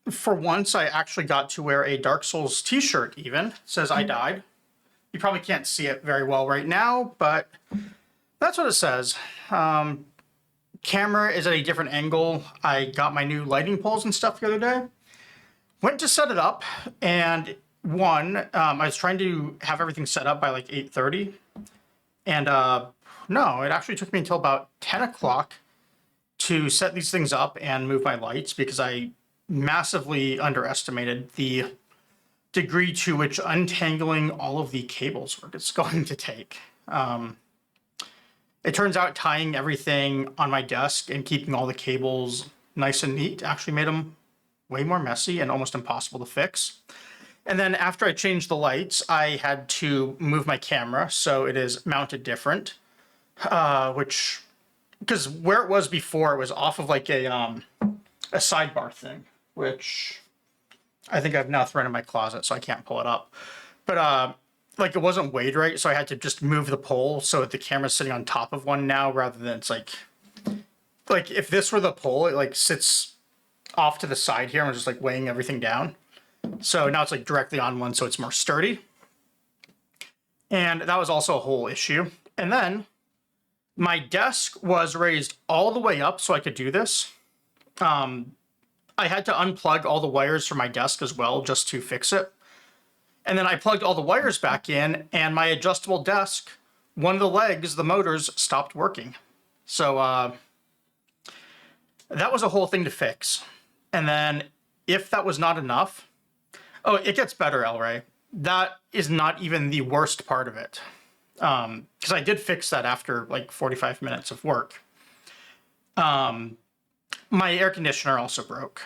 For once, I actually got to wear a Dark Souls t-shirt even. It says I died. You probably can't see it very well right now, but that's what it says. Camera is at a different angle. I got my new lighting poles and stuff the other day. Went to set it up, and I was trying to have everything set up by like 8:30. And no, it actually took me until about 10 o'clock to set these things up and move my lights because I massively underestimated the degree to which untangling all of the cables it's going to take. It turns out tying everything on my desk and keeping all the cables nice and neat actually made them way more messy and almost impossible to fix. And then after I changed the lights, I had to move my camera so it is mounted different, because where it was before, it was off of like a sidebar thing, which I think I've now thrown in my closet, so I can't pull it up. But like it wasn't weighed right, so I had to just move the pole so that the camera's sitting on top of one now, rather than it's like if this were the pole, it like sits off to the side here and was just like weighing everything down. So now it's like directly on one, so it's more sturdy. And that was also a whole issue. And then my desk was raised all the way up so I could do this. I had to unplug all the wires from my desk as well just to fix it. And then I plugged all the wires back in, and my adjustable desk, one of the legs, the motors, stopped working. So that was a whole thing to fix. And then if that was not enough, oh, it gets better, El Rey. That is not even the worst part of it. Because I did fix that after like 45 minutes of work. My air conditioner also broke.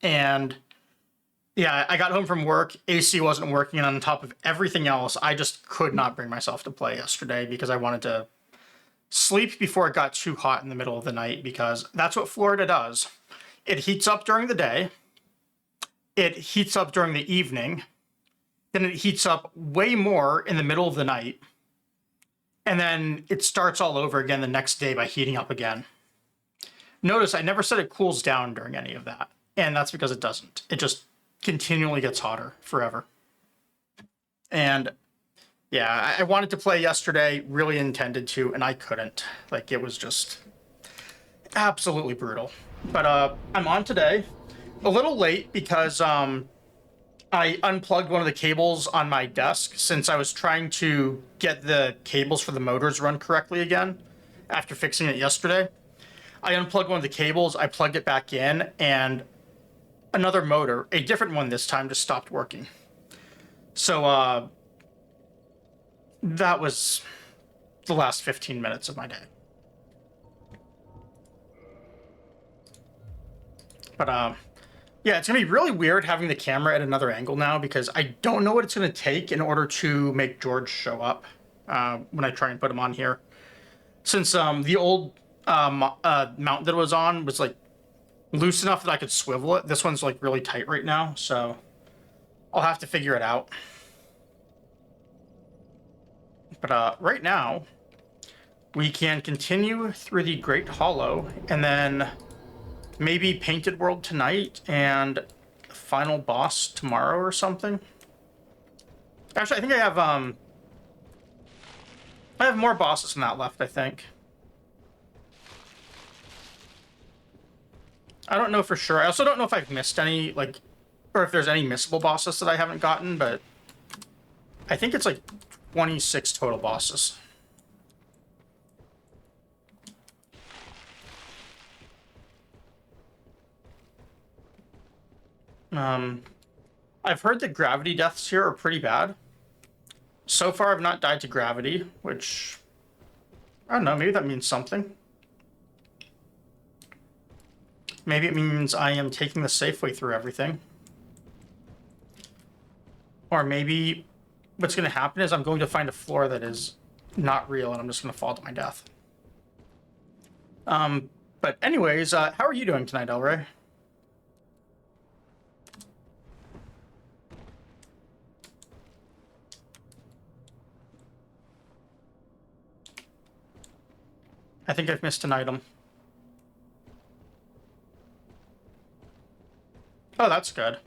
And yeah, I got home from work, AC wasn't working, and on top of everything else, I just could not bring myself to play yesterday because I wanted to sleep before it got too hot in the middle of the night, because that's what Florida does. It heats up during the day, it heats up during the evening, then it heats up way more in the middle of the night, and then it starts all over again the next day by heating up again. Notice I never said it cools down during any of that, and that's because it doesn't. It just continually gets hotter forever. And yeah, I wanted to play yesterday, really intended to, and I couldn't. Like, it was just absolutely brutal. But I'm on today. A little late because I unplugged one of the cables on my desk since I was trying to get the cables for the motors run correctly again after fixing it yesterday. I unplugged one of the cables, I plugged it back in, and another motor, a different one this time, just stopped working. So that was the last 15 minutes of my day. But yeah, it's gonna be really weird having the camera at another angle now, because I don't know what it's gonna take in order to make George show up when I try and put him on here. Since the old mount that it was on was like loose enough that I could swivel it. This one's like really tight right now, so I'll have to figure it out. But right now, we can continue through the Great Hollow, and then maybe Painted World tonight, and final boss tomorrow or something. Actually, I think I have more bosses than that left, I think. I don't know for sure. I also don't know if I've missed any, like, or if there's any missable bosses that I haven't gotten, but I think it's like 26 total bosses. I've heard that gravity deaths here are pretty bad. So far, I've not died to gravity, which, I don't know, maybe that means something. Maybe it means I am taking the safe way through everything. Or maybe what's going to happen is I'm going to find a floor that is not real, and I'm just going to fall to my death. But anyways, how are you doing tonight, El Rey? I think I've missed an item. Oh, that's good.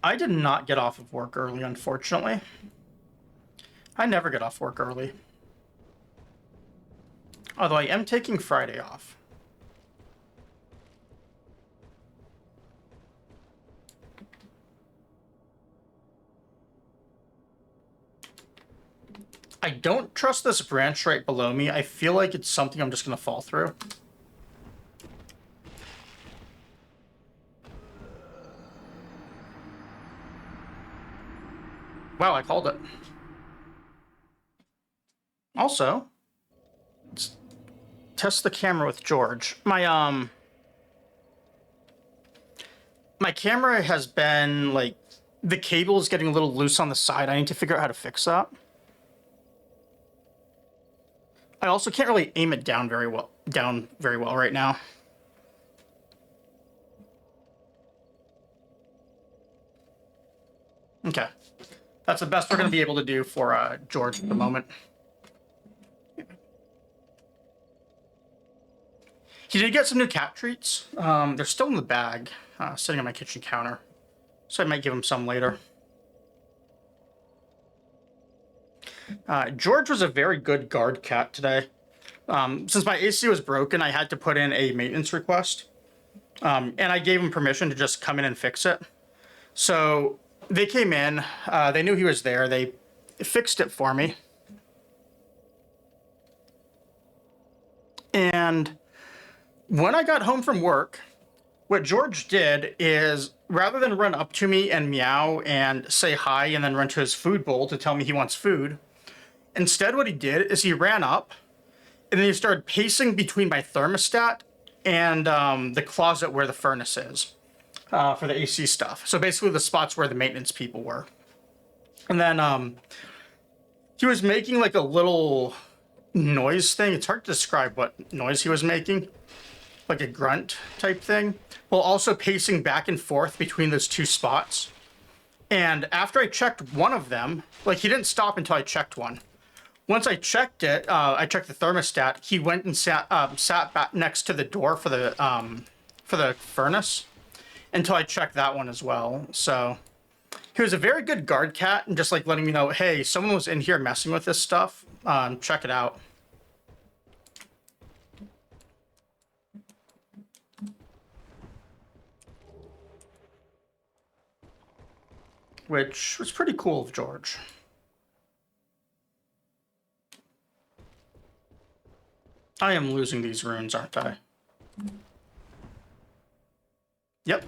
I did not get off of work early, unfortunately. I never get off work early. Although I am taking Friday off. I don't trust this branch right below me. I feel like it's something I'm just going to fall through. Wow, I called it. Also, let's test the camera with George. My camera has been, like, the cable is getting a little loose on the side. I need to figure out how to fix that. I also can't really aim it down very well right now. Okay. That's the best we're going to be able to do for George at the moment. He did get some new cat treats. They're still in the bag, sitting on my kitchen counter. So I might give him some later. George was a very good guard cat today. Since my AC was broken, I had to put in a maintenance request. And I gave him permission to just come in and fix it. So they came in, they knew he was there, they fixed it for me. And when I got home from work, what George did is, rather than run up to me and meow and say hi and then run to his food bowl to tell me he wants food, instead what he did is he ran up and then he started pacing between my thermostat and the closet where the furnace is for the AC stuff. So basically the spots where the maintenance people were. And then he was making like a little noise thing. It's hard to describe what noise he was making. Like a grunt type thing. While also pacing back and forth between those two spots. And after I checked one of them, like he didn't stop until I checked one. Once I checked it, I checked the thermostat. He went and sat back next to the door for the furnace until I checked that one as well. So he was a very good guard cat and just like letting me know, hey, someone was in here messing with this stuff. Check it out. Which was pretty cool of George. I am losing these runes, aren't I? Yep.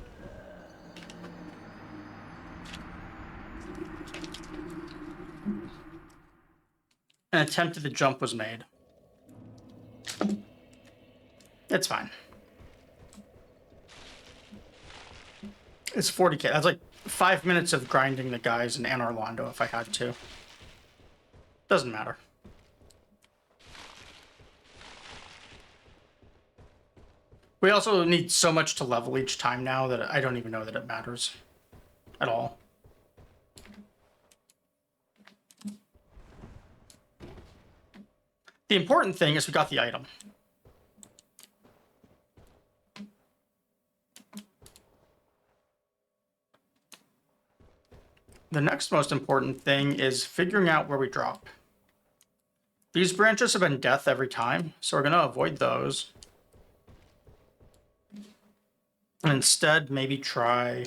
An attempt at the jump was made. It's fine. It's 40k. That's like 5 minutes of grinding the guys in Anor Londo if I had to. Doesn't matter. We also need so much to level each time now that I don't even know that it matters at all. The important thing is we got the item. The next most important thing is figuring out where we drop. These branches have been death every time, so we're going to avoid those. And instead, maybe try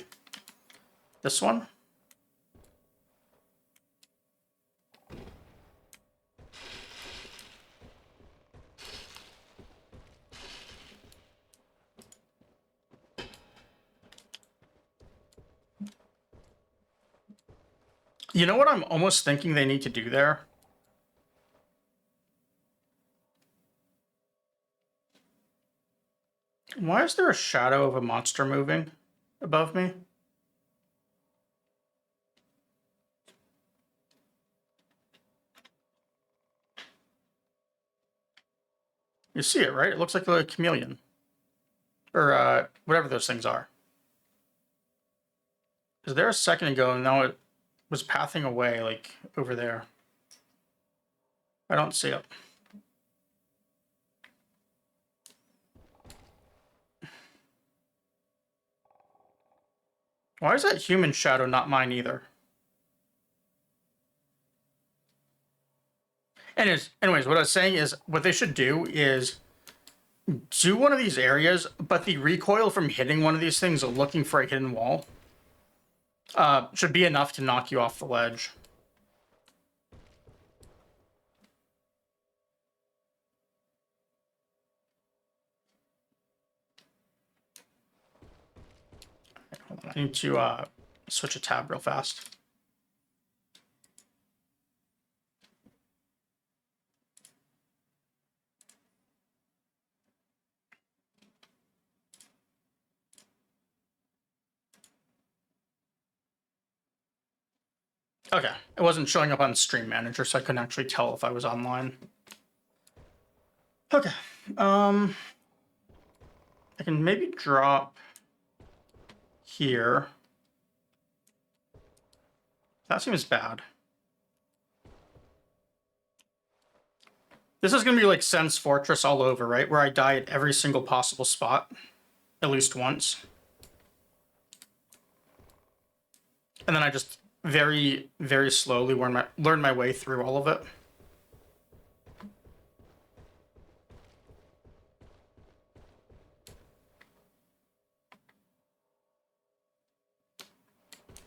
this one. You know what I'm almost thinking they need to do there? Why is there a shadow of a monster moving above me? You see it, right? It looks like a chameleon. Or whatever those things are. Is there a second ago and now it was pathing away, like over there? I don't see it. Why is that human shadow not mine either? Anyways, what I was saying is what they should do is do one of these areas, but the recoil from hitting one of these things looking for a hidden wall should be enough to knock you off the ledge. Hold on, I need to switch a tab real fast. Okay, it wasn't showing up on Stream Manager, so I couldn't actually tell if I was online. Okay, I can maybe drop here. That seems bad. This is gonna be like Sen's Fortress all over, right? Where I die at every single possible spot, at least once. And then I just very, very slowly learn my way through all of it.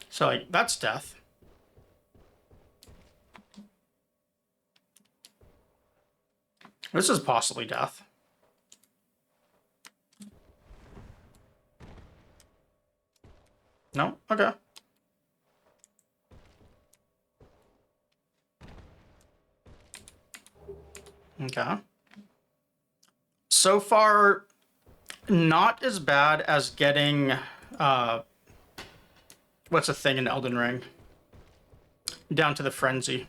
So like that's death. This is possibly death. No? Okay. Okay. So far, not as bad as getting what's a thing in Elden Ring? Down to the frenzy.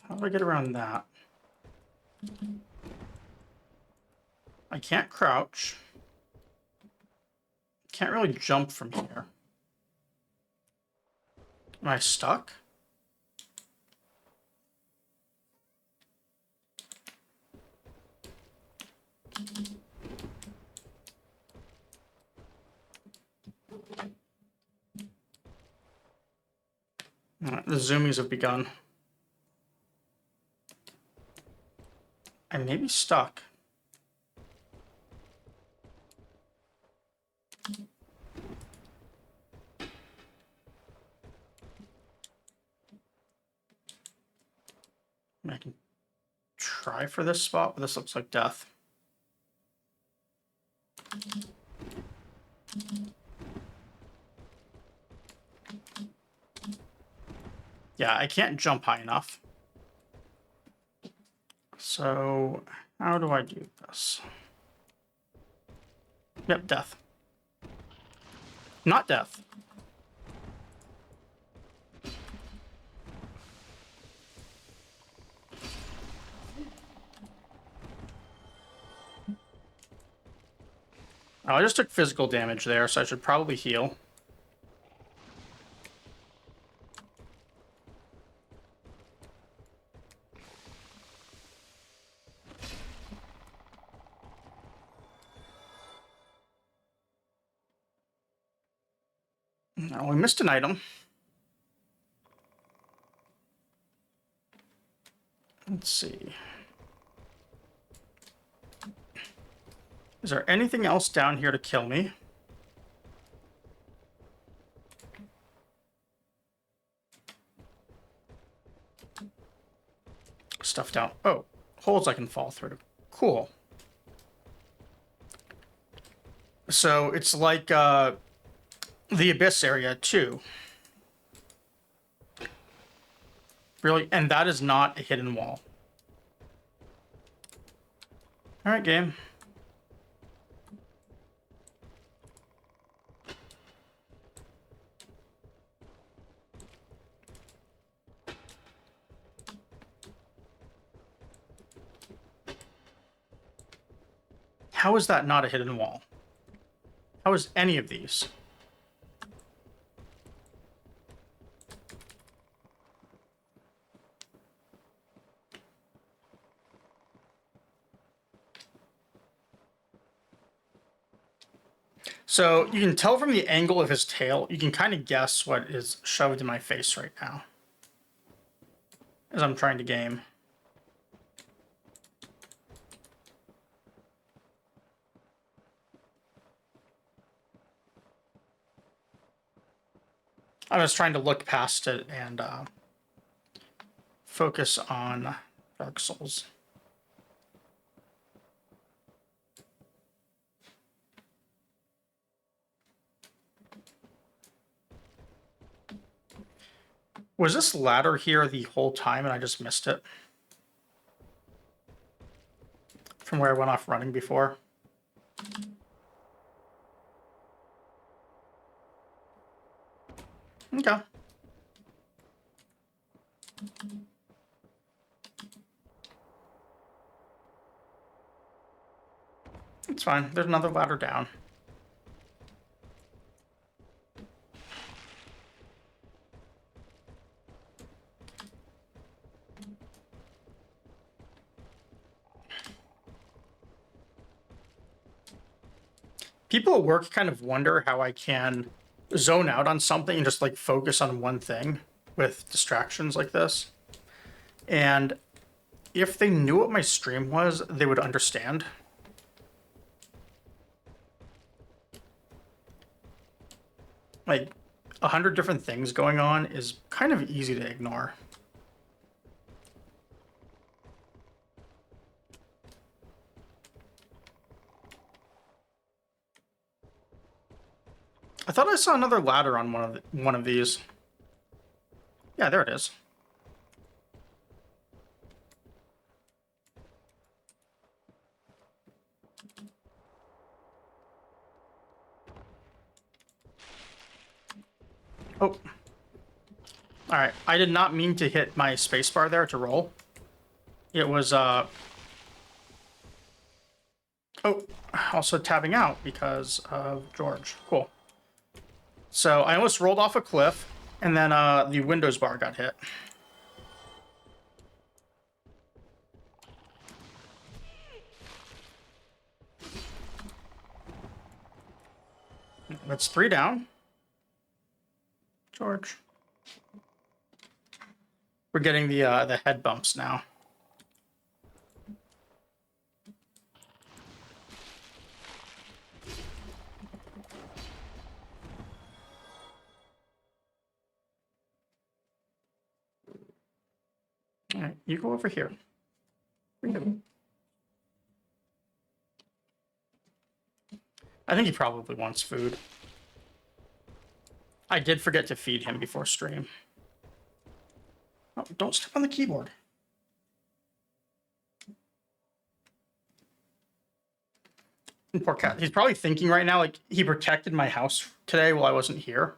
How do I get around that? I can't crouch. Can't really jump from here. Am I stuck? Alright, the zoomies have begun. I may be stuck. I can try for this spot, but this looks like death. Yeah, I can't jump high enough. So, how do I do this? Yep, death. Not death. Oh, I just took physical damage there, so I should probably heal. No, we missed an item. Let's see. Is there anything else down here to kill me? Stuff down. Oh, holes I can fall through. Cool. So it's like the Abyss area too. Really, and that is not a hidden wall. All right, game. How is that not a hidden wall? How is any of these? So you can tell from the angle of his tail, you can kind of guess what is shoved in my face right now as I'm trying to game. I was trying to look past it and focus on Dark Souls. Was this ladder here the whole time and I just missed it? From where I went off running before? Okay. It's fine. There's another ladder down. People at work kind of wonder how I can zone out on something and just like focus on one thing with distractions like this. And if they knew what my stream was, they would understand. Like 100 different things going on is kind of easy to ignore. I thought I saw another ladder on one of these. Yeah, there it is. Oh. All right. I did not mean to hit my spacebar there to roll. It was, Oh, also tabbing out because of George. Cool. So I almost rolled off a cliff, and then the Windows bar got hit. That's 3 down. George. We're getting the head bumps now. All right, you go over here. I think he probably wants food. I did forget to feed him before stream. Oh, don't step on the keyboard. Poor cat. He's probably thinking right now, like, he protected my house today while I wasn't here.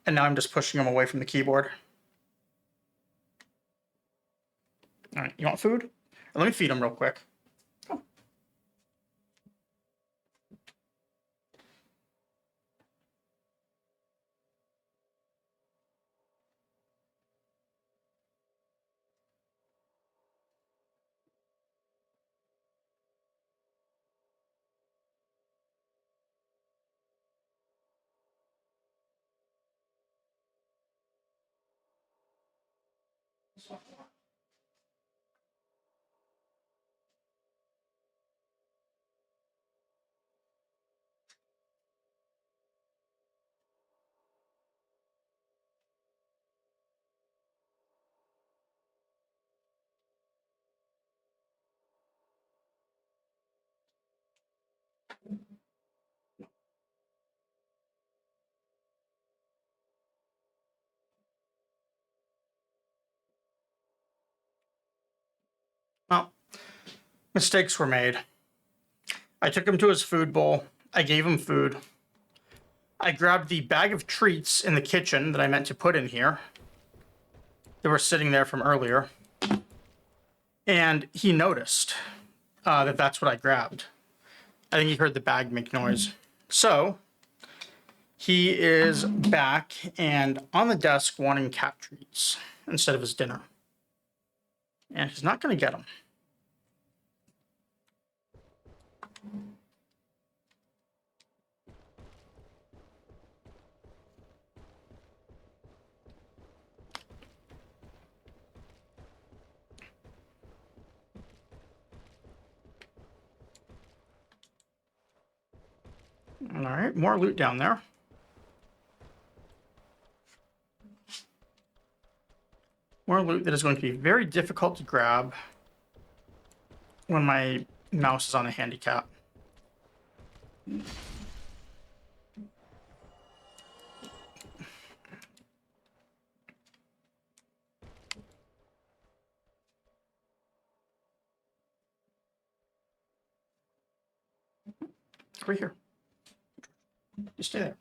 And now I'm just pushing him away from the keyboard. All right, you want food? Let me feed him real quick. Oh. Well, mistakes were made. I took him to his food bowl. I gave him food. I grabbed the bag of treats in the kitchen that I meant to put in here. They were sitting there from earlier. And he noticed that that's what I grabbed. I think he heard the bag make noise. So he is back and on the desk wanting cat treats instead of his dinner. And he's not going to get them. All right, more loot down there. More loot that is going to be very difficult to grab when my mouse is on a handicap. Right here. You stay there.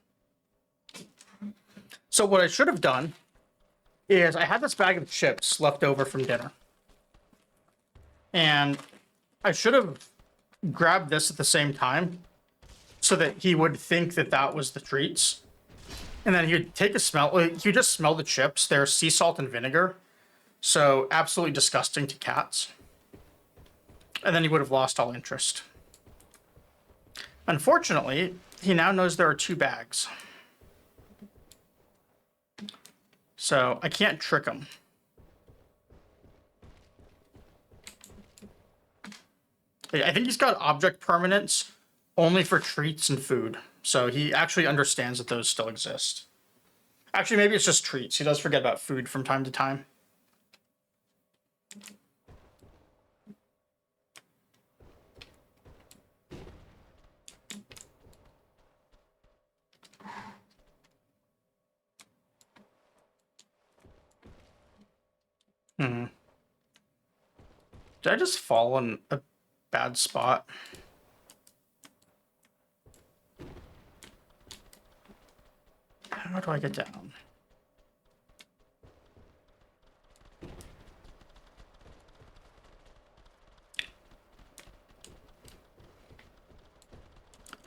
So what I should have done is I had this bag of chips left over from dinner. And I should have grabbed this at the same time so that he would think that that was the treats. And then he would take a smell. He would just smell the chips. They're sea salt and vinegar. So absolutely disgusting to cats. And then he would have lost all interest. Unfortunately, he now knows there are 2 bags. So I can't trick him. I think he's got object permanence only for treats and food. So he actually understands that those still exist. Actually, maybe it's just treats. He does forget about food from time to time. Did I just fall in a bad spot? How do I get down?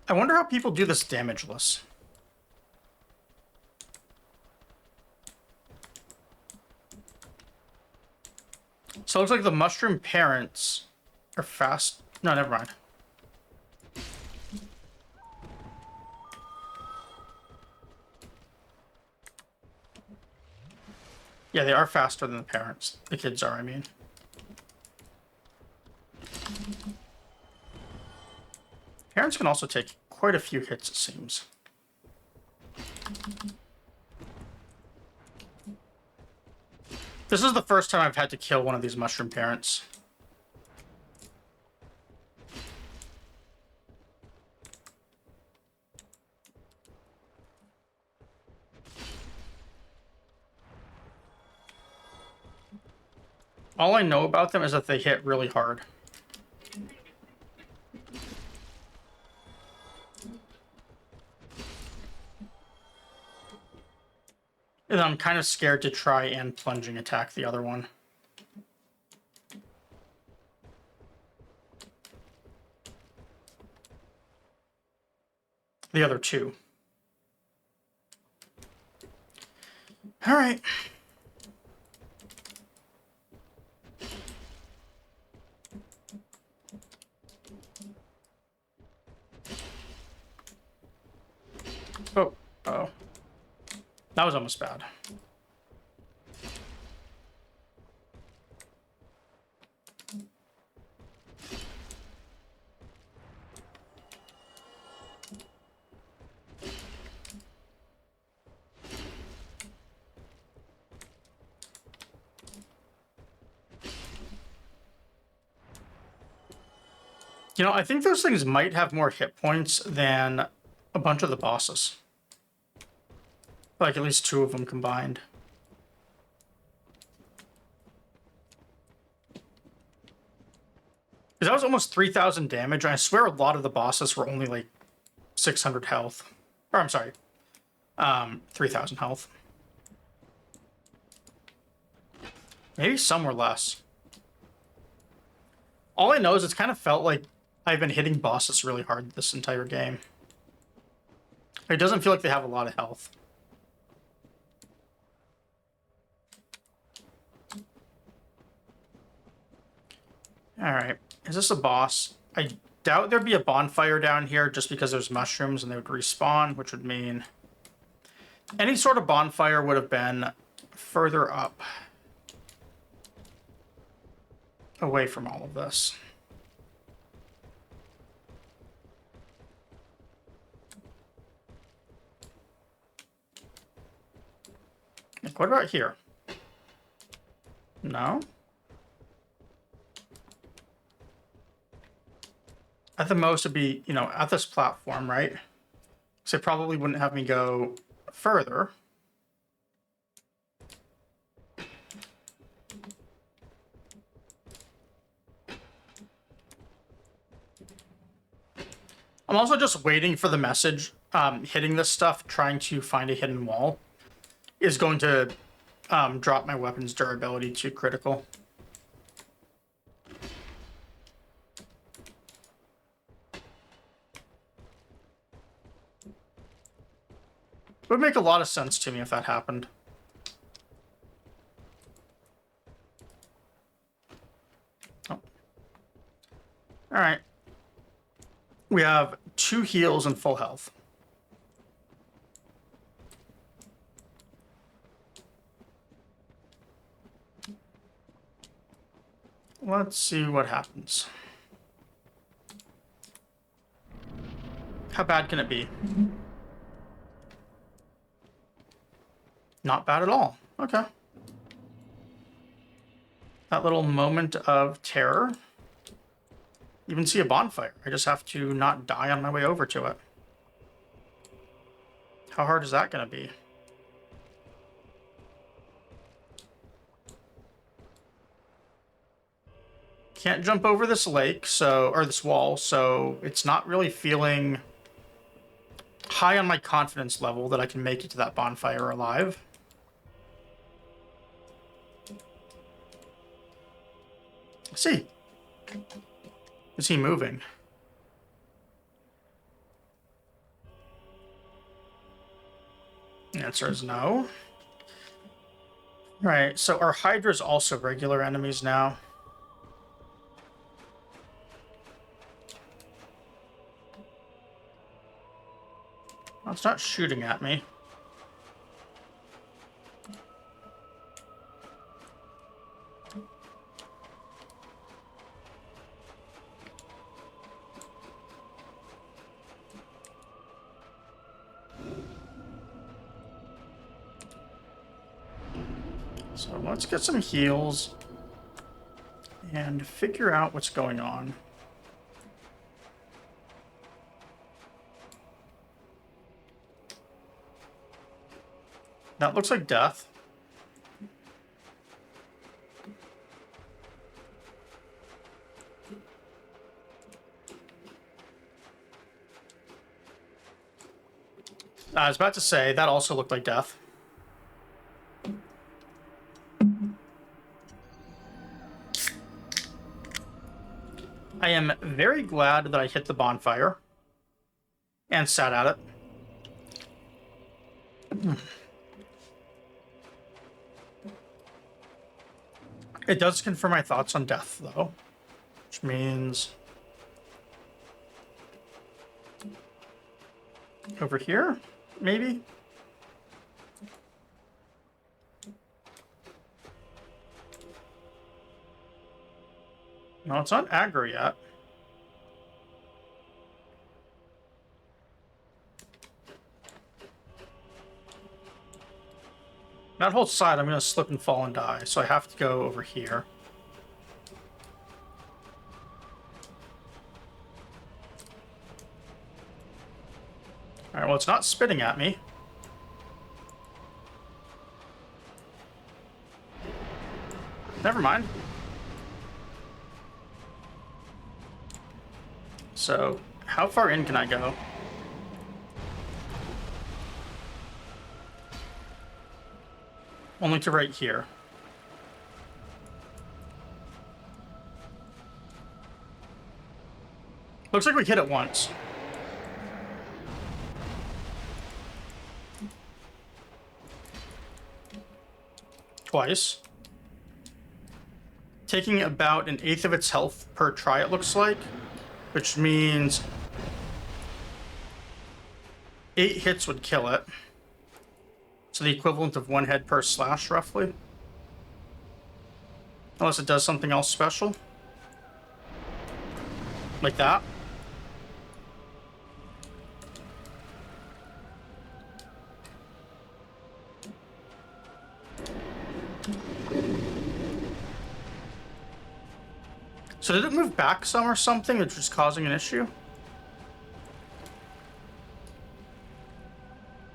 I wonder how people do this damageless. So it looks like the mushroom parents are fast. No, never mind. Yeah, they are faster than the parents. The kids are, I mean. Parents can also take quite a few hits, it seems. This is the first time I've had to kill one of these mushroom parents. All I know about them is that they hit really hard. And I'm kind of scared to try and plunging attack the other one. The other 2. All right. Oh, uh-oh. That was almost bad. You know, I think those things might have more hit points than a bunch of the bosses. Like, at least 2 of them combined. Because that was almost 3,000 damage, and I swear a lot of the bosses were only, like, 600 health. Or, I'm sorry, 3,000 health. Maybe some were less. All I know is it's kind of felt like I've been hitting bosses really hard this entire game. It doesn't feel like they have a lot of health. Alright, is this a boss? I doubt there'd be a bonfire down here just because there's mushrooms and they would respawn, which would mean any sort of bonfire would have been further up. Away from all of this. Like, what about here? No? At the most, it'd be, you know, at this platform, right? So it probably wouldn't have me go further. I'm also just waiting for the message. Hitting this stuff, trying to find a hidden wall, is going to drop my weapon's durability to critical. It would make a lot of sense to me if that happened. Oh. Alright. We have 2 heals and full health. Let's see what happens. How bad can it be? Not bad at all. Okay. That little moment of terror. Even see a bonfire. I just have to not die on my way over to it. How hard is that going to be? Can't jump over this lake, or this wall, so it's not really feeling high on my confidence level that I can make it to that bonfire alive. See. Is he moving? The answer is no. Right, so are Hydras also regular enemies now? Well, it's not shooting at me. So let's get some heals and figure out what's going on. That looks like death. I was about to say, that also looked like death. I am very glad that I hit the bonfire and sat at it. It does confirm my thoughts on death, though, which means over here, maybe? No, it's not aggro yet. That whole side, I'm going to slip and fall and die, so I have to go over here. Alright, well, it's not spitting at me. Never mind. So, how far in can I go? Only to right here. Looks like we hit it once. Twice. Taking about 1/8 of its health per try, it looks like. Which means 8 hits would kill it. So the equivalent of 1 head per slash, roughly. Unless it does something else special. Like that. So did it move back some or something, which was causing an issue?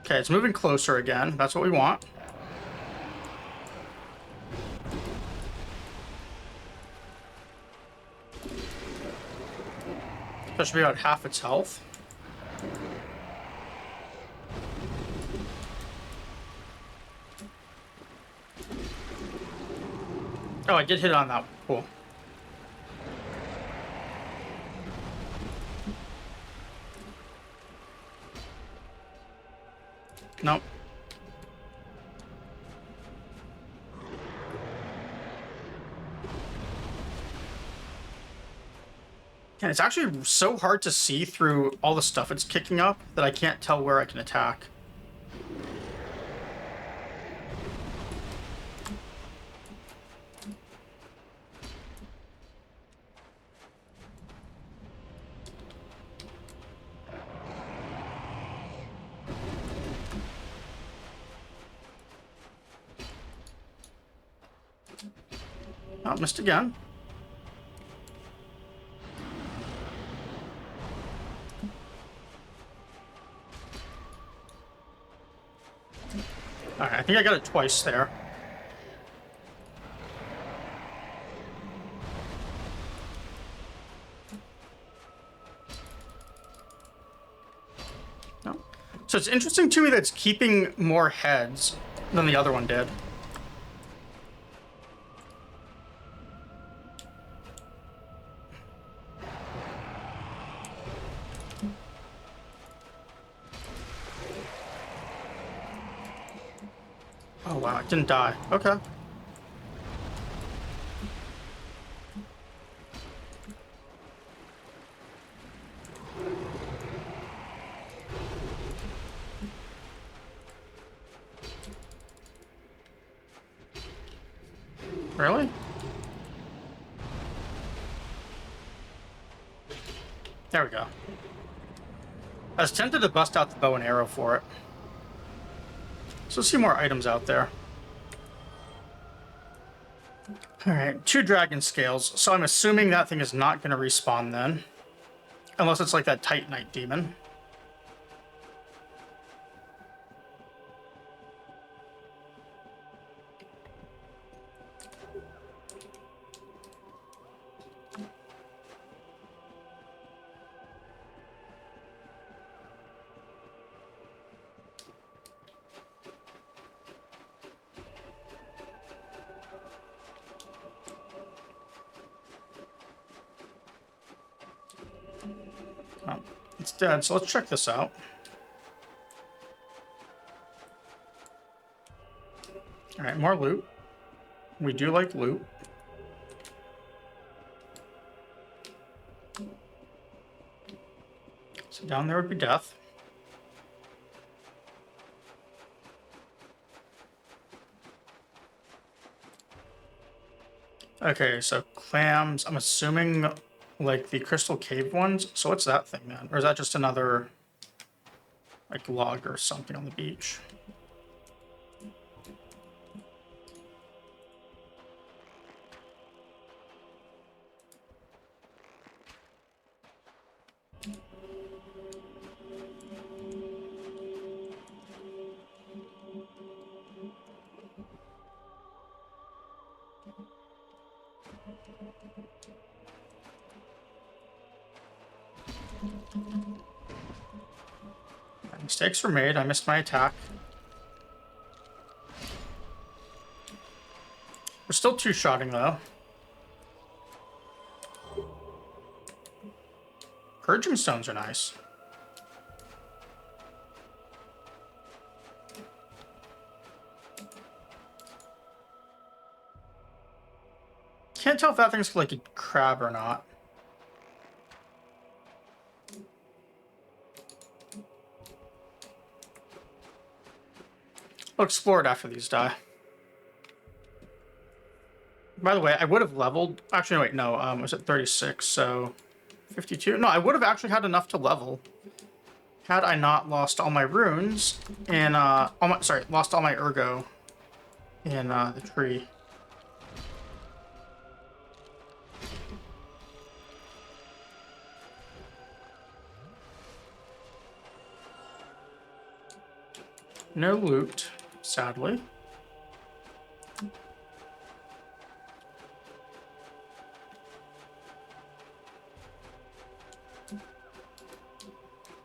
Okay, it's moving closer again. That's what we want. That should be about half its health. Oh, I did hit on that. Cool. Nope. And it's actually so hard to see through all the stuff it's kicking up that I can't tell where I can attack. Oh, missed again. Alright, I think I got it twice there. No. So it's interesting to me that it's keeping more heads than the other one did. Oh wow, it didn't die. Okay. Really? There we go. I was tempted to bust out the bow and arrow for it. So let's see more items out there. Alright, 2 dragon scales. So I'm assuming that thing is not going to respawn then. Unless it's like that Titanite demon. Oh, it's dead, so let's check this out. Alright, more loot. We do like loot. So down there would be death. Okay, so clams, I'm assuming like the crystal cave ones. So what's that thing then? Or is that just another like log or something on the beach? Mistakes were made. I missed my attack. We're still 2-shotting though. Purging stones are nice. Can't tell if that thing's like a crab or not. I'll explore it after these die. By the way, I would have leveled... Actually, wait, no. I was at 36, so... 52? No, I would have actually had enough to level had I not lost all my runes and, lost all my ergo in, the tree. No loot, sadly.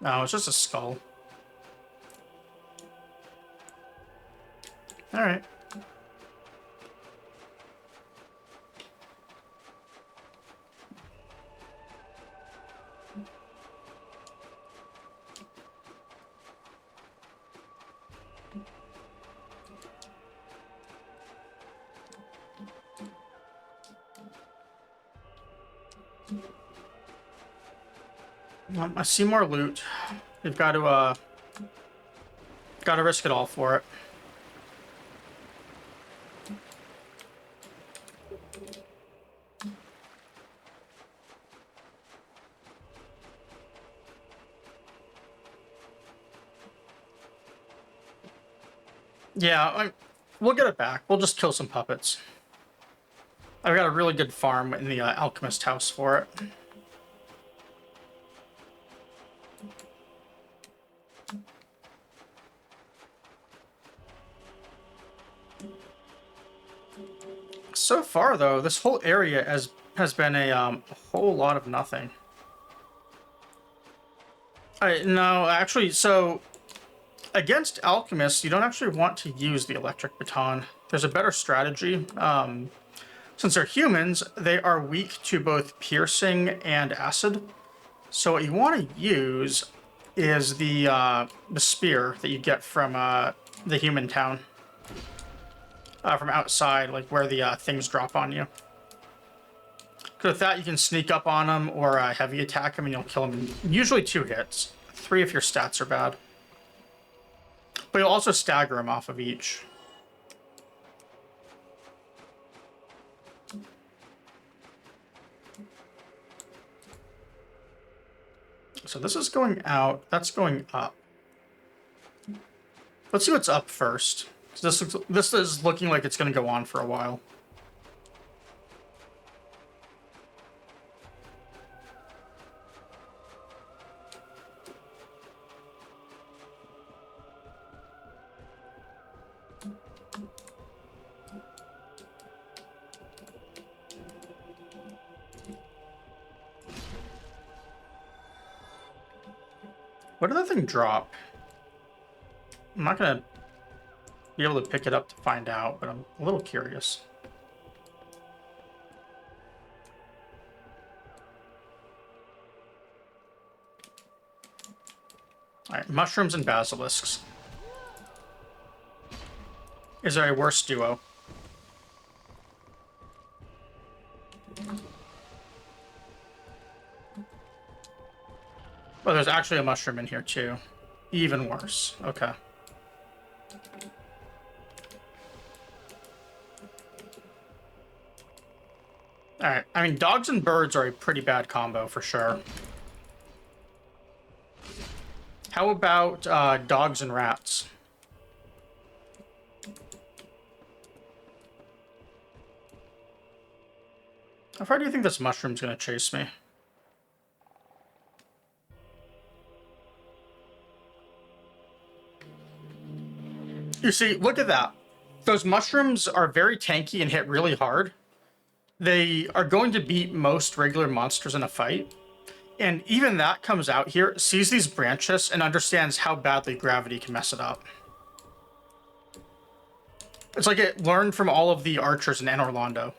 No, it's just a skull. Alright. I see more loot. We've got to risk it all for it. Yeah, we'll get it back. We'll just kill some puppets. I've got a really good farm in the alchemist house for it. So far, though, this whole area has been a whole lot of nothing. No, actually, so against alchemists, you don't actually want to use the electric baton. There's a better strategy. Since they're humans, they are weak to both piercing and acid. So what you want to use is the spear that you get from the human town. From outside, like where the things drop on you. Because with that, you can sneak up on them or heavy attack them and you'll kill them in usually 2 hits. 3 if your stats are bad. But you'll also stagger them off of each. So this is going out. That's going up. Let's see what's up first. This is looking like it's going to go on for a while. What did that thing drop? I'm not going to be able to pick it up to find out, but I'm a little curious. Alright, mushrooms and basilisks. Is there a worse duo? Oh, there's actually a mushroom in here too. Even worse. Okay. Alright, I mean, dogs and birds are a pretty bad combo for sure. How about dogs and rats? How far do you think this mushroom's gonna chase me? You see, look at that. Those mushrooms are very tanky and hit really hard. They are going to beat most regular monsters in a fight. And even that comes out here, sees these branches, and understands how badly gravity can mess it up. It's like it learned from all of the archers in Anor Londo.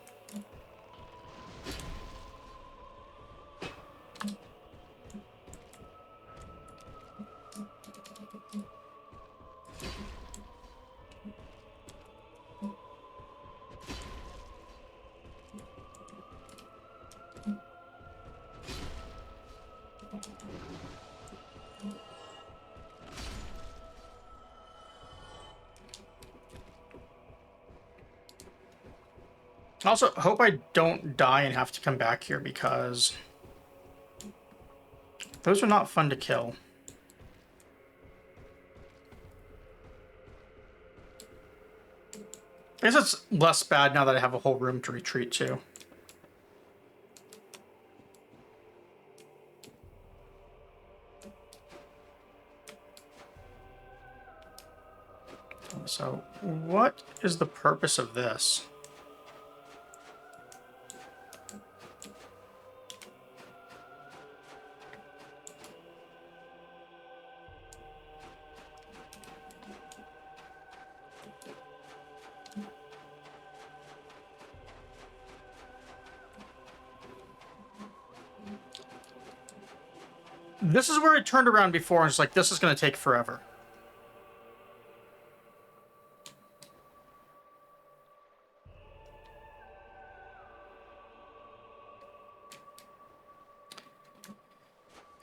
I also hope I don't die and have to come back here because those are not fun to kill. I guess it's less bad now that I have a whole room to retreat to. So, what is the purpose of this? This is where I turned around before and was like, this is going to take forever.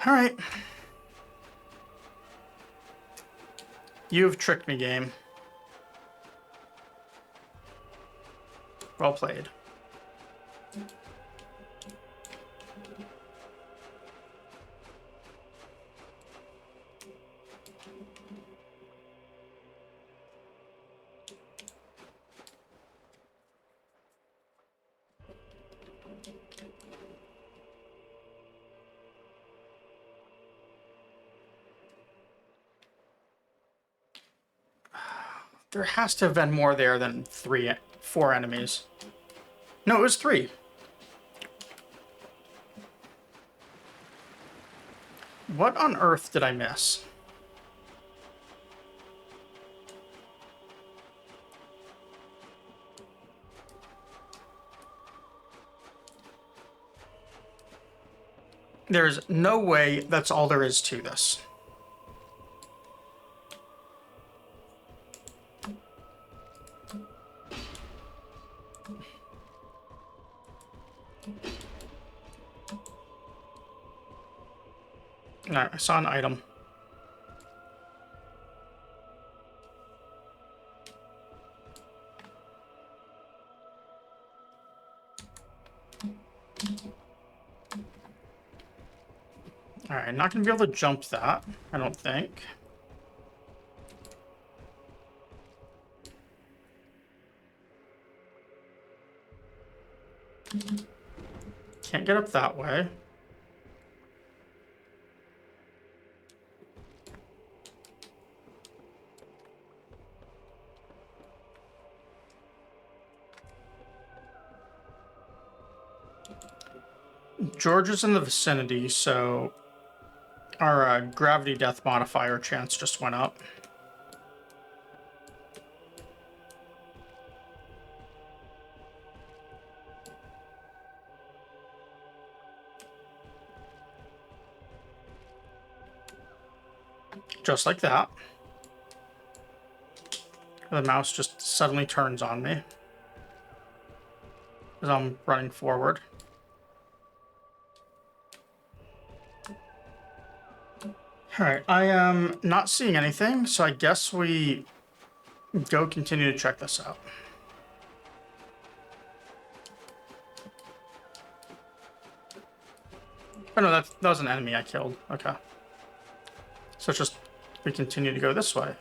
All right. You've tricked me, game. Well played. There has to have been more there than 4 enemies. No, it was 3. What on earth did I miss? There's no way that's all there is to this. Alright, I saw an item. Alright, not gonna be able to jump that, I don't think. Can't get up that way. George is in the vicinity, so our gravity death modifier chance just went up. Just like that. The mouse just suddenly turns on me as I'm running forward. Alright, I am not seeing anything, so I guess we go continue to check this out. Oh no, that was an enemy I killed. Okay. So it's just, we continue to go this way.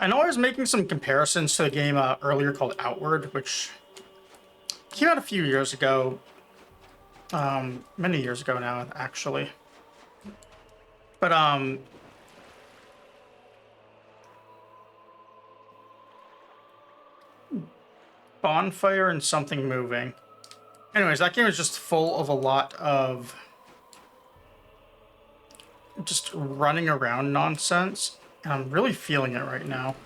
I know I was making some comparisons to the game earlier called Outward, which came out a few years ago. Many years ago now, actually. But, bonfire and something moving. Anyways, that game is just full of a lot of just running around nonsense. And I'm really feeling it right now.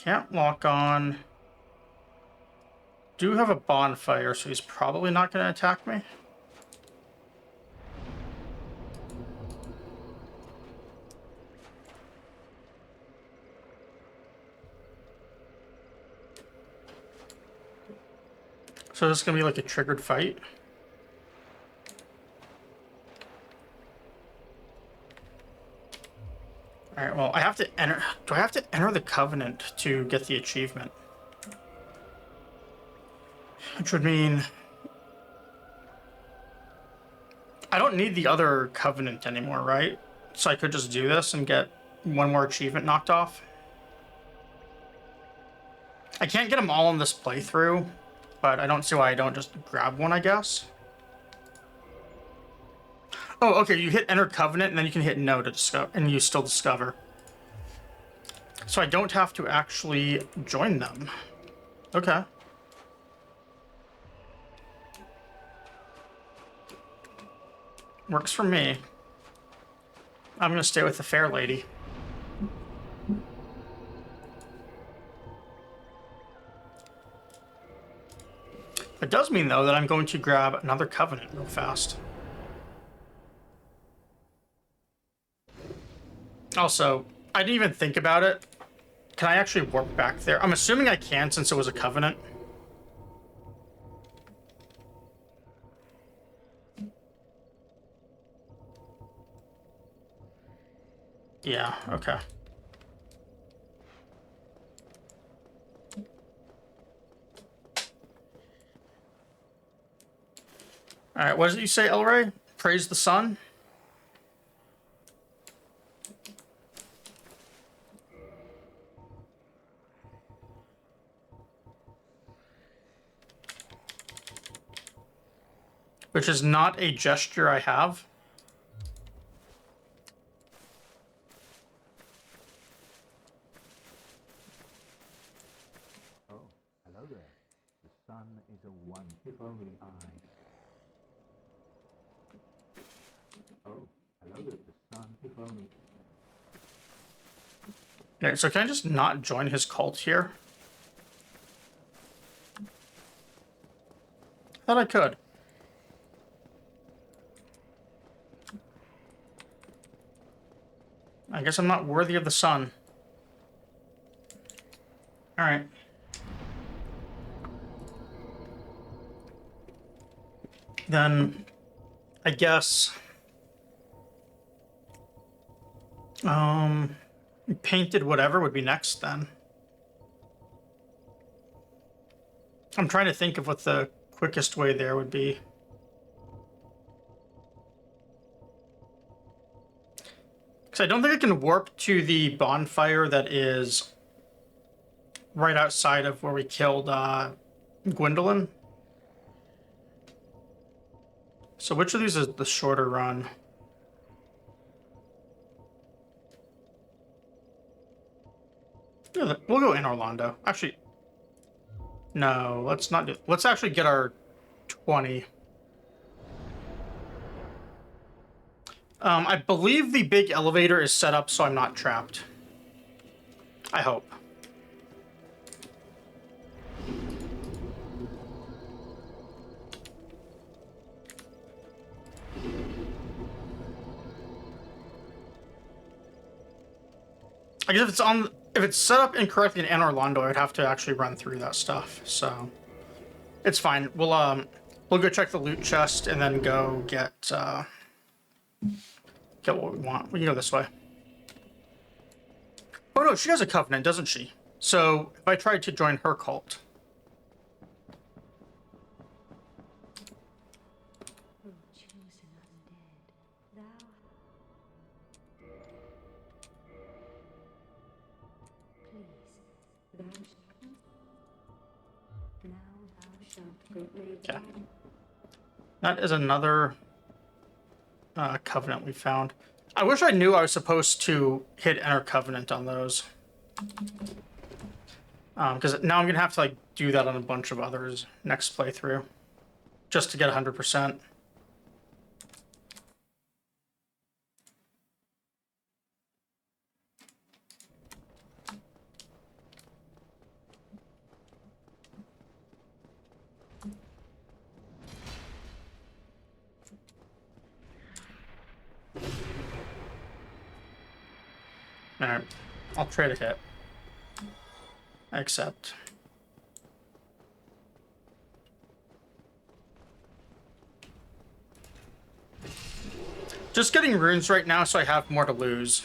Can't lock on. Do have a bonfire, so he's probably not going to attack me. So this is going to be like a triggered fight. Alright, well, I have to enter... Do I have to enter the Covenant to get the achievement? Which would mean... I don't need the other Covenant anymore, right? So I could just do this and get one more achievement knocked off. I can't get them all in this playthrough, but I don't see why I don't just grab one, I guess. Oh, okay, you hit Enter Covenant, and then you can hit No to discover, and you still discover. So I don't have to actually join them. Okay. Works for me. I'm gonna stay with the fair lady. It does mean, though, that I'm going to grab another Covenant real fast. Also, I didn't even think about it. Can I actually warp back there? I'm assuming I can since it was a Covenant. Yeah, okay. Alright, what did you say, Elray? Praise the sun? Which is not a gesture I have. Oh, hello there. The sun is a one, if only I. Oh, hello there. The sun, if only. Okay, so can I just not join his cult here? I thought I could. I guess I'm not worthy of the sun. Alright. Then, I guess... Painted whatever would be next, then. I'm trying to think of what the quickest way there would be. Because I don't think I can warp to the bonfire that is right outside of where we killed Gwendolyn. So which of these is the shorter run? Yeah, we'll go in Orlando. Actually, no, let's not do... Let's actually get our 20. I believe the big elevator is set up so I'm not trapped. I hope. I guess if it's set up incorrectly in Anne Orlando, I'd have to actually run through that stuff. So it's fine. We'll go check the loot chest and then go get what we want. We can go this way. Oh no, she has a covenant, doesn't she? So if I tried to join her cult. Okay. That is another covenant we found. I wish I knew I was supposed to hit Enter Covenant on those. Because now I'm going to have to like do that on a bunch of others next playthrough. Just to get 100%. Alright. I'll trade a hit. I accept. Just getting runes right now so I have more to lose.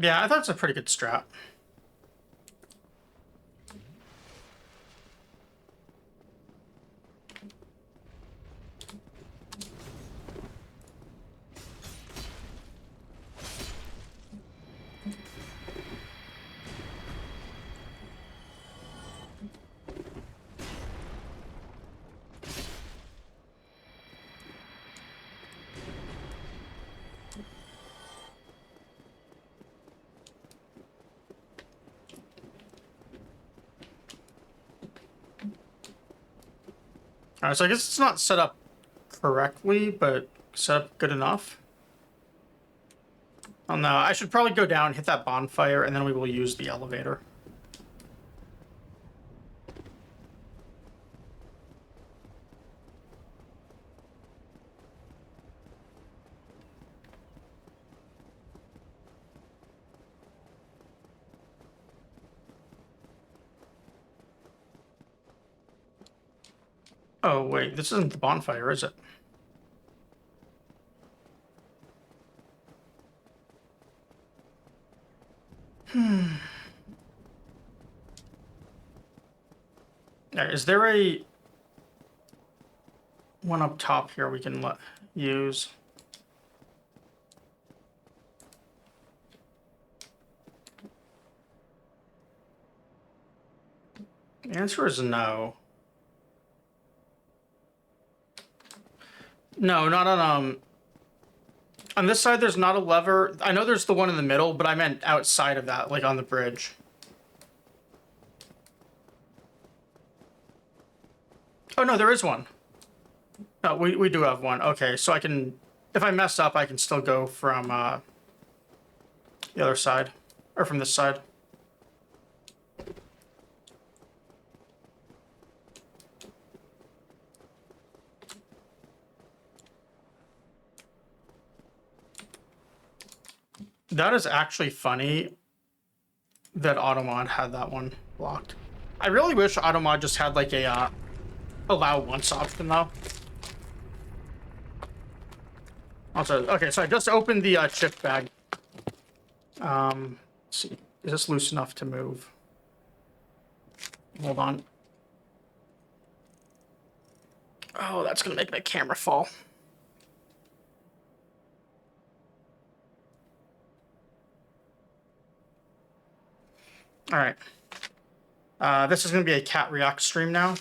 Yeah, I thought it's a pretty good strat. Alright, so I guess it's not set up correctly, but set up good enough. Oh no, I should probably go down, hit that bonfire, and then we will use the elevator. Oh wait, this isn't the bonfire, is it? Is there a one up top here we can use? The answer is no. No, not on this side there's not a lever. I know there's the one in the middle, but I meant outside of that, like on the bridge. Oh no, there is one. No, we do have one. Okay, so I can, if I mess up, I can still go from the other side, or from this side. That is actually funny that Automod had that one blocked. I really wish Automod just had like a allow once option though. Also, okay, so I just opened the chip bag. Let's see, is this loose enough to move? Hold on. Oh, that's gonna make my camera fall. All right. This is gonna be a Cat React stream now.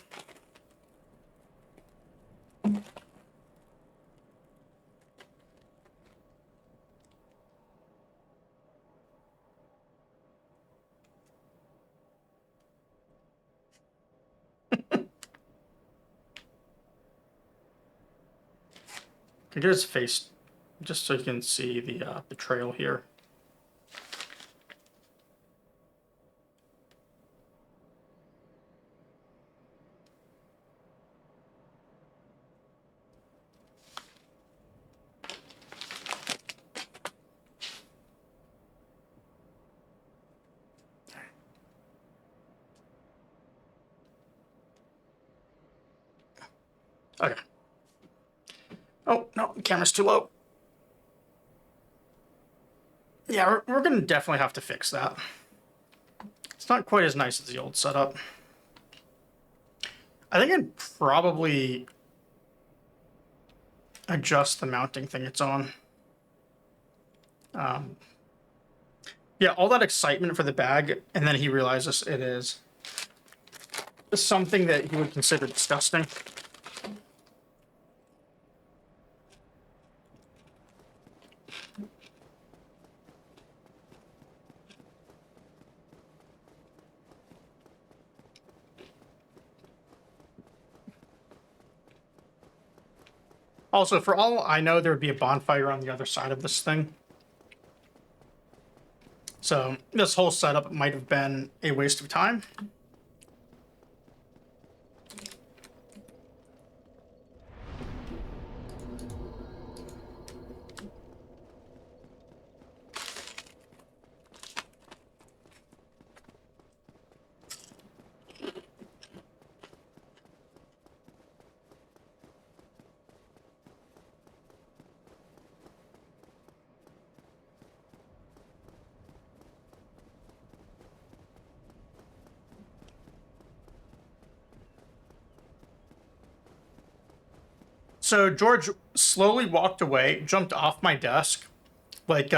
Can get his face, just so you can see the trail here. Okay. Oh, no, the camera's too low. Yeah, we're gonna definitely have to fix that. It's not quite as nice as the old setup. I think I'd probably adjust the mounting thing it's on. Yeah, all that excitement for the bag, and then he realizes it is something that he would consider disgusting. Also, for all I know, there would be a bonfire on the other side of this thing. So this whole setup might have been a waste of time. So George slowly walked away, jumped off my desk, like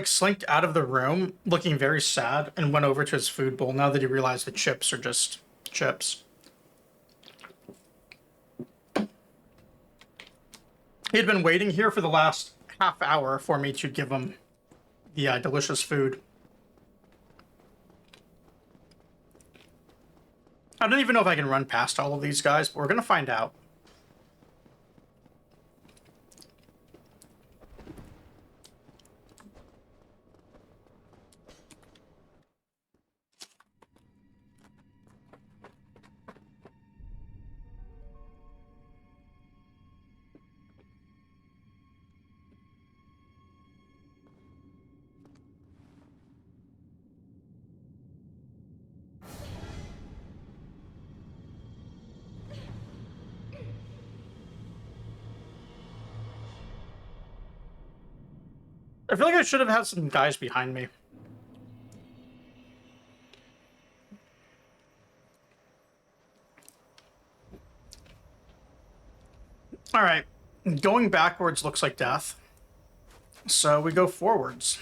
slinked out of the room, looking very sad, and went over to his food bowl now that he realized the chips are just chips. He had been waiting here for the last half hour for me to give him the delicious food. I don't even know if I can run past all of these guys, but we're going to find out. I feel like I should have had some guys behind me. All right, going backwards looks like death. So we go forwards.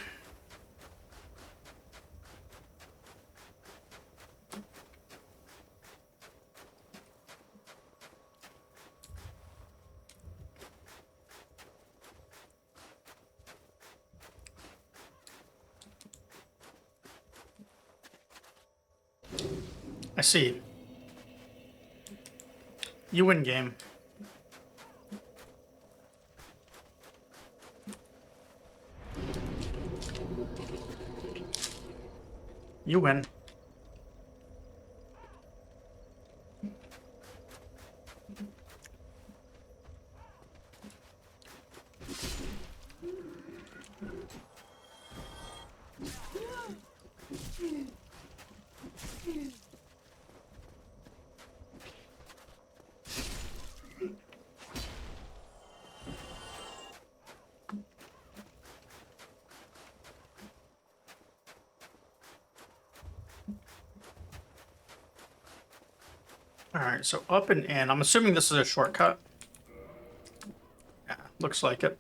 I see. You win game. You win. All right, so up and in. I'm assuming this is a shortcut. Yeah, looks like it.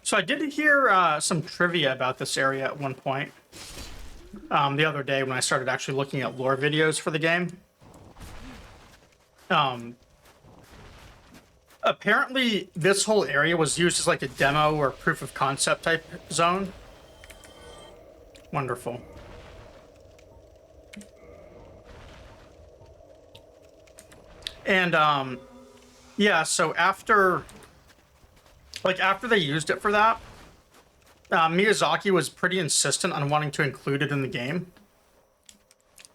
So I did hear some trivia about this area at one point. The other day when I started actually looking at lore videos for the game. Apparently this whole area was used as like a demo or proof of concept type zone. Wonderful. And yeah, so after they used it for that, Miyazaki was pretty insistent on wanting to include it in the game.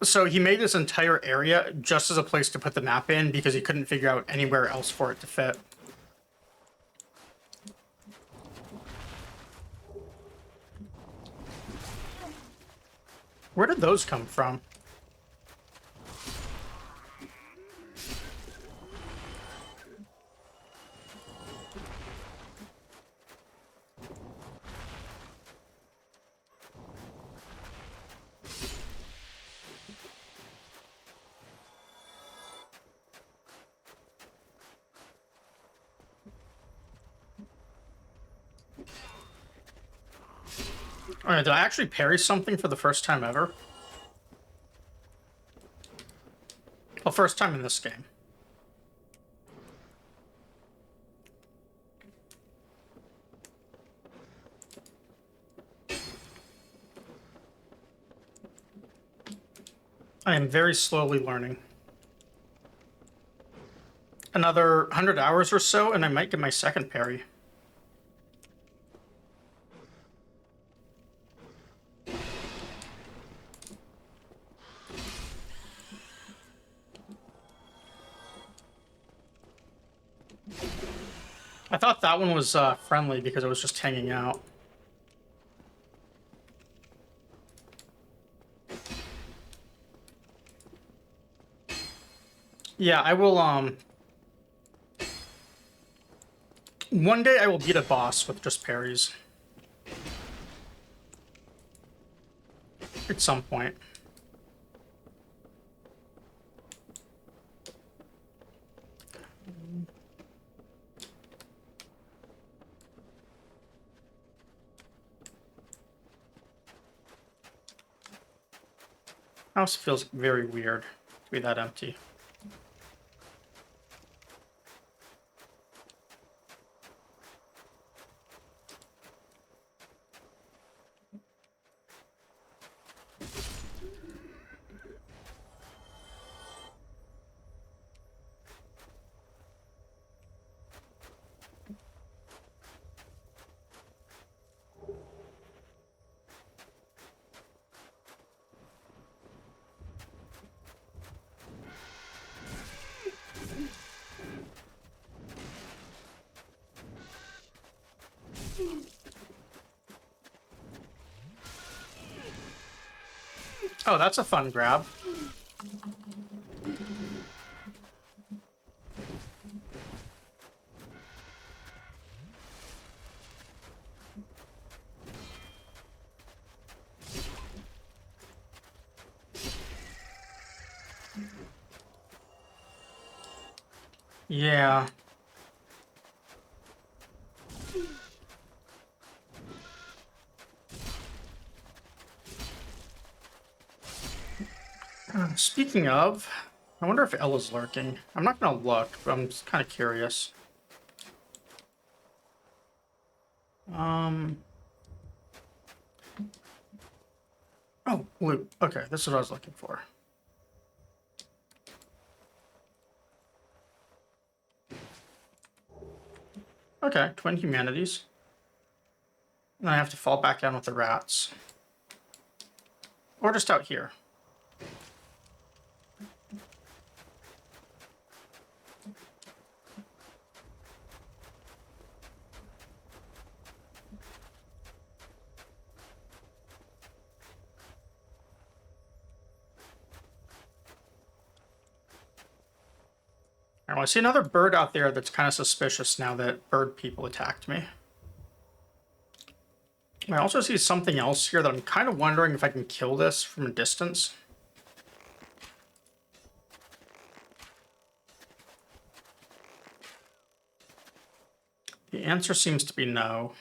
So he made this entire area just as a place to put the map in because he couldn't figure out anywhere else for it to fit. Where did those come from? All right, did I actually parry something for the first time ever? Well, first time in this game. I am very slowly learning. Another 100 hours or so, and I might get my second parry. I thought that one was friendly because it was just hanging out. Yeah, I will, one day I will beat a boss with just parries. At some point. House feels very weird to be that empty. Oh, that's a fun grab. Yeah. Speaking of, I wonder if Ella's lurking. I'm not gonna look, but I'm just kind of curious. Oh, loot. Okay, this is what I was looking for. Okay, Twin Humanities. And I have to fall back down with the rats. Or just out here. All right, well, I see another bird out there that's kind of suspicious now that bird people attacked me. I also see something else here that I'm kind of wondering if I can kill this from a distance. The answer seems to be no.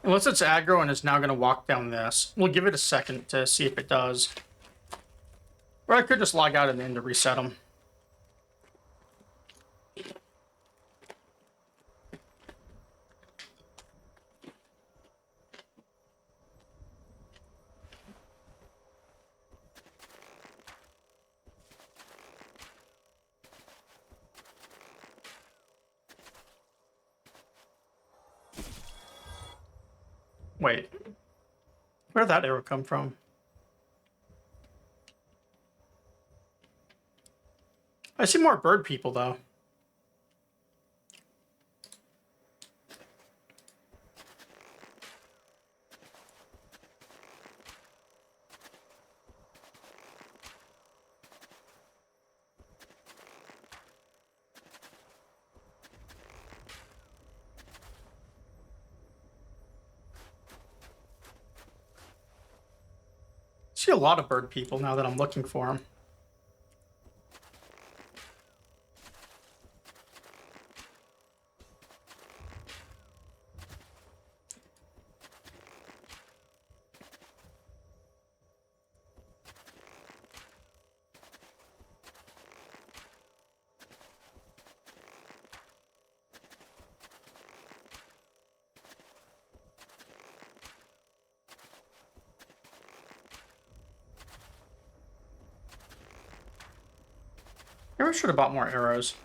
Unless it's aggro and is now going to walk down this. We'll give it a second to see if it does. Or I could just log out and then to reset them. Wait. Where'd that arrow come from? I see more bird people, though. I see a lot of bird people now that I'm looking for them. Maybe I should have bought more arrows.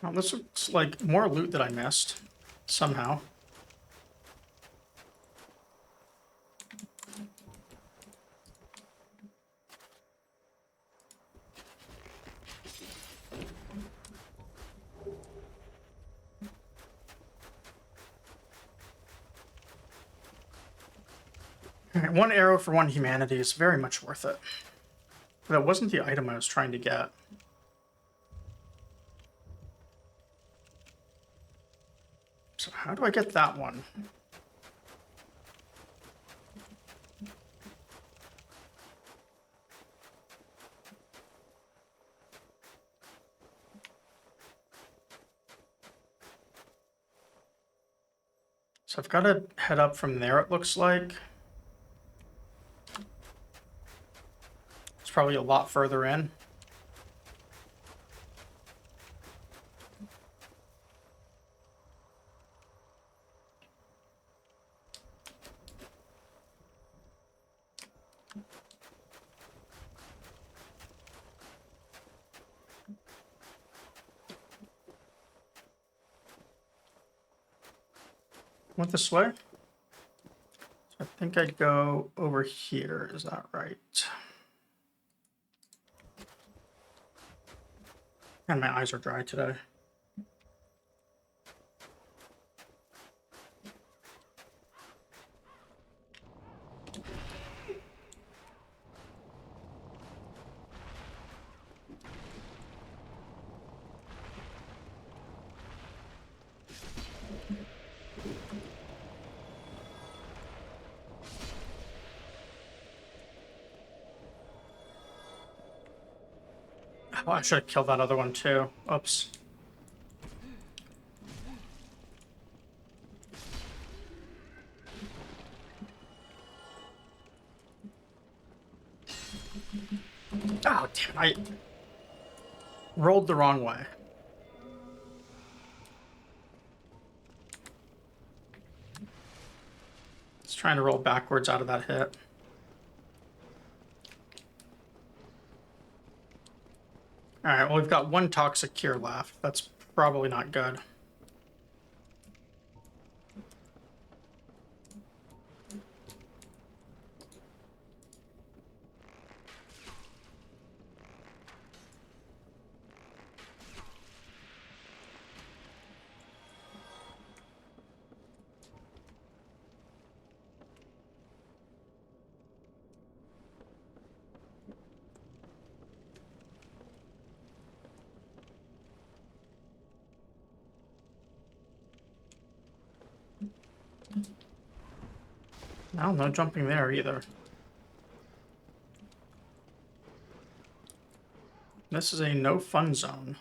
Well, this looks like more loot that I missed somehow. All right, 1 arrow for 1 humanity is very much worth it. But that wasn't the item I was trying to get. So how do I get that one? So I've got to head up from there, it looks like. It's probably a lot further in. Went this way? So I think I'd go over here, is that right? And my eyes are dry today. Oh, I should have killed that other one too. Oops. Oh, damn, I rolled the wrong way. It's trying to roll backwards out of that hit. Alright, well, we've got 1 toxic cure left. That's probably not good. No, no jumping there either. This is a no fun zone.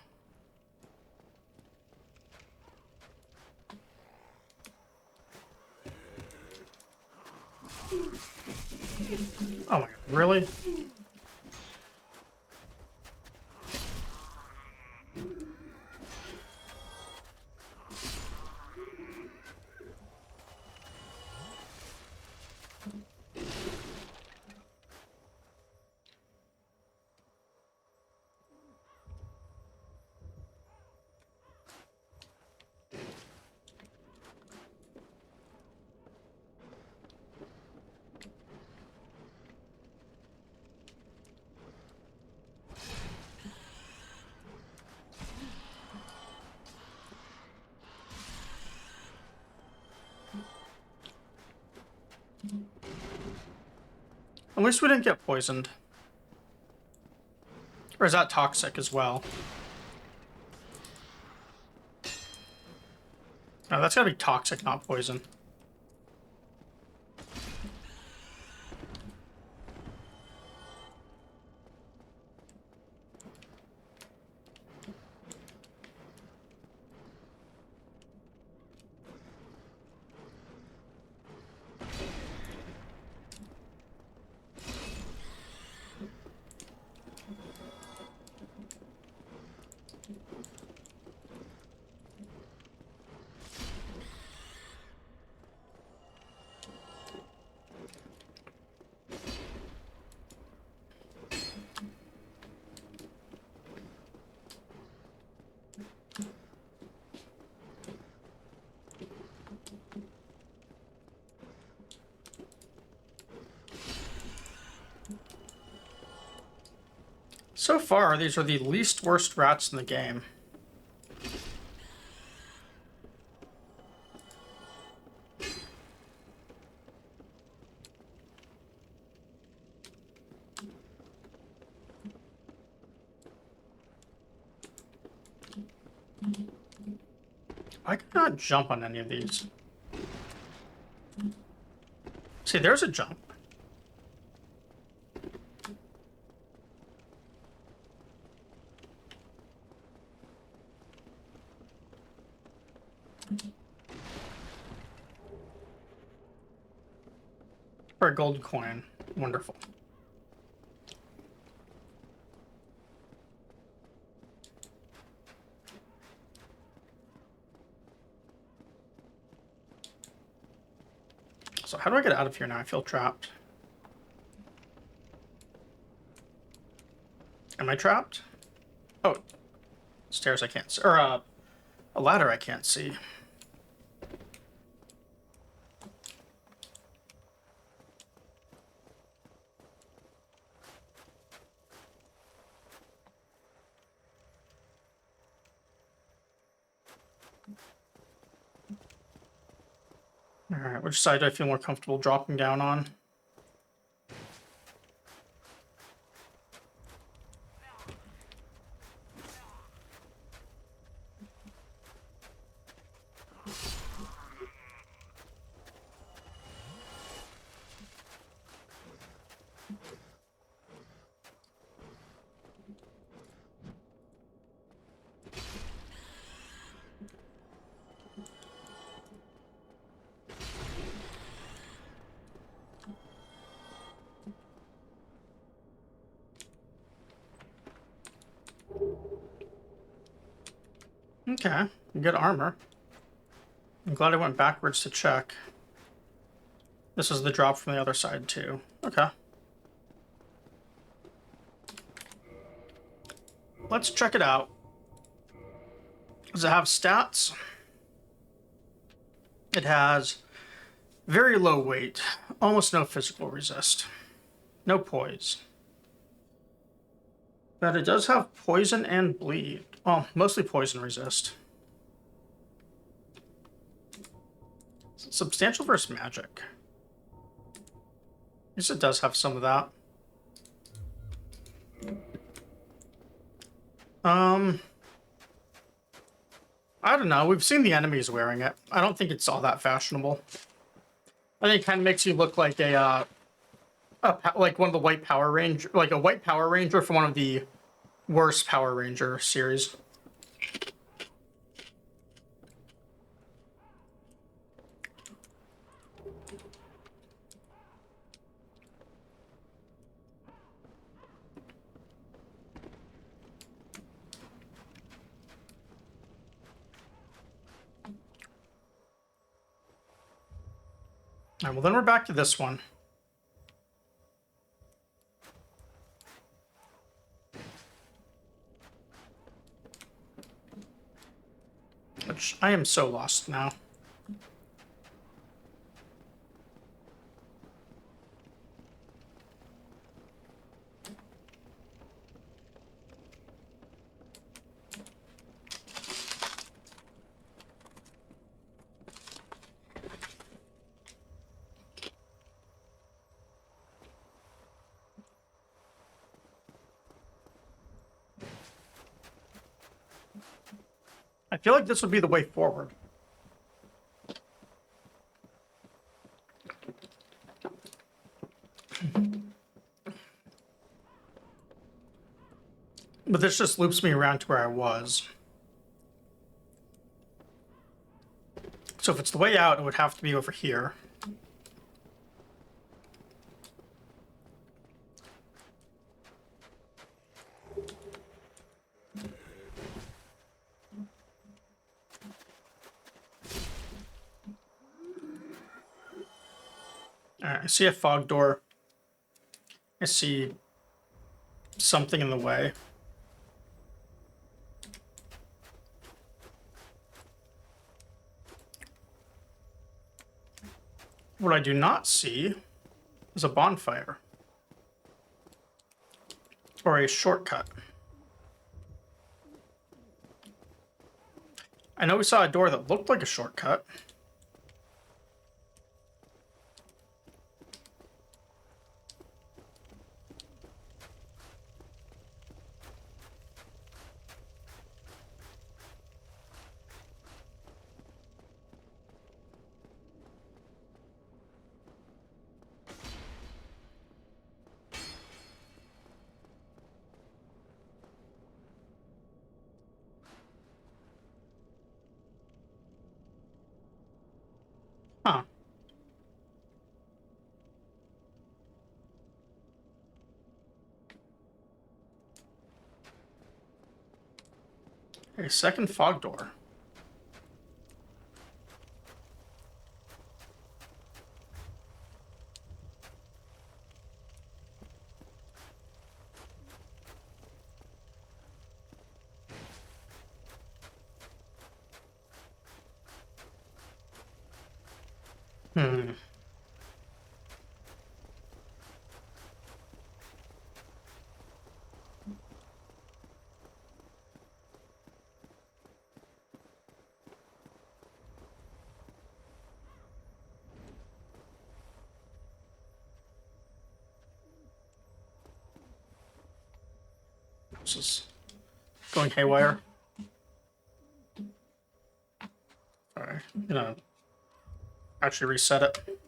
Oh my god, really? At least we didn't get poisoned. Or is that toxic as well? No, that's gotta be toxic, not poison. So far, these are the least worst rats in the game. I cannot jump on any of these. See, there's a jump. For a gold coin. Wonderful. So how do I get out of here now? I feel trapped. Am I trapped? Oh, stairs I can't see. Or a ladder I can't see. Alright, which side do I feel more comfortable dropping down on? Okay, good armor. I'm glad I went backwards to check. This is the drop from the other side, too. Okay. Let's check it out. Does it have stats? It has very low weight, almost no physical resist, no poise. But it does have poison and bleed. Oh, mostly poison resist. Substantial versus magic. I guess it does have some of that. I don't know. We've seen the enemies wearing it. I don't think it's all that fashionable. I think it kind of makes you look like like one of the white Power Ranger, like a white Power Ranger from one of the worst Power Ranger series. All right, well, then we're back to this one. Which I am so lost now. I feel like this would be the way forward. But this just loops me around to where I was. So if it's the way out, it would have to be over here. Alright, I see a fog door. I see something in the way. What I do not see is a bonfire. Or a shortcut. I know we saw a door that looked like a shortcut. Huh. A second fog door. Hmm. This is going haywire. Sorry, I'm gonna actually reset it.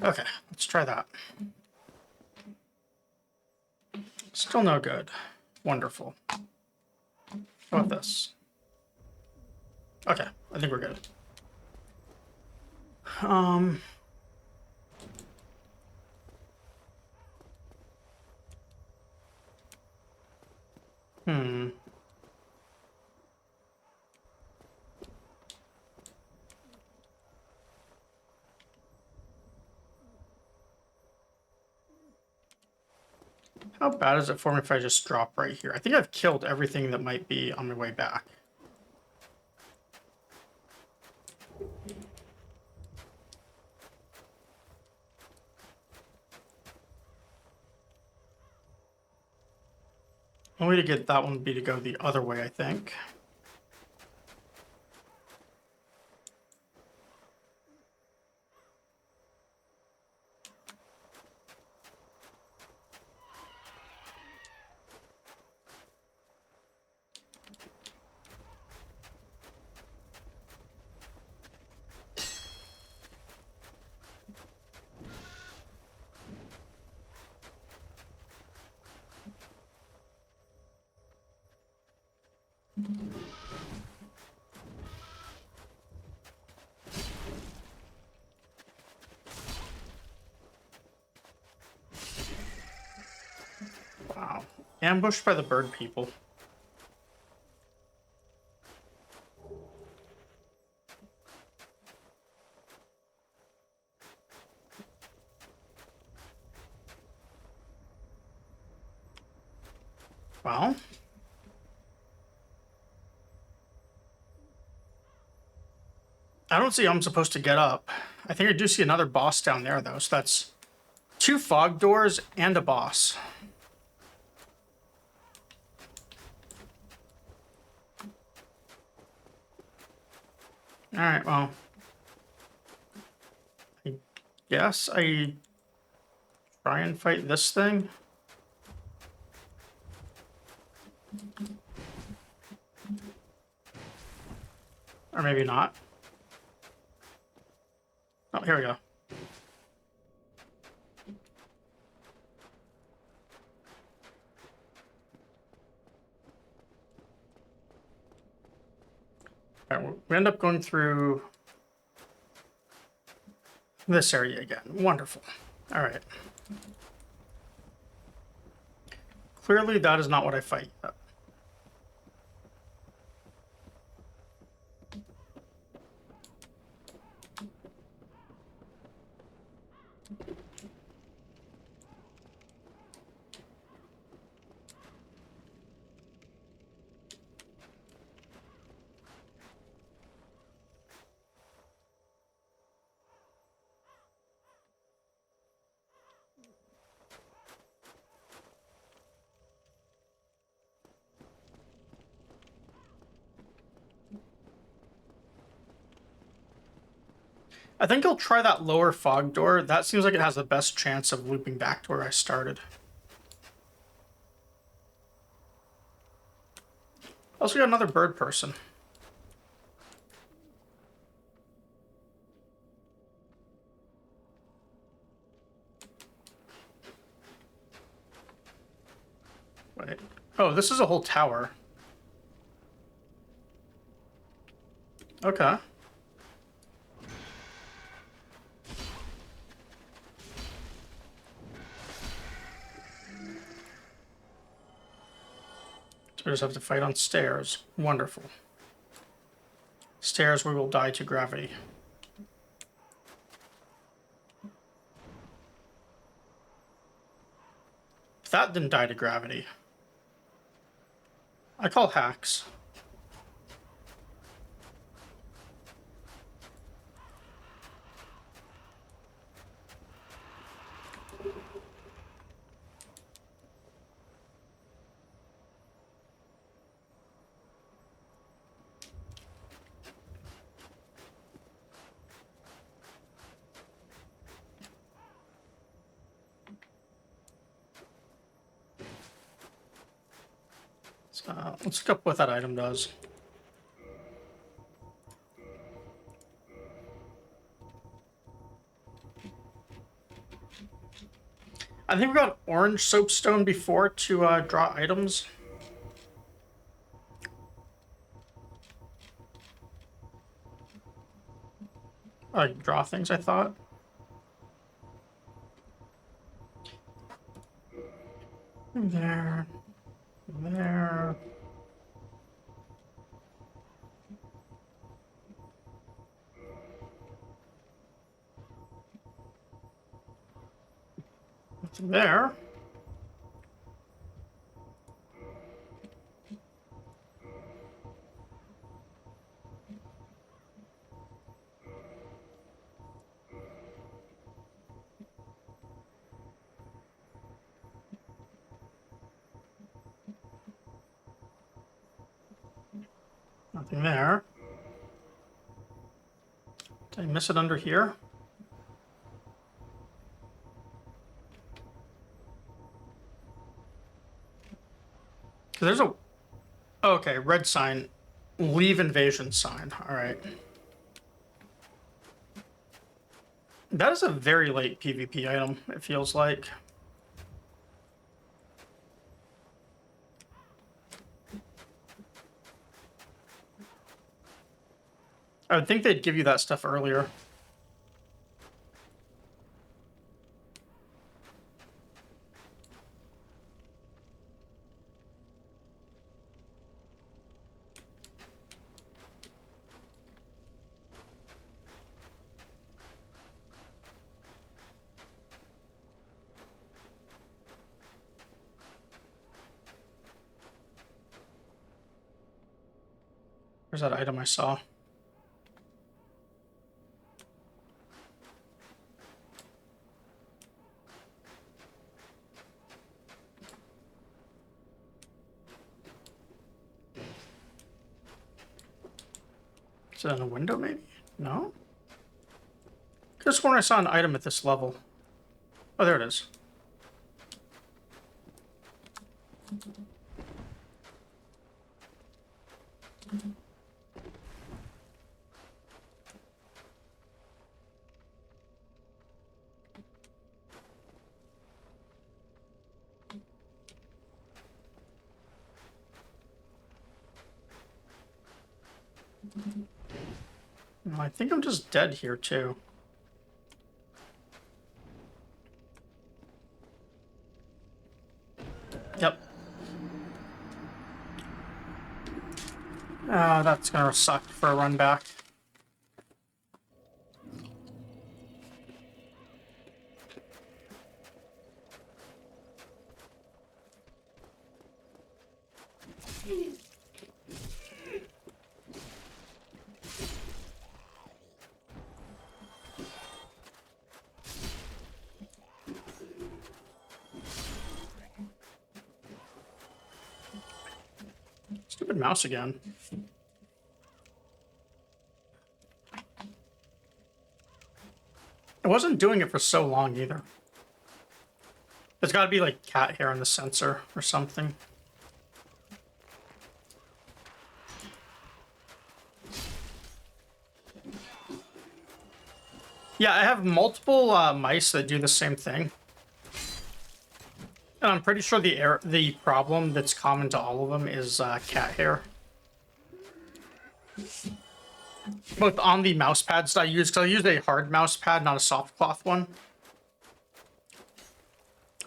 Okay, let's try that. Still no good. Wonderful. How about this? Okay, I think we're good. Hmm. How bad is it for me if I just drop right here? I think I've killed everything that might be on my way back. The only way to get that one would be to go the other way, I think. Wow. Ambushed by the bird people. Well. I don't see how I'm supposed to get up. I think I do see another boss down there, though, so that's 2 fog doors and a boss. Alright, well. I guess I try and fight this thing. Or maybe not. here we go. All right, we end up going through this area again. Wonderful. All right. Clearly, that is not what I fight yet. I think I'll try that lower fog door. That seems like it has the best chance of looping back to where I started. Also got another bird person. Wait. Oh, this is a whole tower. Okay. So we just have to fight on stairs. Wonderful. Stairs we will die to gravity. If that didn't die to gravity. I call hacks. Let's look up what that item does. I think we got orange soapstone before to draw items. Draw things, I thought. There. There. Nothing there. Nothing there. Did I miss it under here? There's a... Okay, red sign. Leave invasion sign. All right. That is a very late PvP item, it feels like. I would think they'd give you that stuff earlier. Where's that item I saw? Is it in a window, maybe? No? Could have sworn I saw an item at this level. Oh, there it is. No, I think I'm just dead here too. Yep. That's gonna suck for a run back. Stupid mouse again. It wasn't doing it for so long either. There's got to be like cat hair on the sensor or something. Yeah, I have multiple mice that do the same thing. And I'm pretty sure the problem that's common to all of them is cat hair. Both on the mouse pads that I use, because I use a hard mouse pad, not a soft cloth one.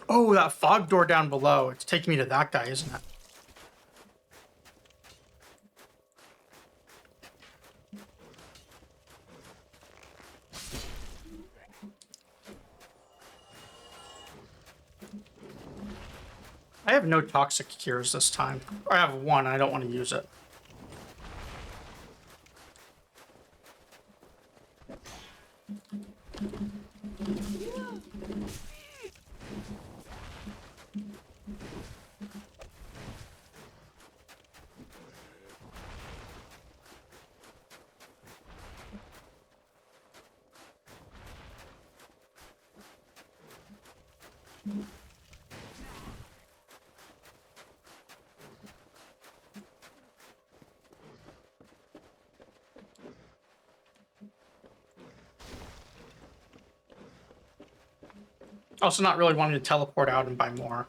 Oh, that fog door down below. It's taking me to that guy, isn't it? I have no toxic cures this time. I have one, I don't want to use it. Also not really wanting to teleport out and buy more.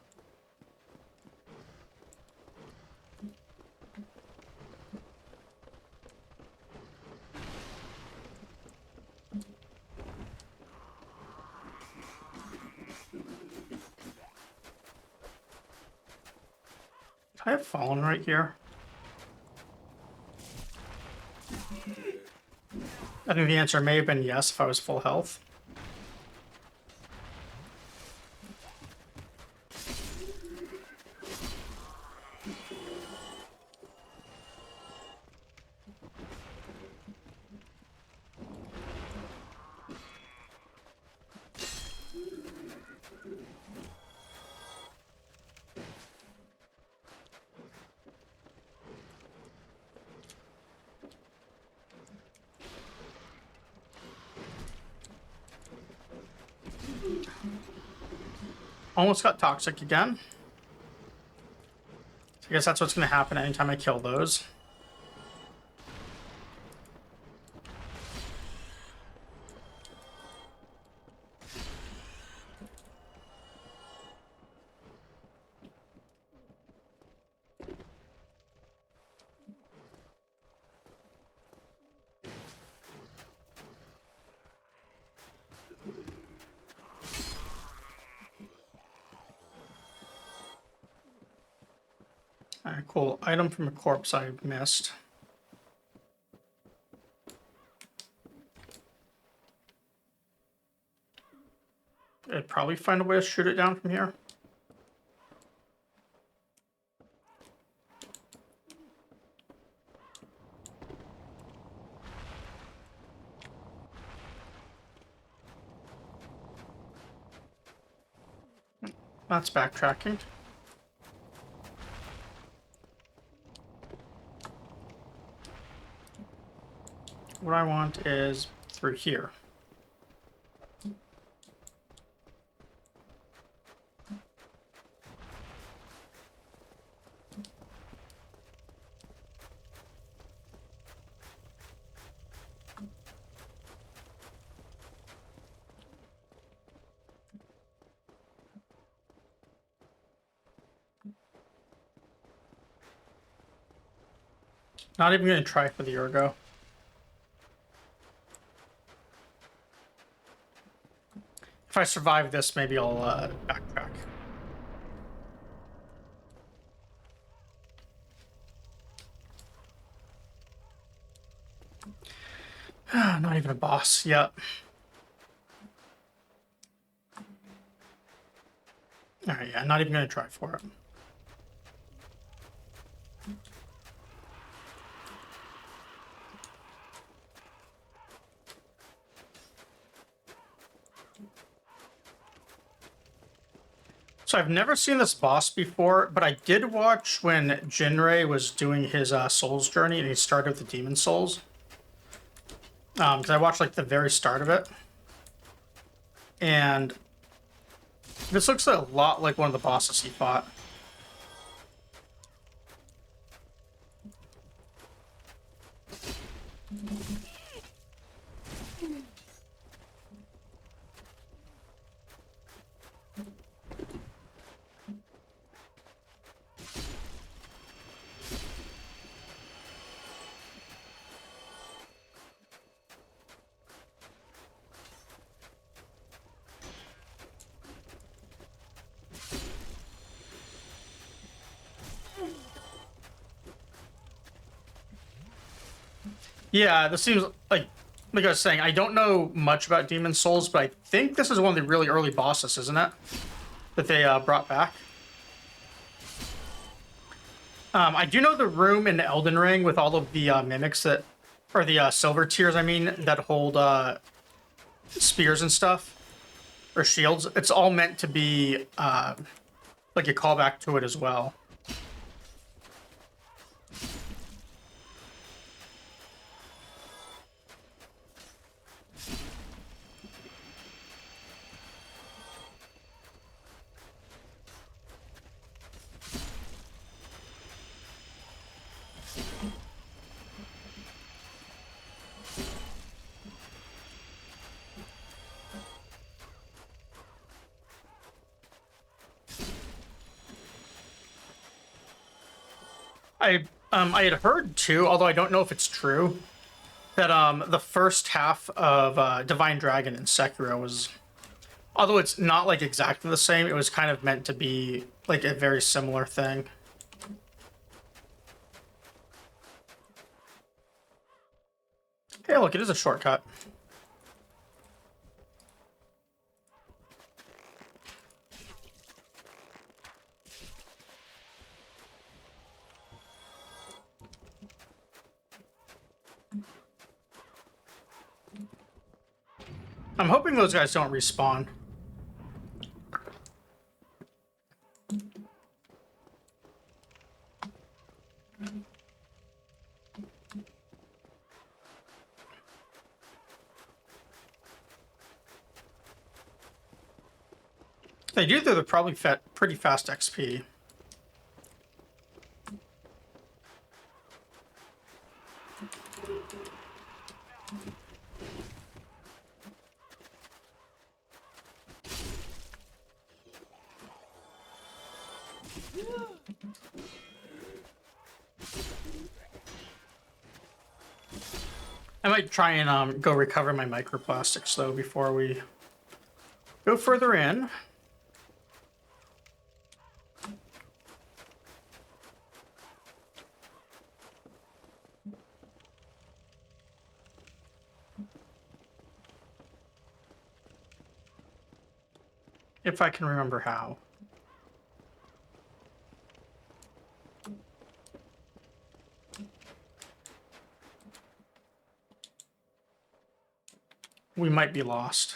I have fallen right here. I think the answer may have been yes if I was full health. Almost got toxic again. So I guess that's what's going to happen anytime I kill those. Alright, cool. Item from a corpse I missed. I'd probably find a way to shoot it down from here. That's backtracking. What I want is through here. Not even going to try for the Urgo. If I survive this, maybe I'll backtrack. Not even a boss yet. Alright, yeah, not even gonna try for it. So I've never seen this boss before, but I did watch when Jinrei was doing his Souls journey and he started with the Demon Souls. Because I watched like the very start of it. And this looks a lot like one of the bosses he fought. Yeah, this seems like I was saying, I don't know much about Demon Souls, but I think this is one of the really early bosses, isn't it? That they brought back. I do know the room in Elden Ring with all of the mimics that, or the silver tiers, I mean, that hold spears and stuff, or shields. It's all meant to be like a callback to it as well. I had heard too, although I don't know if it's true, that the first half of Divine Dragon in Sekiro was, although it's not like exactly the same, it was kind of meant to be like a very similar thing. Hey, look, it is a shortcut. I'm hoping those guys don't respawn. They do, they're probably pretty fast XP. I might try and go recover my microplastics though before we go further in. If I can remember how. We might be lost.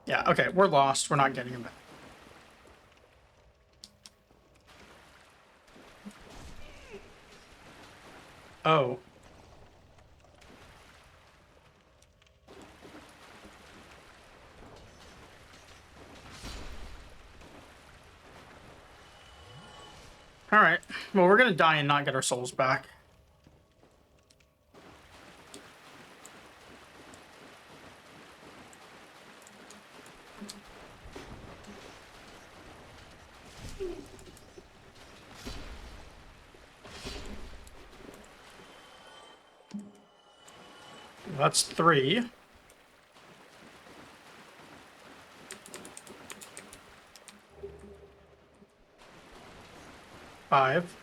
Yeah, okay, we're lost. We're not getting him back. Oh. Alright. Well, we're gonna die and not get our souls back. That's 3. 5.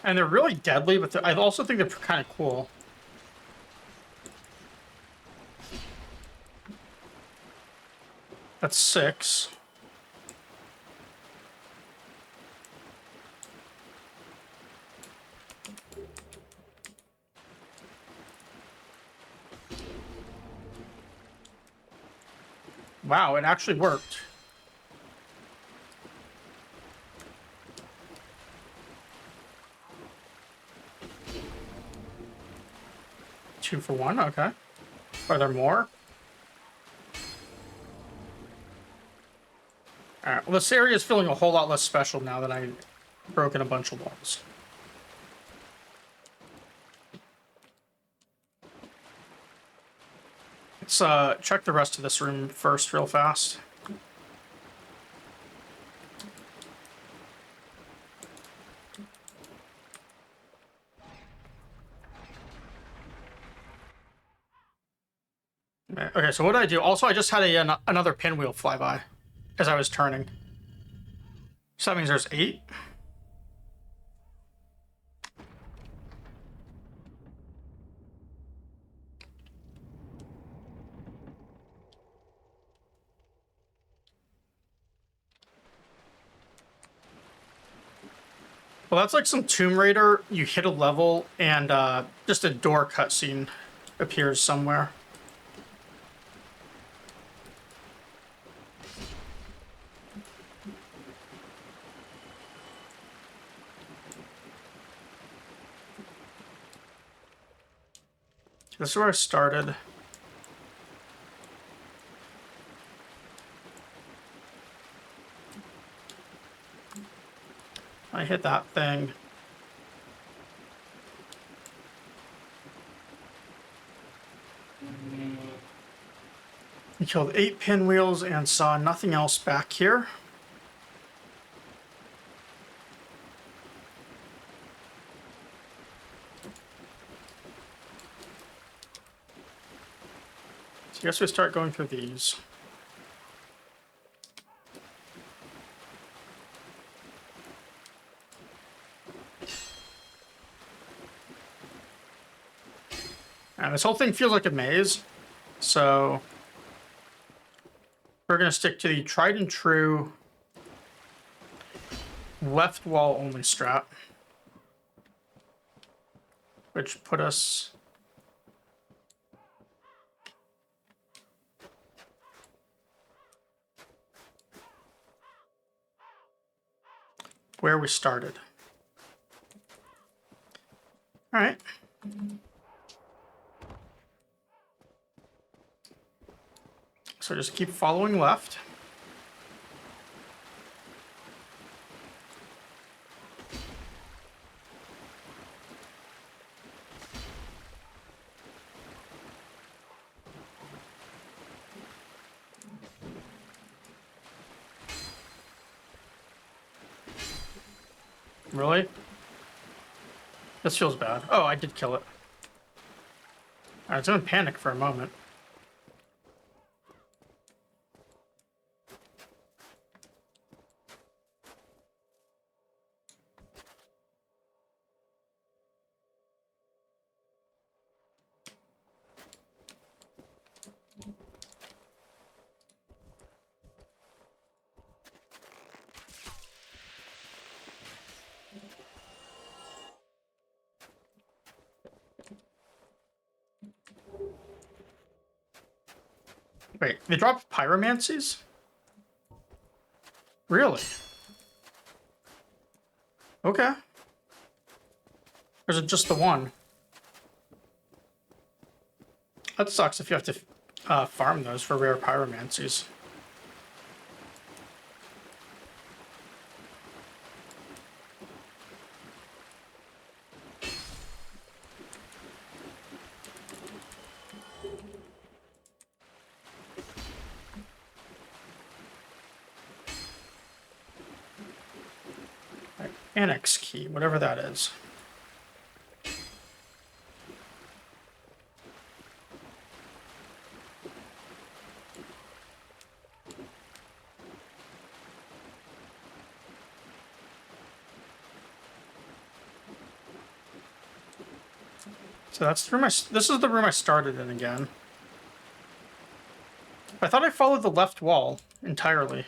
And they're really deadly, but I also think they're kind of cool. That's 6. Wow, it actually worked. Two for 1, okay. Are there more? Alright, well, this area is feeling a whole lot less special now that I've broken a bunch of walls. Let's check the rest of this room first real fast. Okay, so what did I do? Also, I just had another pinwheel fly by as I was turning. So that means there's 8. Well, that's like some Tomb Raider. You hit a level and just a door cutscene appears somewhere. This is where I started. I hit that thing. We killed 8 pinwheels and saw nothing else back here. So I guess we start going through these. And this whole thing feels like a maze, so we're going to stick to the tried and true left wall only strat, which put us where we started. All right. So just keep following left. Really? This feels bad. Oh, I did kill it. I was in panic for a moment. Wait, they dropped pyromancies? Really? Okay. Or is it just the one? That sucks if you have to farm those for rare pyromancies. Annex key, whatever that is. So that's the room this is the room I started in again. I thought I followed the left wall entirely.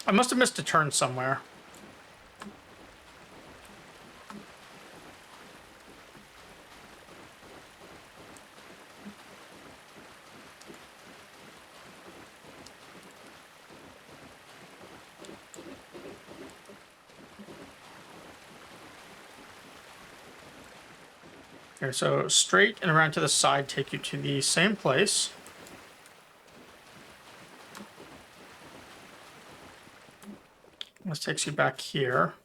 I must have missed a turn somewhere. Here, so straight and around to the side take you to the same place. This takes you back here.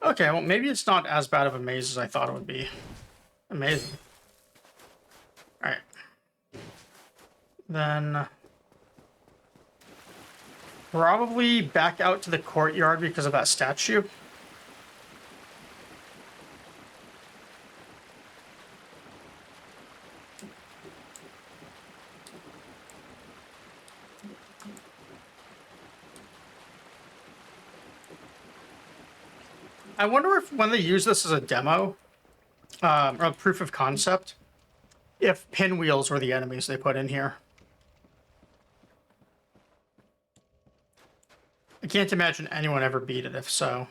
Okay, well, maybe it's not as bad of a maze as I thought it would be. Amazing. Alright. Then... probably back out to the courtyard because of that statue. I wonder if when they use this as a demo, or a proof of concept, if pinwheels were the enemies they put in here. I can't imagine anyone ever beat it if so.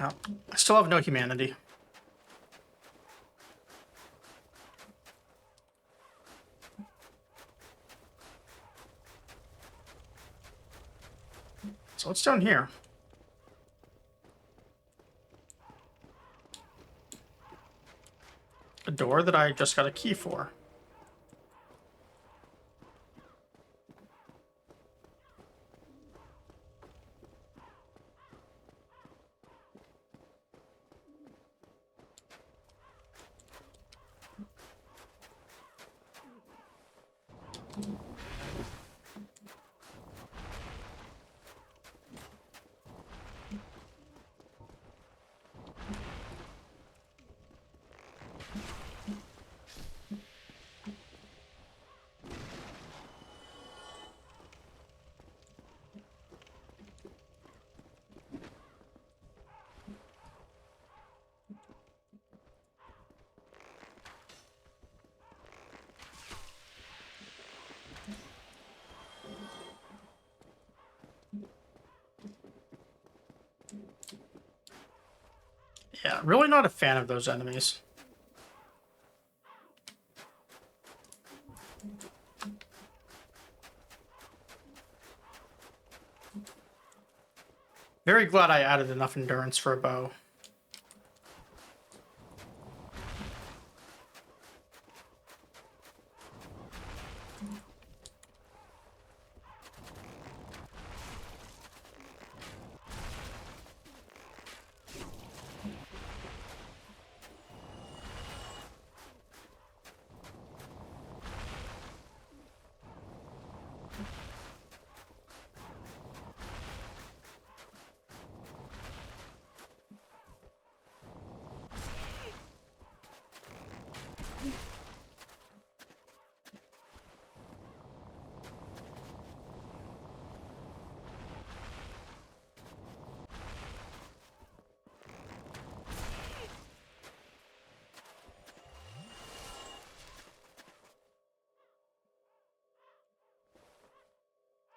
Oh, I still have no humanity. So what's down here? A door that I just got a key for. Yeah, really not a fan of those enemies. Very glad I added enough endurance for a bow.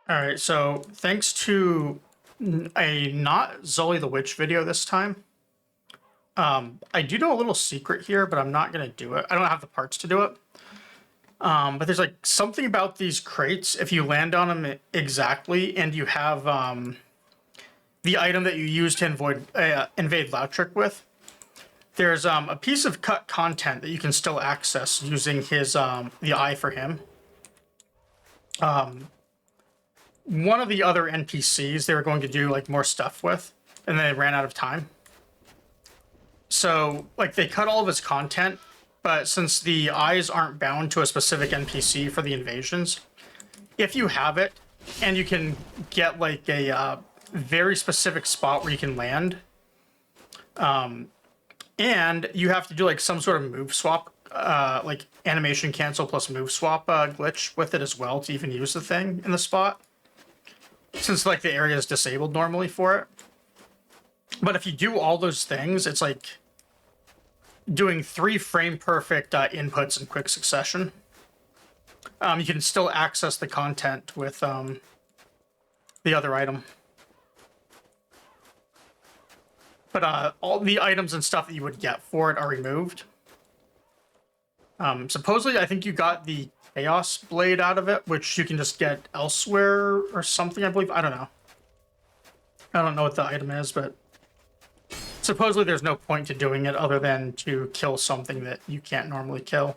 All right, so thanks to a not Zully the Witch video this time, I do know a little secret here, but I'm not going to do it. I don't have the parts to do it. But there's like something about these crates, if you land on them exactly and you have the item that you use to invade Lautrec with, there's a piece of cut content that you can still access using his the eye for him. one of the other NPCs they were going to do like more stuff with, and they ran out of time. So like they cut all of his content, but since the eyes aren't bound to a specific NPC for the invasions, if you have it and you can get like a very specific spot where you can land, and you have to do like some sort of move swap, like animation cancel plus move swap glitch with it as well to even use the thing in the spot, since like the area is disabled normally for it. But if you do all those things, it's like doing 3 frame perfect inputs in quick succession. You can still access the content with the other item. But all the items and stuff that you would get for it are removed. Supposedly, I think you got the Chaos Blade out of it, which you can just get elsewhere or something, I believe. I don't know. I don't know what the item is, but supposedly there's no point to doing it other than to kill something that you can't normally kill.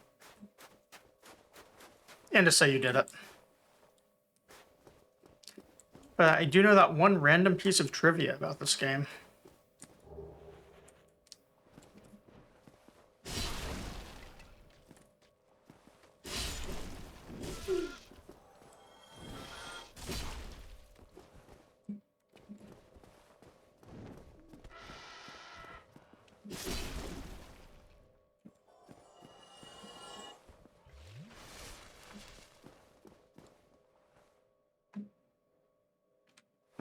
And to say you did it. But I do know that one random piece of trivia about this game.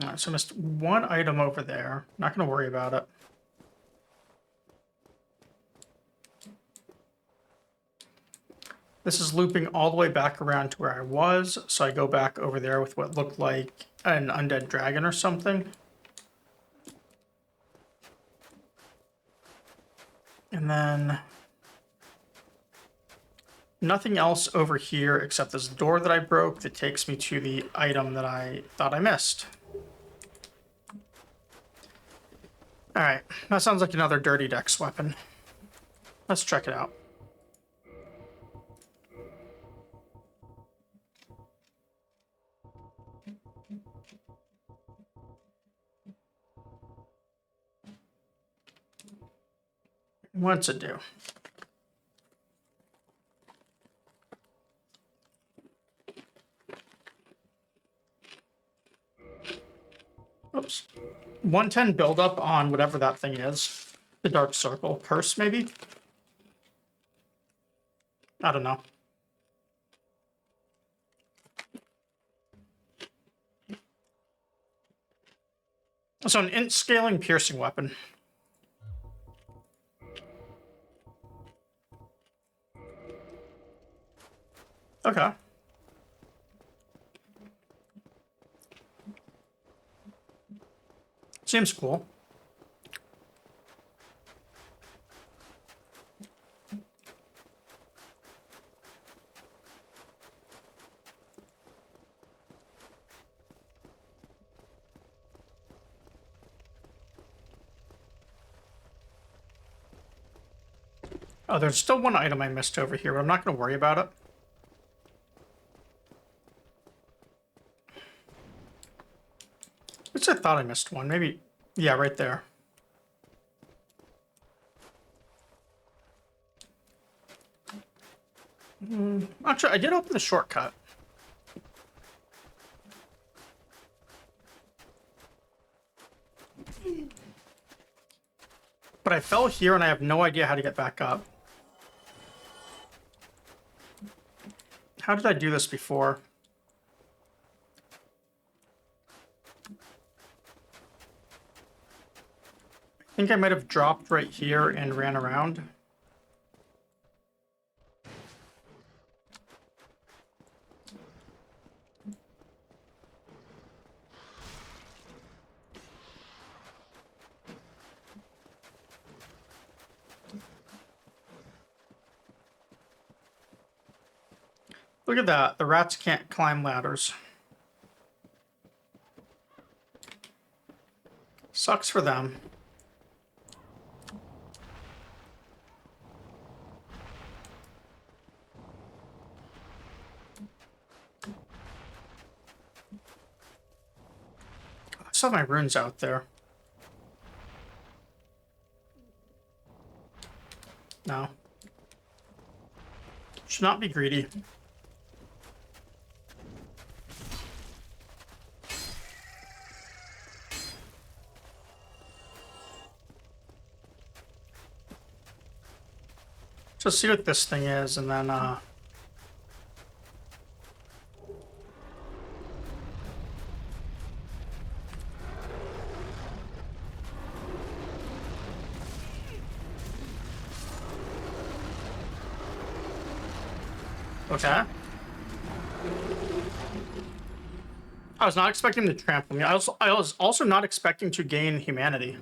Alright, so I missed one item over there. Not going to worry about it. This is looping all the way back around to where I was, so I go back over there with what looked like an undead dragon or something. And then nothing else over here except this door that I broke that takes me to the item that I thought I missed. Alright, that sounds like another Dirty Dex weapon. Let's check it out. What's it do? Oops. 110 buildup on whatever that thing is. The Dark Circle. Curse, maybe? I don't know. So an int scaling piercing weapon. Okay. Seems cool. Oh, there's still one item I missed over here, but I'm not going to worry about it. I thought I missed one. Maybe, yeah, right there. Actually, I did open the shortcut. But I fell here and I have no idea how to get back up. How did I do this before? I think I might have dropped right here and ran around. Look at that. The rats can't climb ladders. Sucks for them. still have my runes out there. No. Should not be greedy. Just see what this thing is, and then, okay. I was not expecting to trample me. I was also not expecting to gain humanity.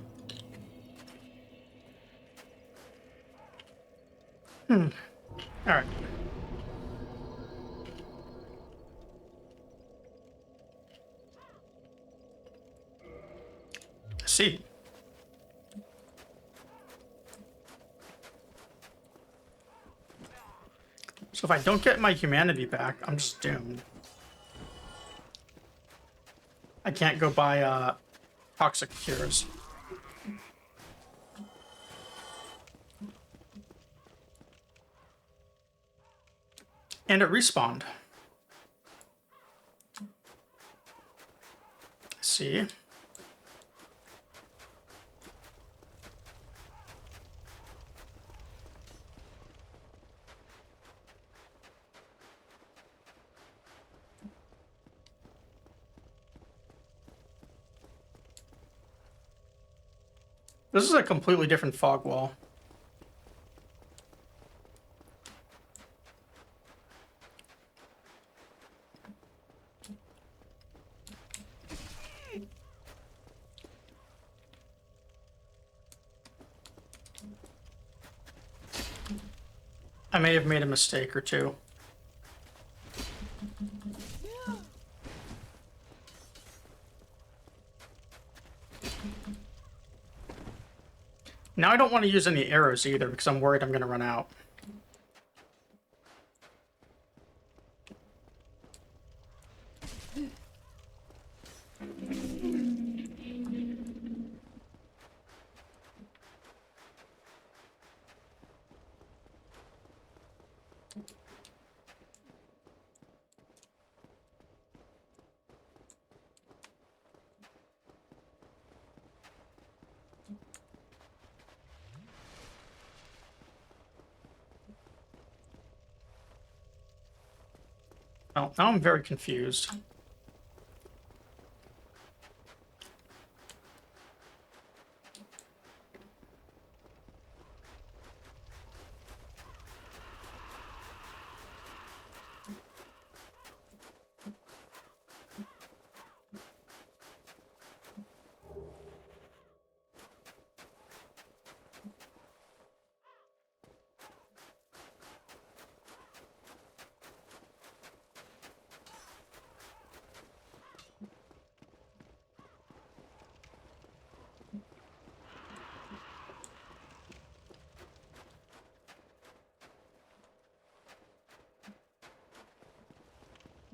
All right. See. So if I don't get my humanity back, I'm just doomed. I can't go buy toxic cures. And it respawned. See. This is a completely different fog wall. I may have made a mistake or two. Now I don't want to use any arrows either because I'm worried I'm going to run out. Oh, now I'm very confused.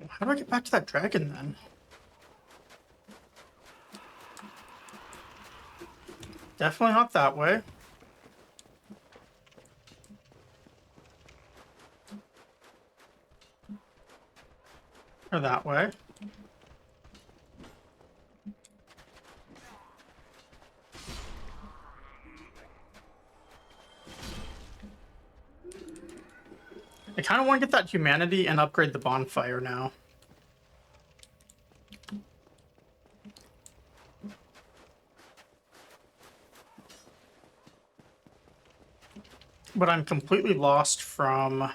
How do I get back to that dragon then? Definitely not that way. Or that way. I kind of want to get that humanity and upgrade the bonfire now. But I'm completely lost from...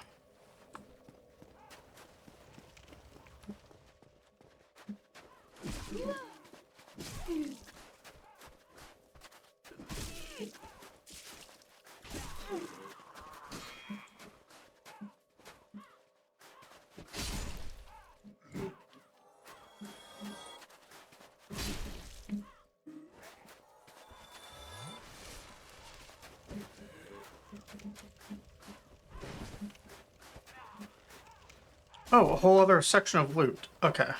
Oh, a whole other section of loot. Okay.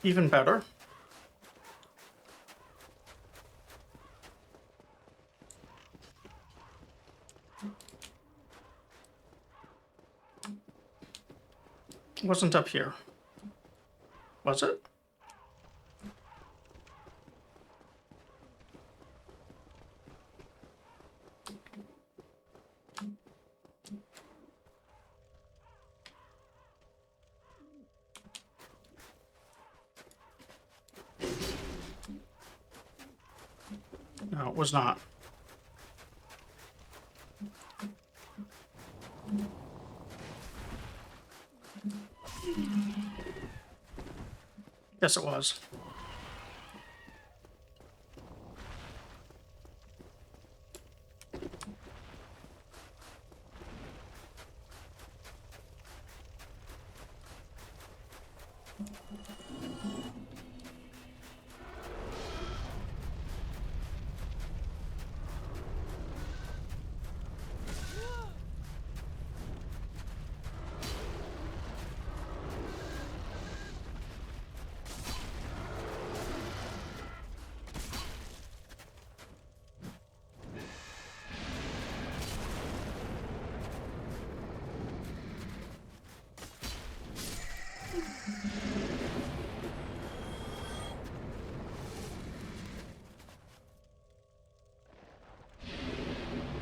Even better. Wasn't up here. Was it? No, it was not. Yes, it was.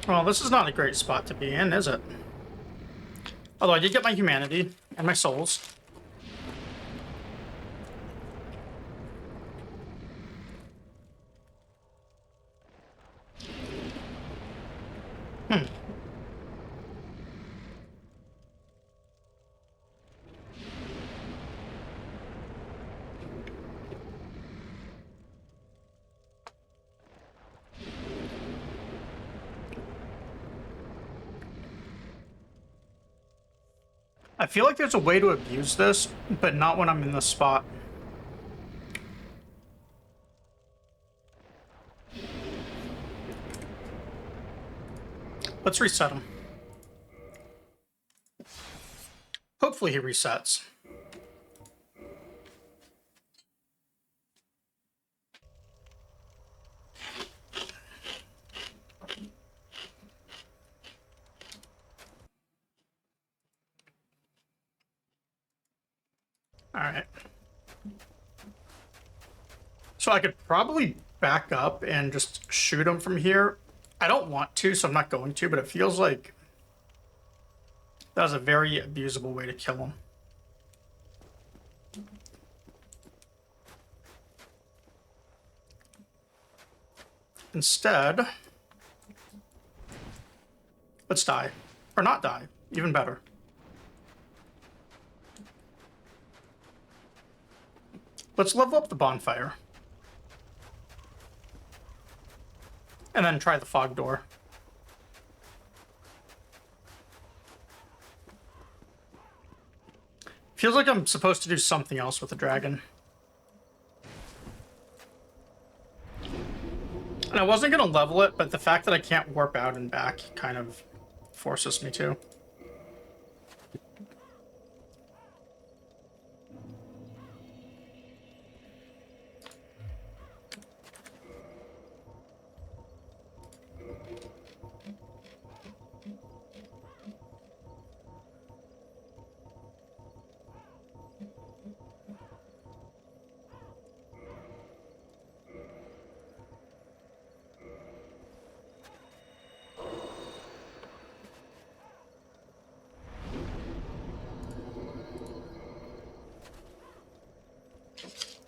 Well, this is not a great spot to be in, is it? Although I did get my humanity and my souls. I feel like there's a way to abuse this, but not when I'm in this spot. Let's reset him. Hopefully he resets. Alright. So I could probably back up and just shoot him from here. I don't want to, so I'm not going to, but it feels like that was a very abusable way to kill him. Instead, let's die. Or not die. Even better. Let's level up the bonfire. And then try the fog door. Feels like I'm supposed to do something else with the dragon. And I wasn't going to level it, but the fact that I can't warp out and back kind of forces me to.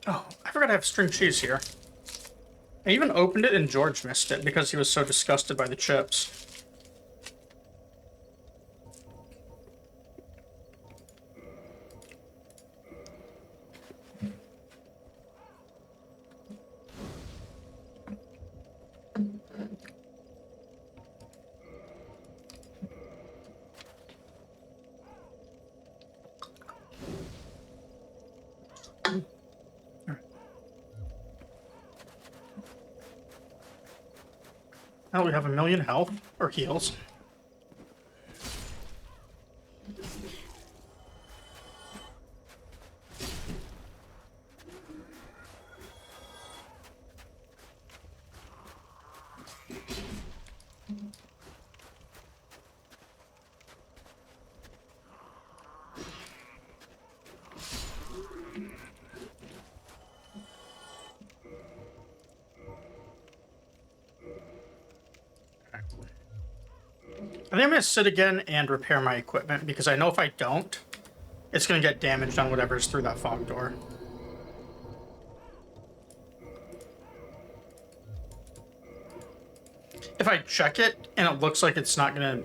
Oh, I forgot I have string cheese here. I even opened it and George missed it because he was so disgusted by the chips. Now we have 1,000,000 health, or heals. I think I'm going to sit again and repair my equipment, because I know if I don't, it's going to get damaged on whatever's through that fog door. If I check it and it looks like it's not going to,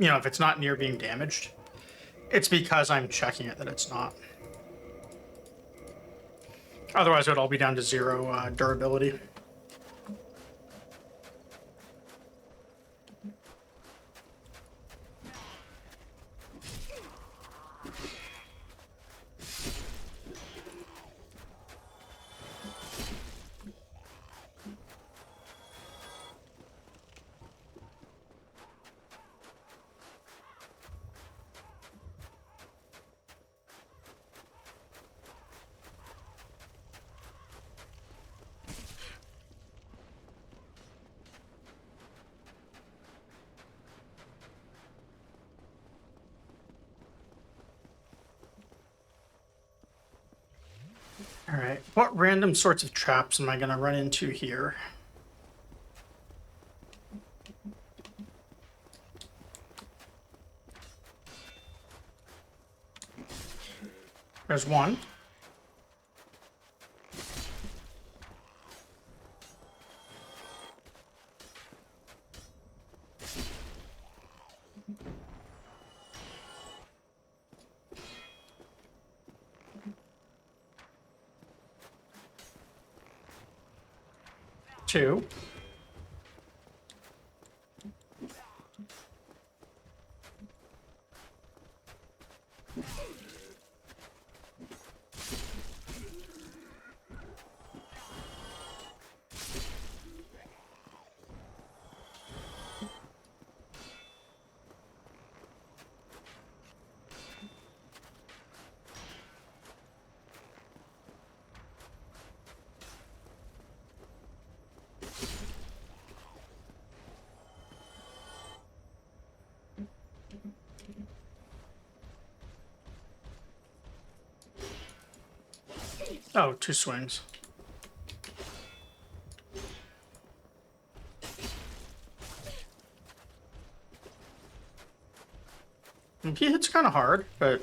you know, if it's not near being damaged, it's because I'm checking it that it's not. Otherwise, it would all be down to 0 durability. All right, what random sorts of traps am I going to run into here? There's one. Two. Oh, 2 swings. He hits kind of hard, but...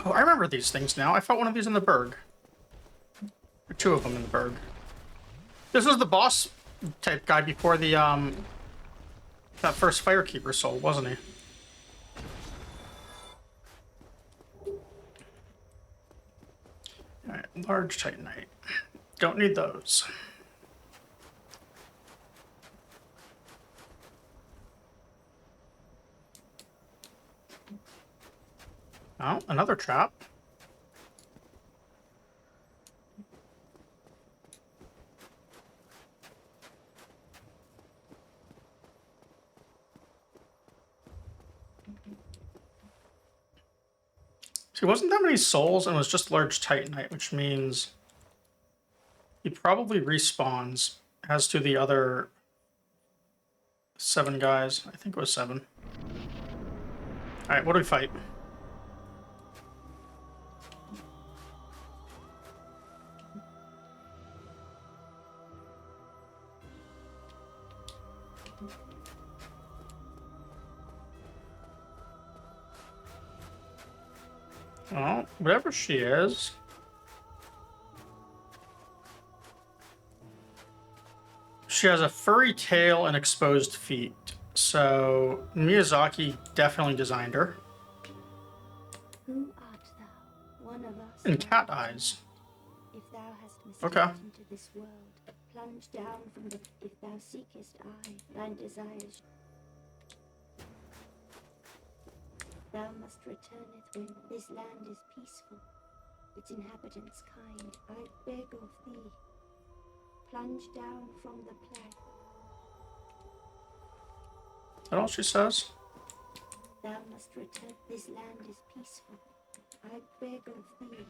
Oh, I remember these things now. I fought one of these in the Berg. Or 2 of them in the Berg. This was the boss type guy before the, that first Firekeeper soul, wasn't he? Alright, large Titanite. Don't need those. Oh, another trap. See, wasn't that many souls and it was just large Titanite, which means he probably respawns, as to the other 7 guys. I think it was 7. Alright, what do we fight? Oh, whatever she is. She has a furry tail and exposed feet. So Miyazaki definitely designed her. Who art thou? One of us. And cat eyes. If thou hast Okay. mistaken into this world, plunge down from the. If thou seekest thine desires. Thou must returneth when this land is peaceful, its inhabitants kind. I beg of thee, plunge down from the plague. Is that all she says? Thou must return. This land is peaceful. I beg of thee.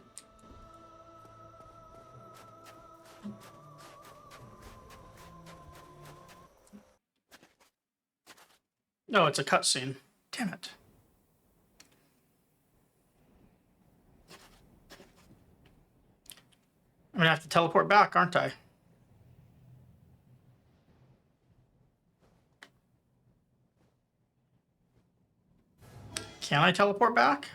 No, it's a cutscene. Damn it. I'm gonna have to teleport back, aren't I? Can I teleport back?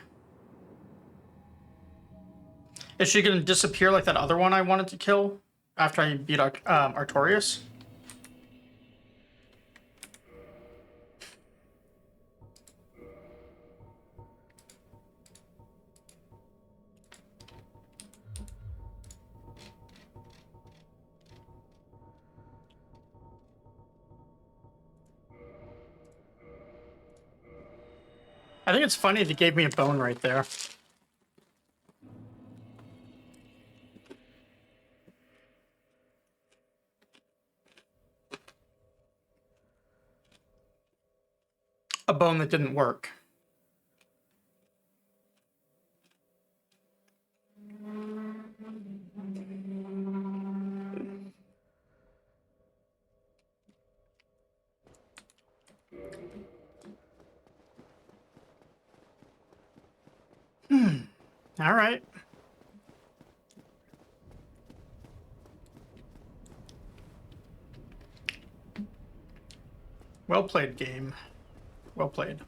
Is she gonna disappear like that other one I wanted to kill after I beat Artorias? I think it's funny they gave me a bone right there. A bone that didn't work. All right. Well played, game. Well played.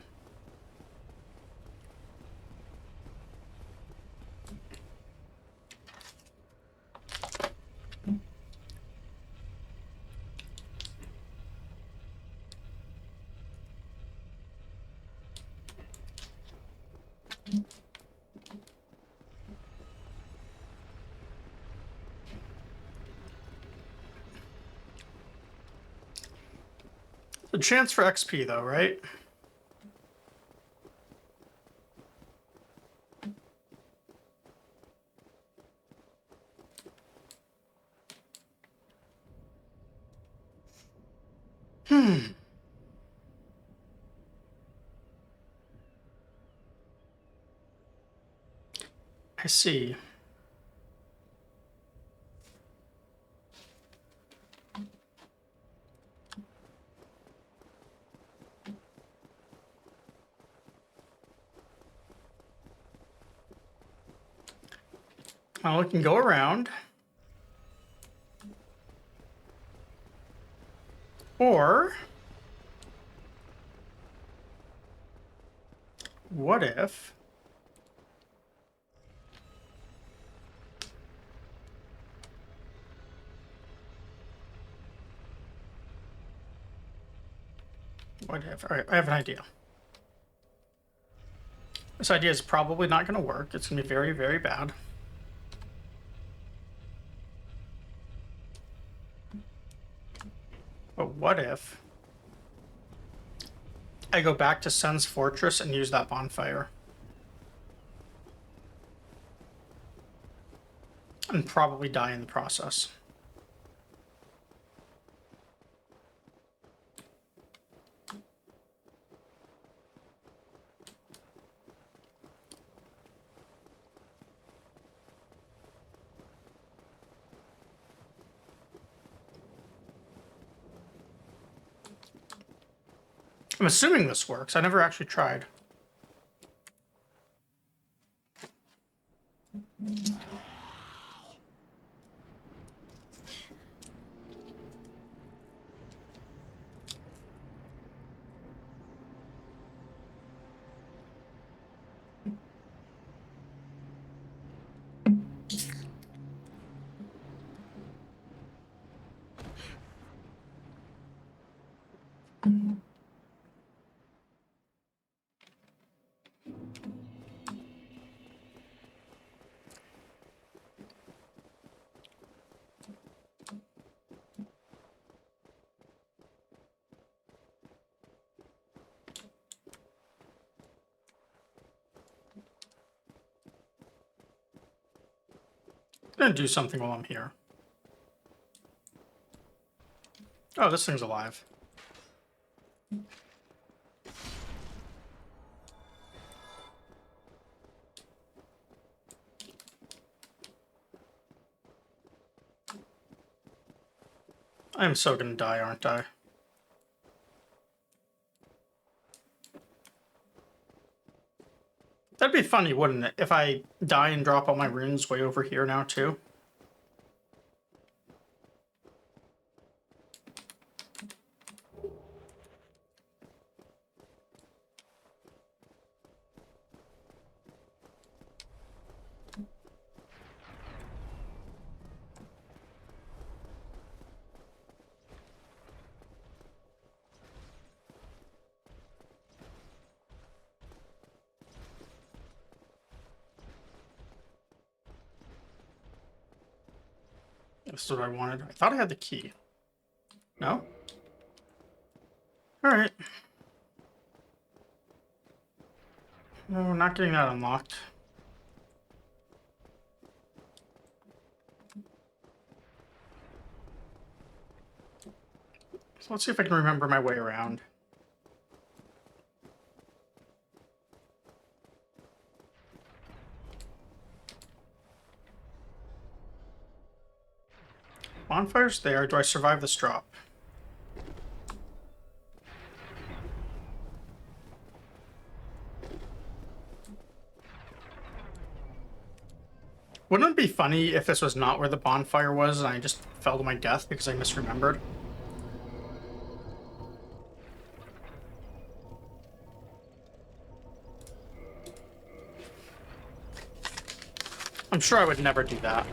The chance for XP, though, right? I see. Well, we can go around. Or... what if... what if... Alright, I have an idea. This idea is probably not going to work. It's going to be very, very bad. But what if I go back to Sen's Fortress and use that bonfire? And probably die in the process. I'm assuming this works. I never actually tried. I'm gonna do something while I'm here. Oh, this thing's alive. I'm so gonna die, aren't I? That'd be funny, wouldn't it? If I die and drop all my runes way over here now, too. This is what I wanted. I thought I had the key. No? Alright. No, we're not getting that unlocked. So let's see if I can remember my way around. Bonfire's there. Do I survive this drop? Wouldn't it be funny if this was not where the bonfire was and I just fell to my death because I misremembered? I'm sure I would never do that.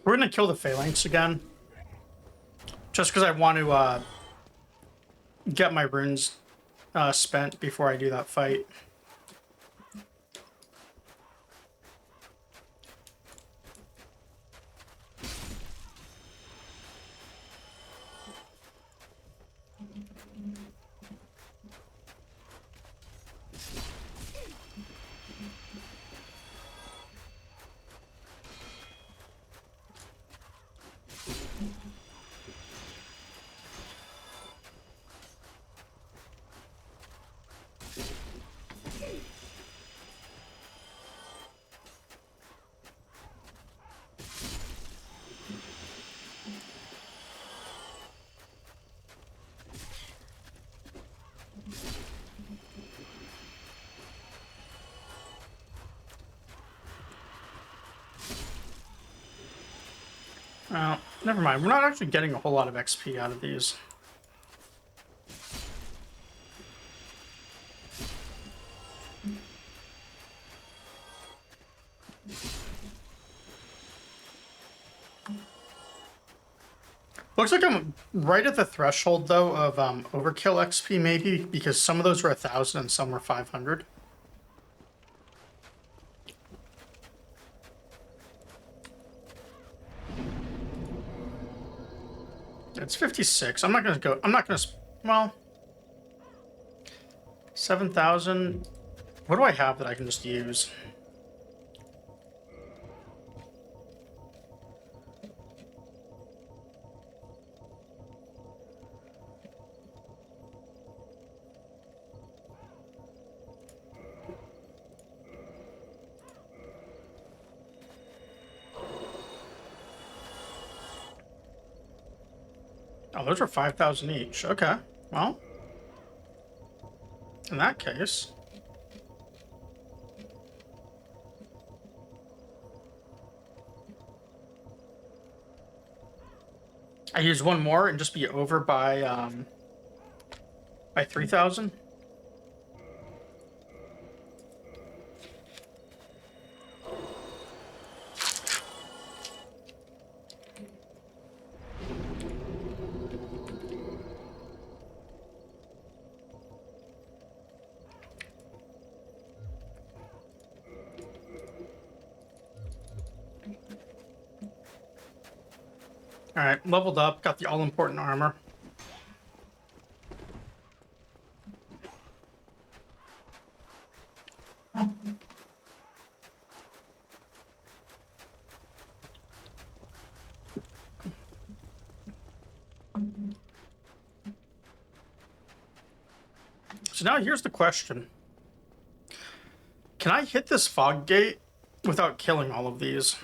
We're gonna kill the phalanx again. Just because I want to get my runes spent before I do that fight. Well, never mind. We're not actually getting a whole lot of XP out of these. Looks like I'm right at the threshold, though, of overkill XP, maybe, because some of those were 1,000 and some were 500. It's 56. I'm not gonna go. I'm not gonna. Well, 7,000. What do I have that I can just use? Oh, those are 5,000 each. Okay. Well, in that case. I use one more and just be over by 3,000. Alright, leveled up, got the all-important armor. So now here's the question. Can I hit this fog gate without killing all of these?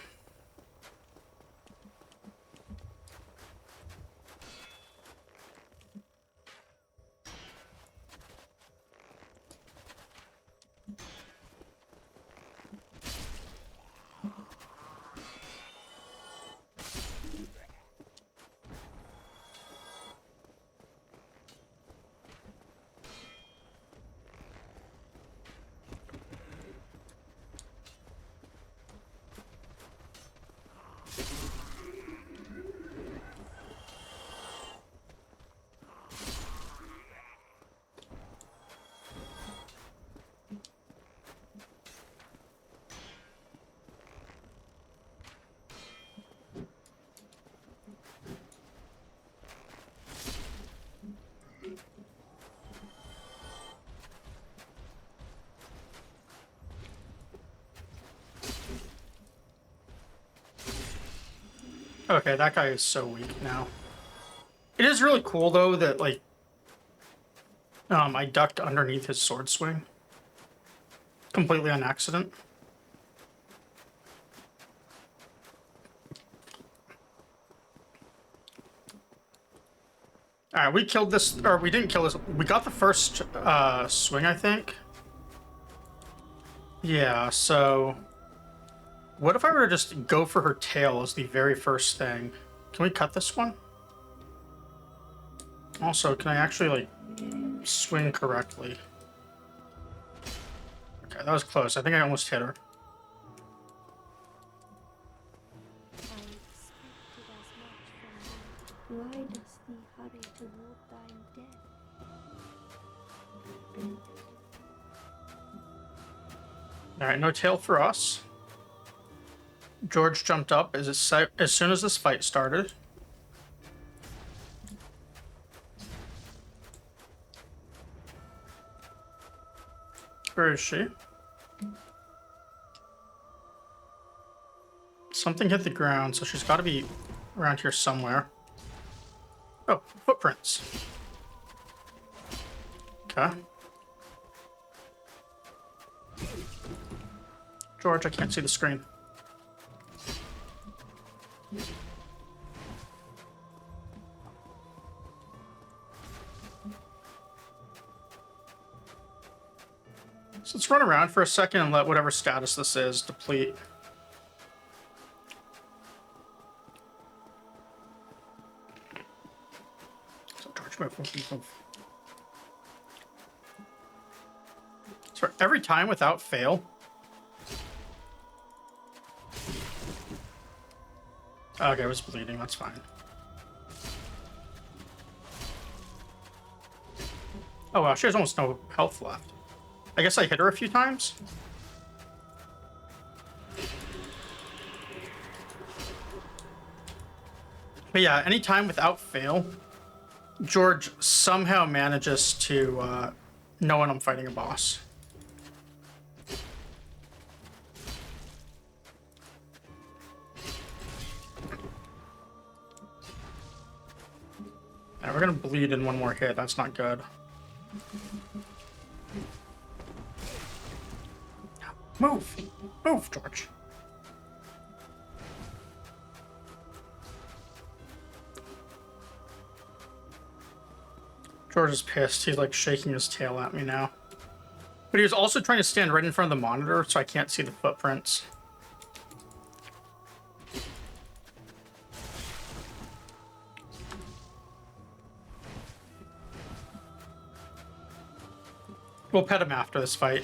Okay, that guy is so weak now. It is really cool though that like I ducked underneath his sword swing. Completely on accident. Alright, we killed this, or we didn't kill this. We got the first swing, I think. Yeah, so what if I were to just go for her tail as the very first thing? Can we cut this one? Also, can I actually, like, swing correctly? Okay, that was close. I think I almost hit her. I expected as much from thee. Why dost thee hurry toward thine death? Alright, no tail for us. George jumped up as soon as this fight started. Where is she? Something hit the ground, so she's got to be around here somewhere. Oh, footprints. Okay. George, I can't see the screen. So let's run around for a second and let whatever status this is deplete. So George, move. So every time without fail. Okay, I was bleeding, that's fine. Oh wow, she has almost no health left. I guess I hit her a few times. But yeah, anytime without fail, George somehow manages to know when I'm fighting a boss. Yeah, we're gonna bleed in one more hit. That's not good. Move! Move, George. George is pissed. He's like shaking his tail at me now. But he was also trying to stand right in front of the monitor, so I can't see the footprints. We'll pet him after this fight.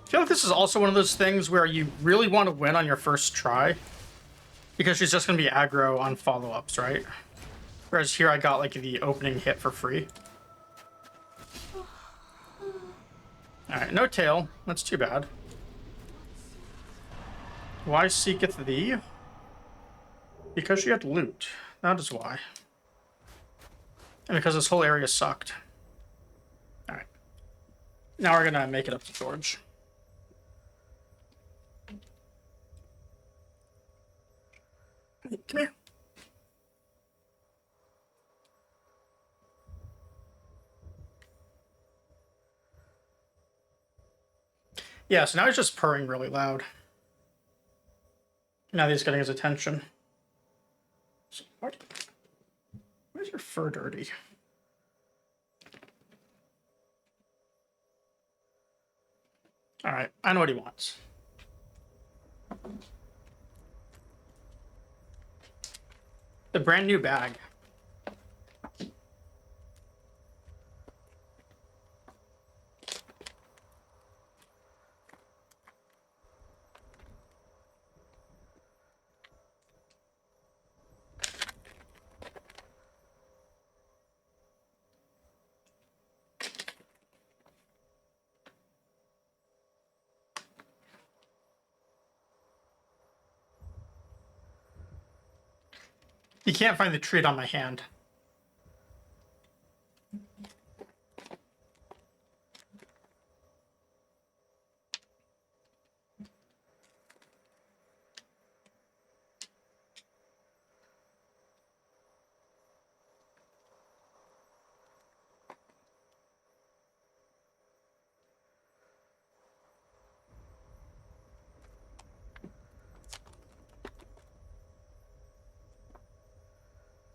I feel like this is also one of those things where you really want to win on your first try, because she's just going to be aggro on follow-ups, right? Whereas here I got like the opening hit for free. Alright, no tail. That's too bad. Why seeketh thee? Because she had loot. That is why. And because this whole area sucked. Alright. Now we're gonna make it up to George. Come here. Yeah, so now he's just purring really loud. Now that he's getting his attention. So what? Why is your fur dirty? Alright, I know what he wants. The brand new bag. You can't find the treat on my hand.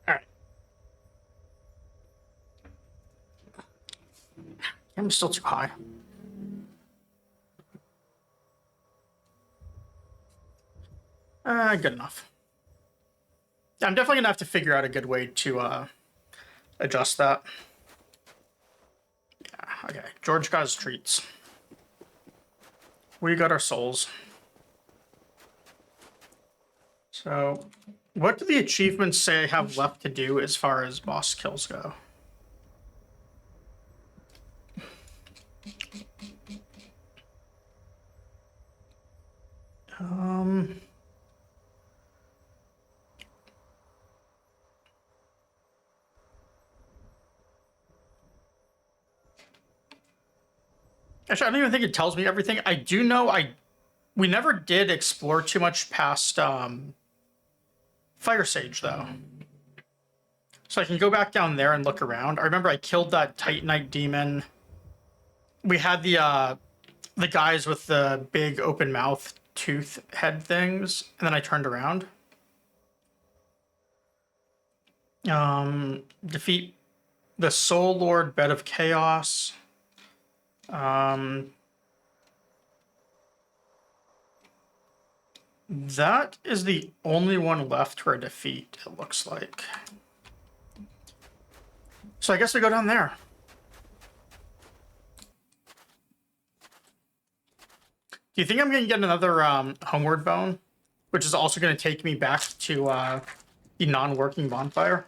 Alright. I'm still too high. Good enough. I'm definitely gonna have to figure out a good way to adjust that. Yeah, okay. George got his treats. We got our souls. So, what do the achievements say I have left to do as far as boss kills go? Actually, I don't even think it tells me everything. I do know we never did explore too much past Fire Sage though. So I can go back down there and look around. I remember I killed that Titanite demon. We had the guys with the big open mouth tooth head things, and then I turned around. Defeat the Soul Lord Bed of Chaos. That is the only one left for a defeat, it looks like. So I guess we go down there. Do you think I'm going to get another Homeward Bone? Which is also going to take me back to the non-working bonfire?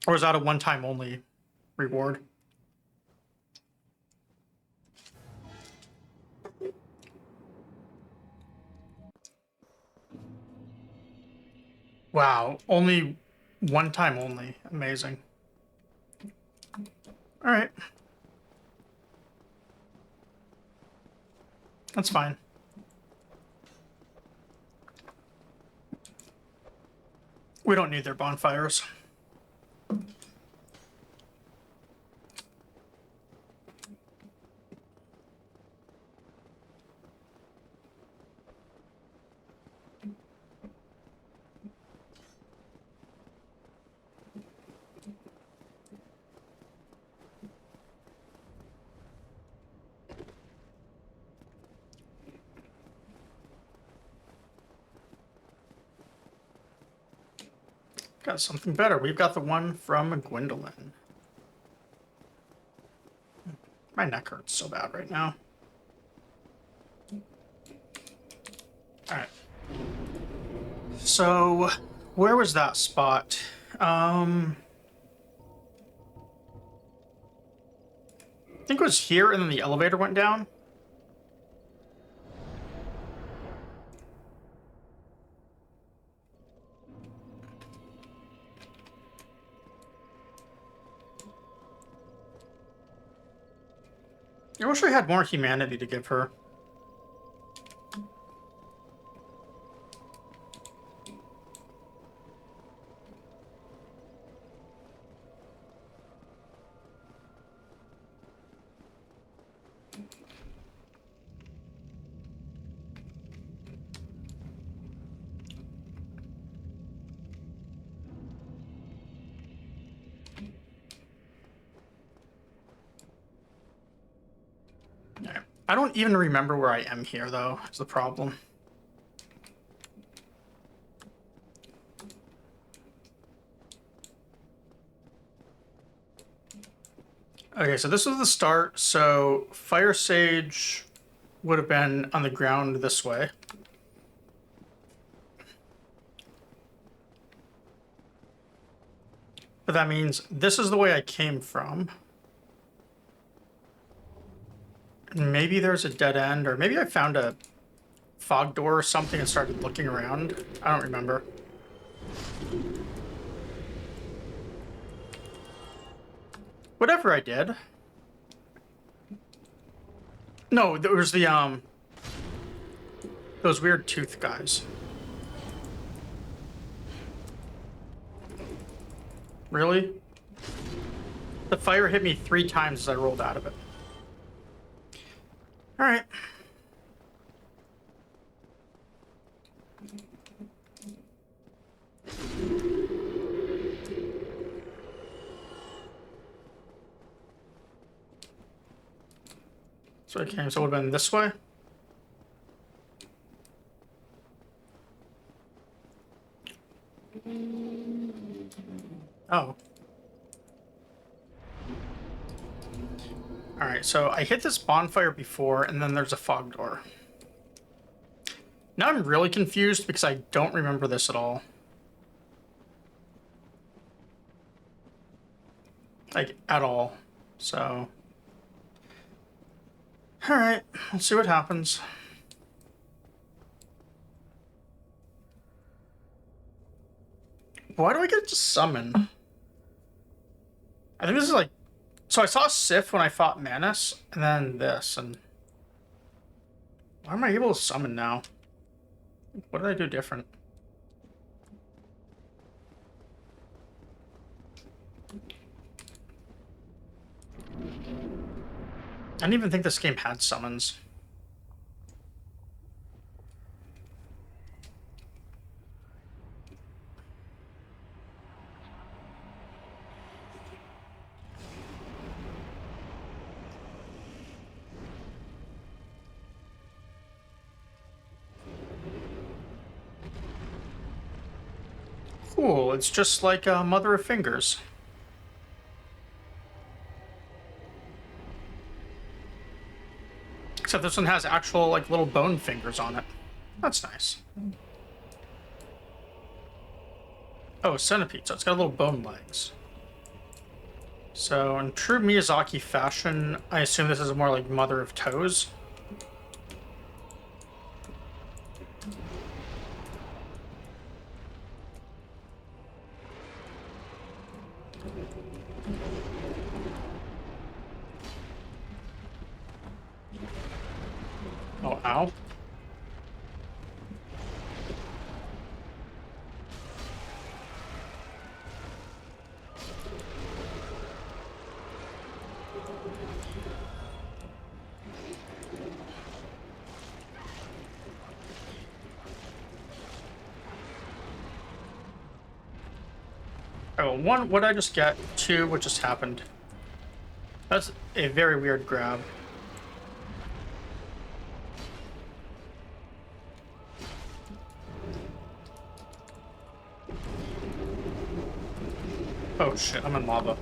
Or is that a one-time only reward? Wow, only one time only. Amazing. All right. That's fine. We don't need their bonfires. Got something better. We've got the one from Gwendolyn. My neck hurts so bad right now. Alright. So, where was that spot? I think it was here, and then the elevator went down. I wish I had more humanity to give her. I don't even remember where I am here, though, is the problem. Okay, so this was the start. So Fire Sage would have been on the ground this way. But that means this is the way I came from. Maybe there's a dead end, or maybe I found a fog door or something and started looking around. I don't remember. Whatever I did. No, there was the, those weird tooth guys. Really? The fire hit me 3 times as I rolled out of it. Alright. So I came, so it would have been this way. Oh. Alright, so I hit this bonfire before, and then there's a fog door. Now I'm really confused because I don't remember this at all. Like, at all. So... Alright, we'll see what happens. Why do I get to summon? I think this is like... So I saw Sif when I fought Manus, and then this, and... Why am I able to summon now? What did I do different? I didn't even think this game had summons. Cool, it's just like Mother of Fingers. Except this one has actual, like, little bone fingers on it. That's nice. Oh, centipede, so it's got little bone legs. So, in true Miyazaki fashion, I assume this is more like Mother of Toes. Oh, ow. Oh, 1, what did I just get? 2, what just happened? That's a very weird grab. Oh shit, I'm in lava.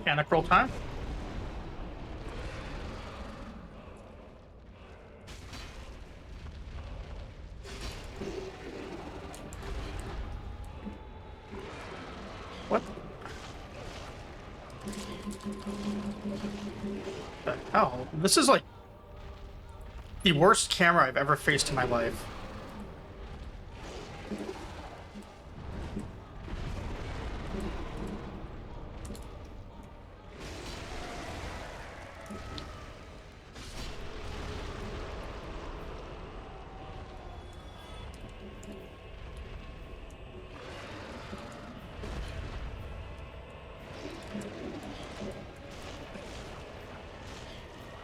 Panic roll time? What the hell? This is like the worst camera I've ever faced in my life.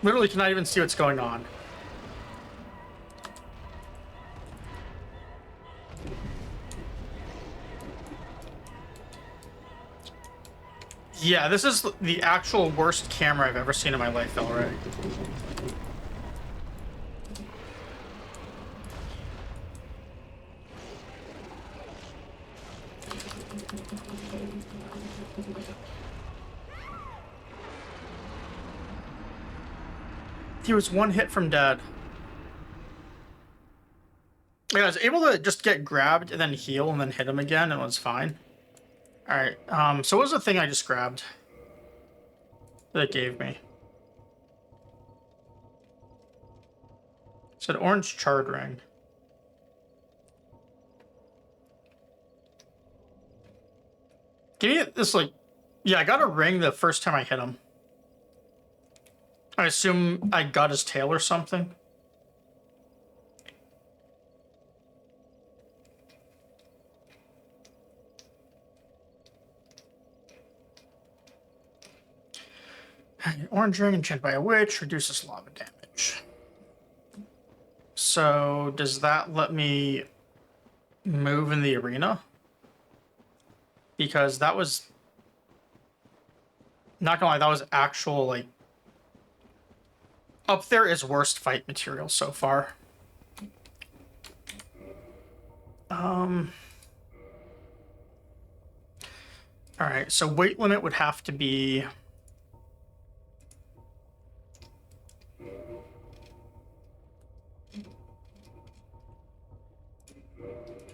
Literally cannot even see what's going on. Yeah, this is the actual worst camera I've ever seen in my life already. He was 1 hit from dead. Yeah, I was able to just get grabbed and then heal and then hit him again and it was fine. Alright, so what was the thing I just grabbed that it gave me? It's an orange charred ring. Give me this, like... Yeah, I got a ring the first time I hit him. I assume I got his tail or something. Orange ring enchanted by a witch reduces lava damage. So, does that let me move in the arena? Because that was... Not gonna lie, that was actual, like... Up there is worst fight material so far. Alright, so weight limit would have to be...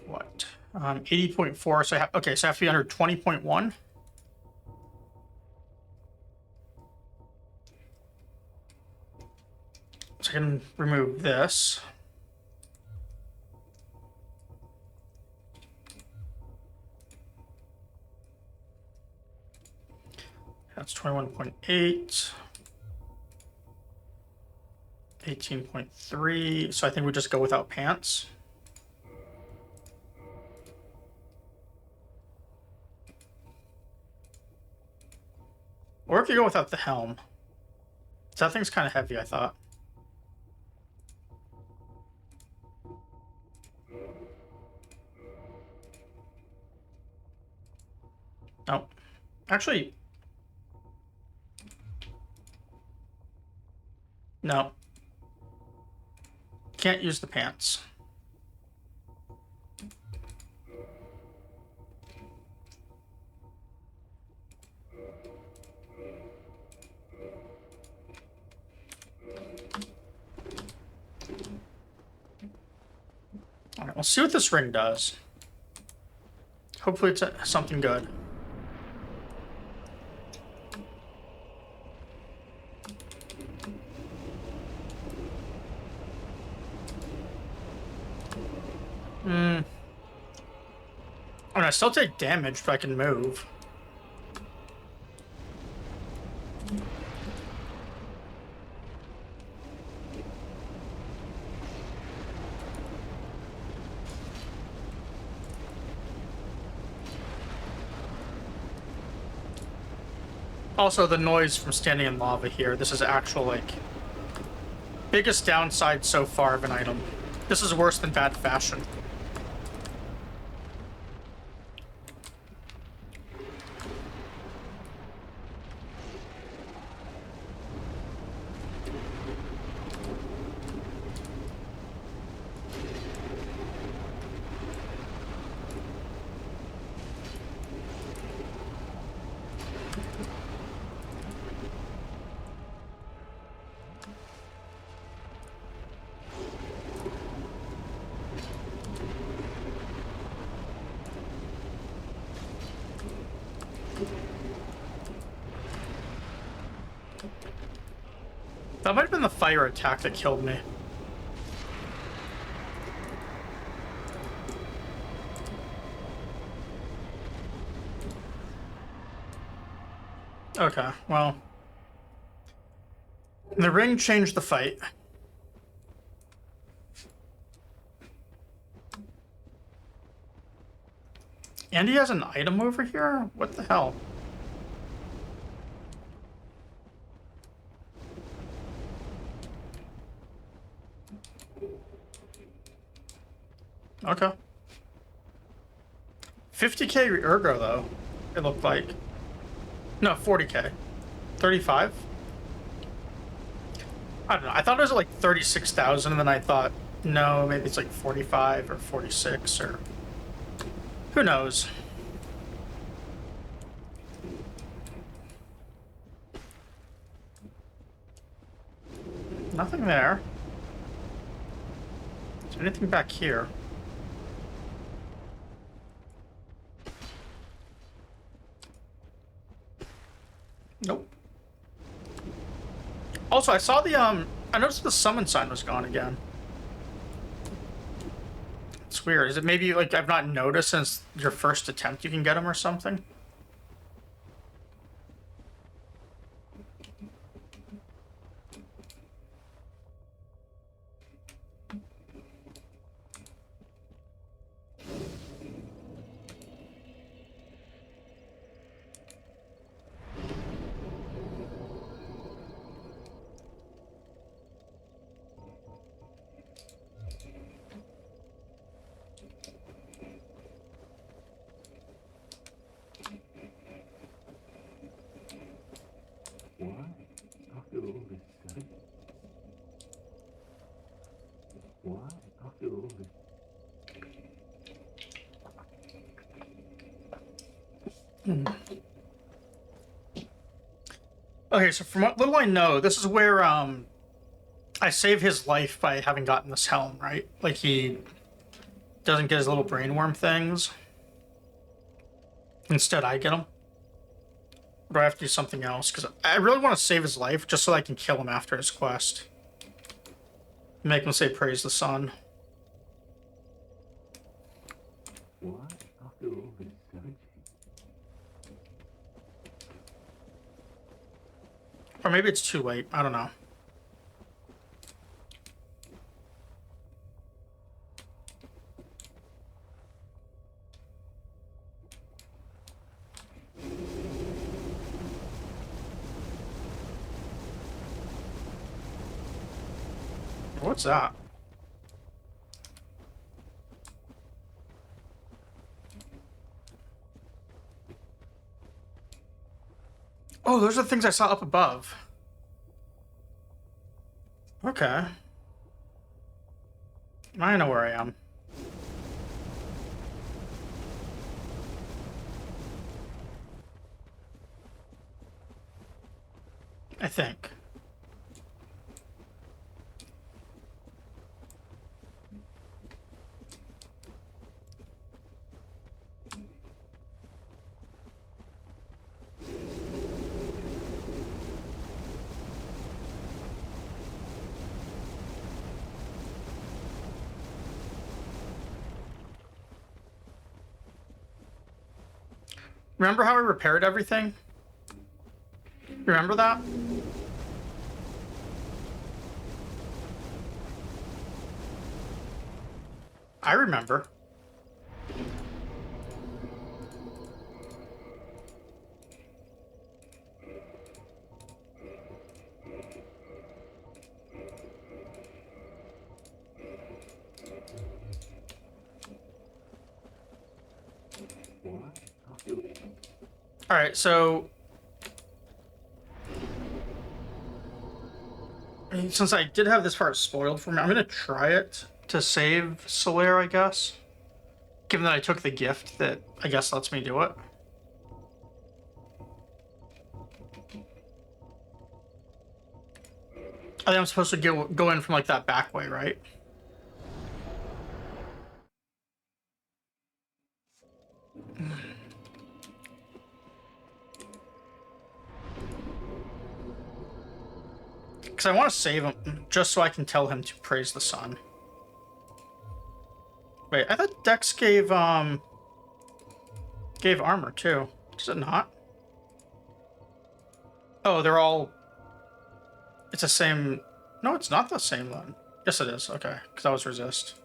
What? 80.4, so I have... Okay, so I have to be under 20.1. So I can remove this. That's 21.8. 18.3. So I think we just go without pants. Or if you go without the helm. That thing's kind of heavy, I thought. Oh, actually, no. Can't use the pants. All right, we'll see what this ring does. Hopefully it's something good. I mean, I still take damage, but I can move. Also, the noise from standing in lava here. This is actual, like, biggest downside so far of an item. This is worse than bad fashion. That might have been the fire attack that killed me. Okay, well. The ring changed the fight. And he has an item over here? What the hell? Okay. 50k ergo, though, it looked like. No, 40k. 35? I don't know. I thought it was like 36,000, and then I thought, no, maybe it's like 45 or 46, or... Who knows? Nothing there. Is there anything back here? Nope. Also, I saw the, I noticed the summon sign was gone again. That's weird. Is it maybe like I've not noticed since your first attempt you can get him or something? Why, after all this search? Why, after all this? Okay, so from what little I know, this is where I save his life by having gotten this helm, right? Like he doesn't get his little brainworm things. Instead, I get them. Or do I have to do something else? Because I really want to save his life just so I can kill him after his quest. Make him say praise the sun. Why, after all this searching? Or maybe it's too late. I don't know. What's that? Oh, those are the things I saw up above. Okay. I know where I am. I think. Remember how I repaired everything? Remember that? I remember. Why, after all? All right, so I mean, since I did have this part spoiled for me, I'm gonna try it to save Solaire, I guess. Given that I took the gift that I guess lets me do it. I think I'm supposed to go in from like that back way, right? Because I want to save him just so I can tell him to praise the sun. Wait, I thought Dex gave armor too. Does it not? Oh, they're all. It's the same. No, it's not the same one. Yes, it is. Okay, because that was resist.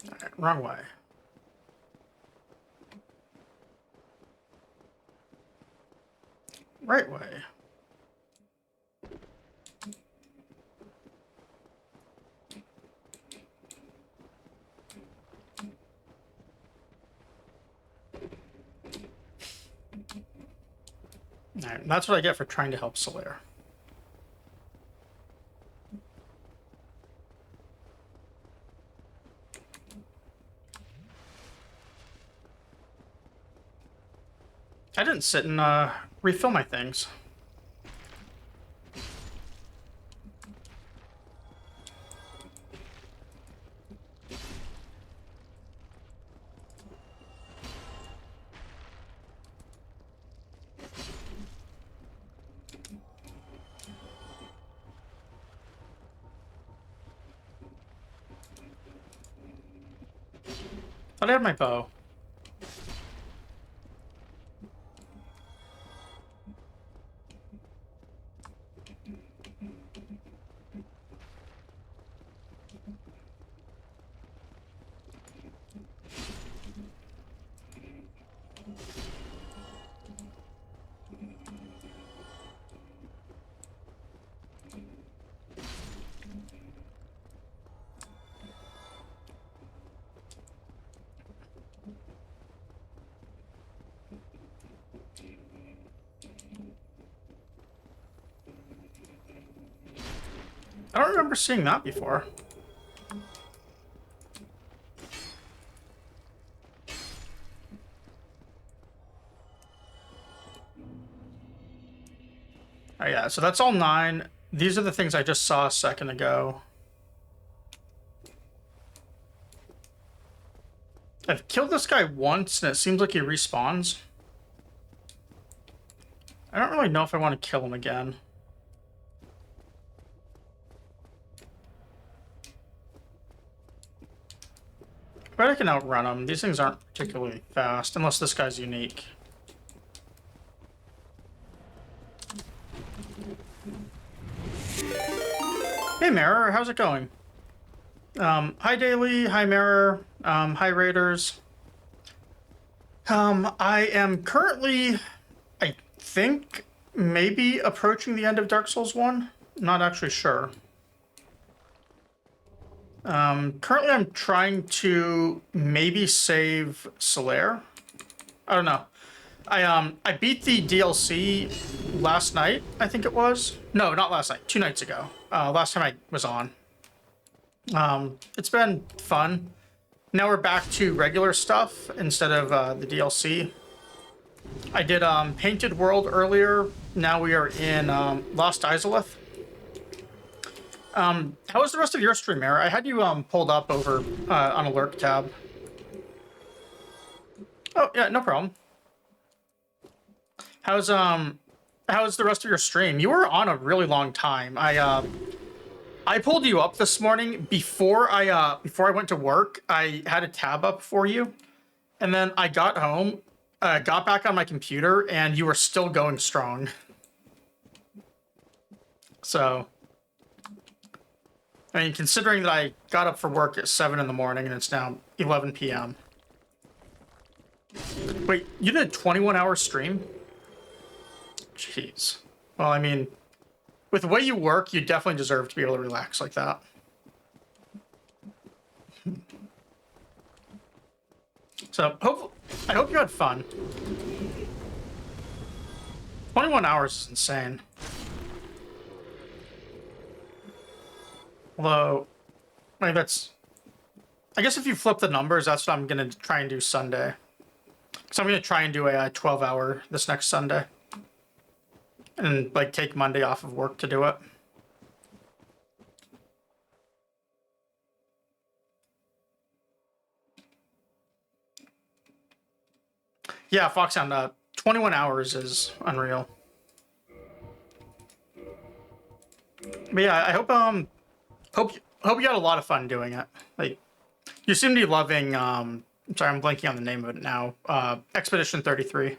All right, wrong way. Right way. All right, that's what I get for trying to help Solaire. I didn't sit and refill my things. Thought I had my bow. I don't remember seeing that before. Oh yeah, so that's all 9. These are the things I just saw a second ago. I've killed this guy once, and it seems like he respawns. I don't really know if I want to kill him again. But I can outrun them. These things aren't particularly fast, unless this guy's unique. Hey Mirror, how's it going? Hi Daily, hi Mirror, hi Raiders. I am currently, I think, maybe approaching the end of Dark Souls 1. Not actually sure. Currently I'm trying to maybe save Solaire. I don't know. I beat the DLC last night, I think it was. No, not last night, 2 nights ago. Last time I was on. It's been fun. Now we're back to regular stuff instead of the DLC. I did Painted World earlier. Now we are in Lost Izalith. How was the rest of your stream, Mara? I had you pulled up over on a lurk tab. Oh yeah, no problem. How's the rest of your stream? You were on a really long time. I pulled you up this morning before I went to work. I had a tab up for you, and then I got home, got back on my computer, and you were still going strong. So, I mean, considering that I got up for work at 7 in the morning and it's now 11 p.m. Wait, you did a 21-hour stream? Jeez. Well, I mean, with the way you work, you definitely deserve to be able to relax like that. So, I hope you had fun. 21 hours is insane. Although, like I guess if you flip the numbers, that's what I'm going to try and do Sunday. So I'm going to try and do a 12-hour this next Sunday. And, like, take Monday off of work to do it. Yeah, Foxhound, 21 hours is unreal. But yeah, I hope you had a lot of fun doing it. Like, you seem to be loving, sorry, I'm blanking on the name of it now. Expedition 33.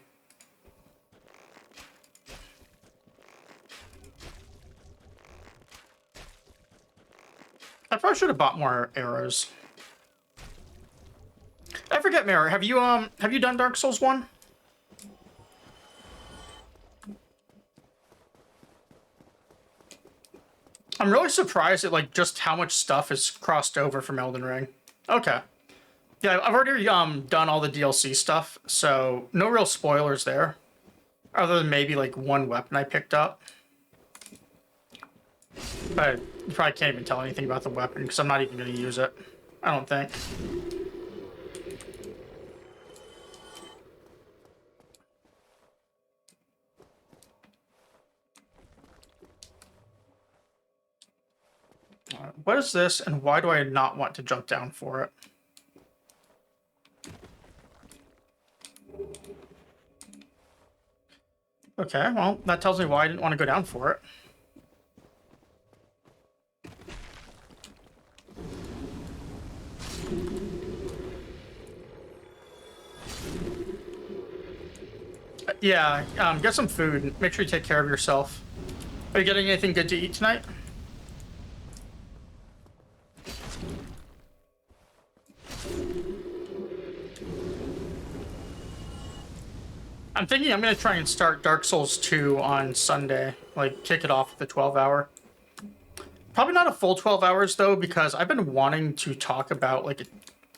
I probably should have bought more arrows. I forget, Mara, have you done Dark Souls 1? I'm really surprised at like just how much stuff is crossed over from Elden Ring. Okay. Yeah, I've already done all the DLC stuff, so no real spoilers there. Other than maybe like one weapon I picked up. But you probably can't even tell anything about the weapon because I'm not even going to use it. I don't think. what is this, and why do I not want to jump down for it? Okay, well, that tells me why I didn't want to go down for it. Yeah, get some food. Make sure you take care of yourself. Are you getting anything good to eat tonight? I'm thinking I'm going to try and start Dark Souls 2 on Sunday. Like, kick it off with the 12-hour. Probably not a full 12 hours, though, because I've been wanting to talk about, like,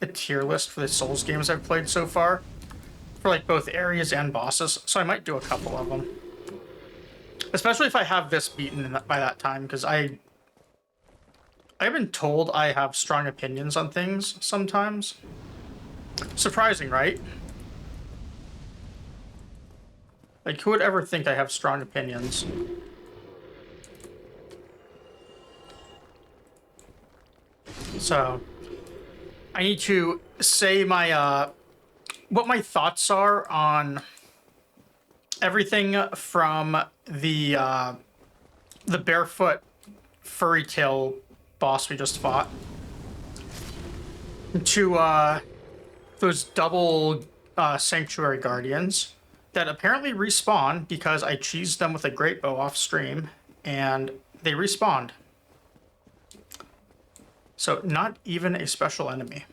a tier list for the Souls games I've played so far. For, like, both areas and bosses. So I might do a couple of them. Especially if I have this beaten by that time, because I've been told I have strong opinions on things sometimes. Surprising, right? Like, who would ever think I have strong opinions? So, I need to say my, what my thoughts are on everything from the barefoot furry tail boss we just fought to, those double, sanctuary guardians that apparently respawn because I cheesed them with a great bow off stream, and they respawned. So, not even a special enemy.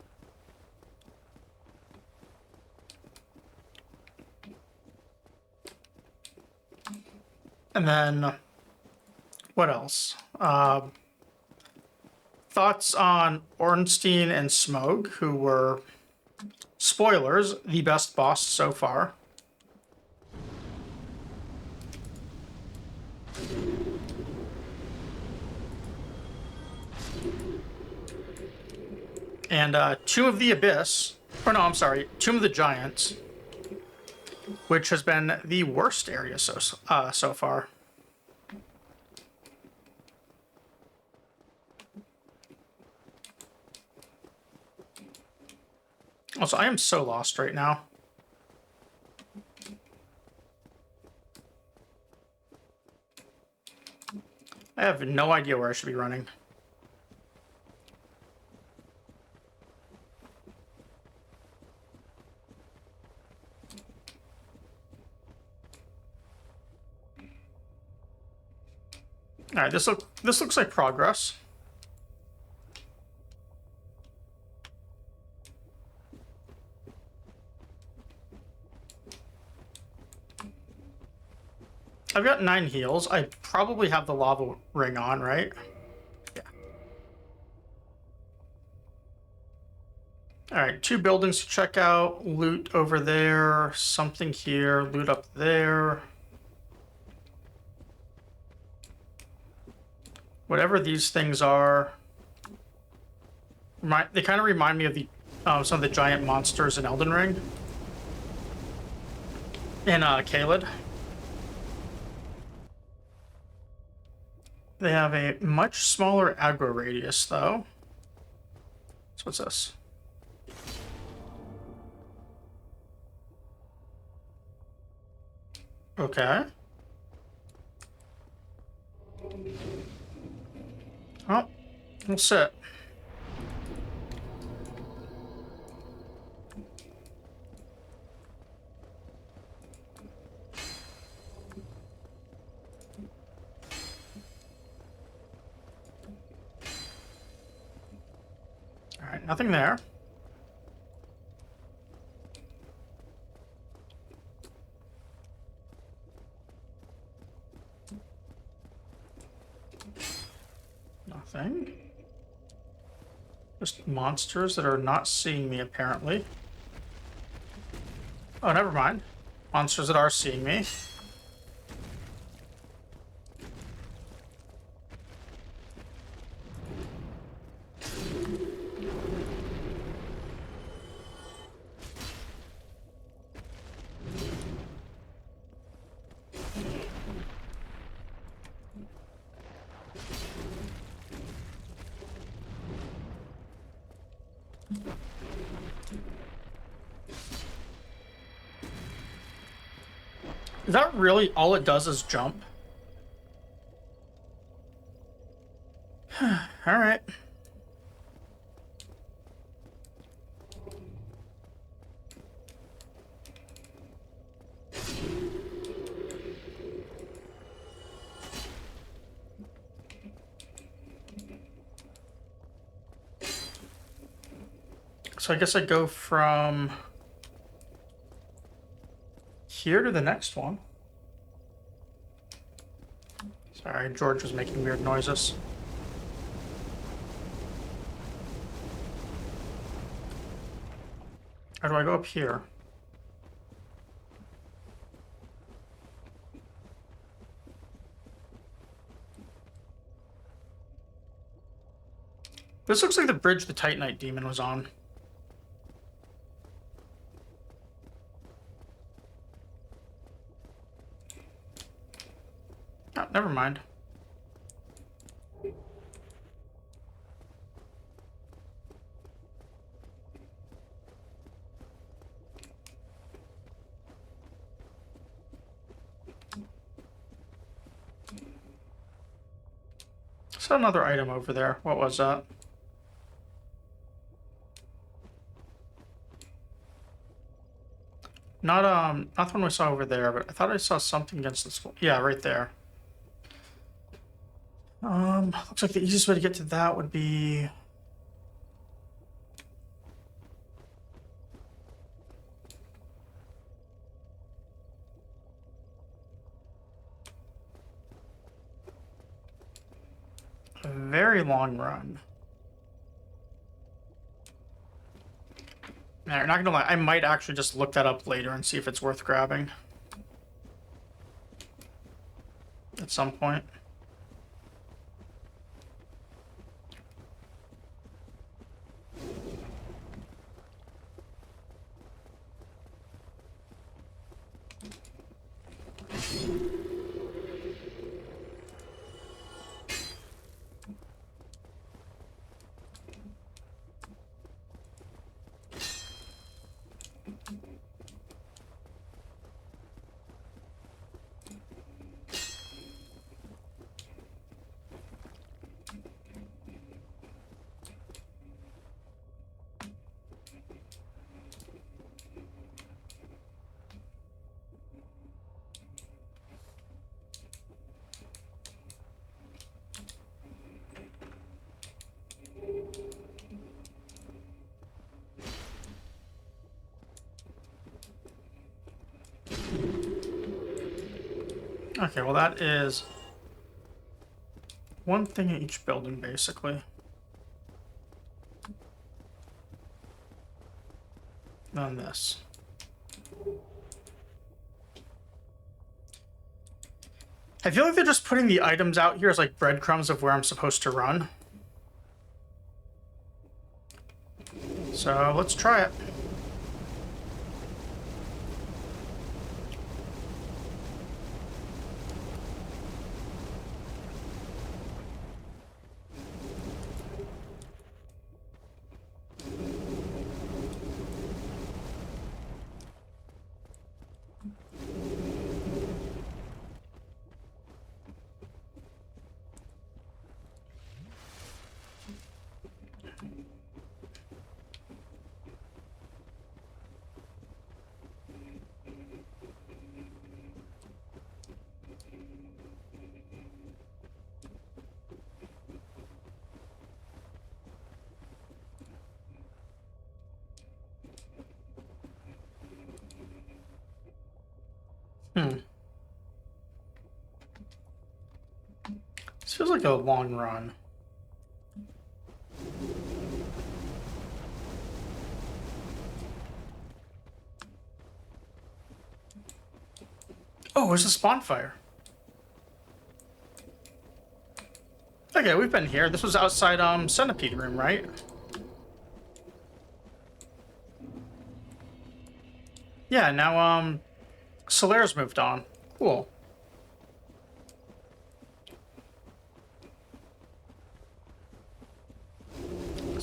And then, what else? Thoughts on Ornstein and Smough, who were, spoilers, the best boss so far. And Tomb of the Abyss, or no, I'm sorry, Tomb of the Giants, which has been the worst area so far. Also, I am so lost right now. I have no idea where I should be running. All right, this looks like progress. I've got 9 heals. I probably have the lava ring on, right? Yeah. All right, 2 buildings to check out. Loot over there. Something here. Loot up there. Whatever these things are. They kind of remind me of the some of the giant monsters in Elden Ring. In Caelid. They have a much smaller aggro radius, though. So what's this? Okay. Oh, we'll sit. All right, nothing there. Nothing. Just monsters that are not seeing me, apparently. Oh, never mind. Monsters that are seeing me. Is that really all it does is jump? Alright. So I guess I go from here to the next one. Sorry, George was making weird noises. How do I go up here? This looks like the bridge the Titanite demon was on. Oh, never mind. Saw another item over there. What was that? Not the one we saw over there, but I thought I saw something against this wall. Yeah, right there. Looks like the easiest way to get to that would be... a very long run. Now, not gonna lie, I might actually just look that up later and see if it's worth grabbing. At some point. Okay, well that is one thing in each building, basically. And this. I feel like they're just putting the items out here as like breadcrumbs of where I'm supposed to run. So let's try it. This feels like a long run. Oh, there's a spawn fire. Okay, we've been here. This was outside Centipede Room, right? Yeah, now Solaire's moved on. Cool.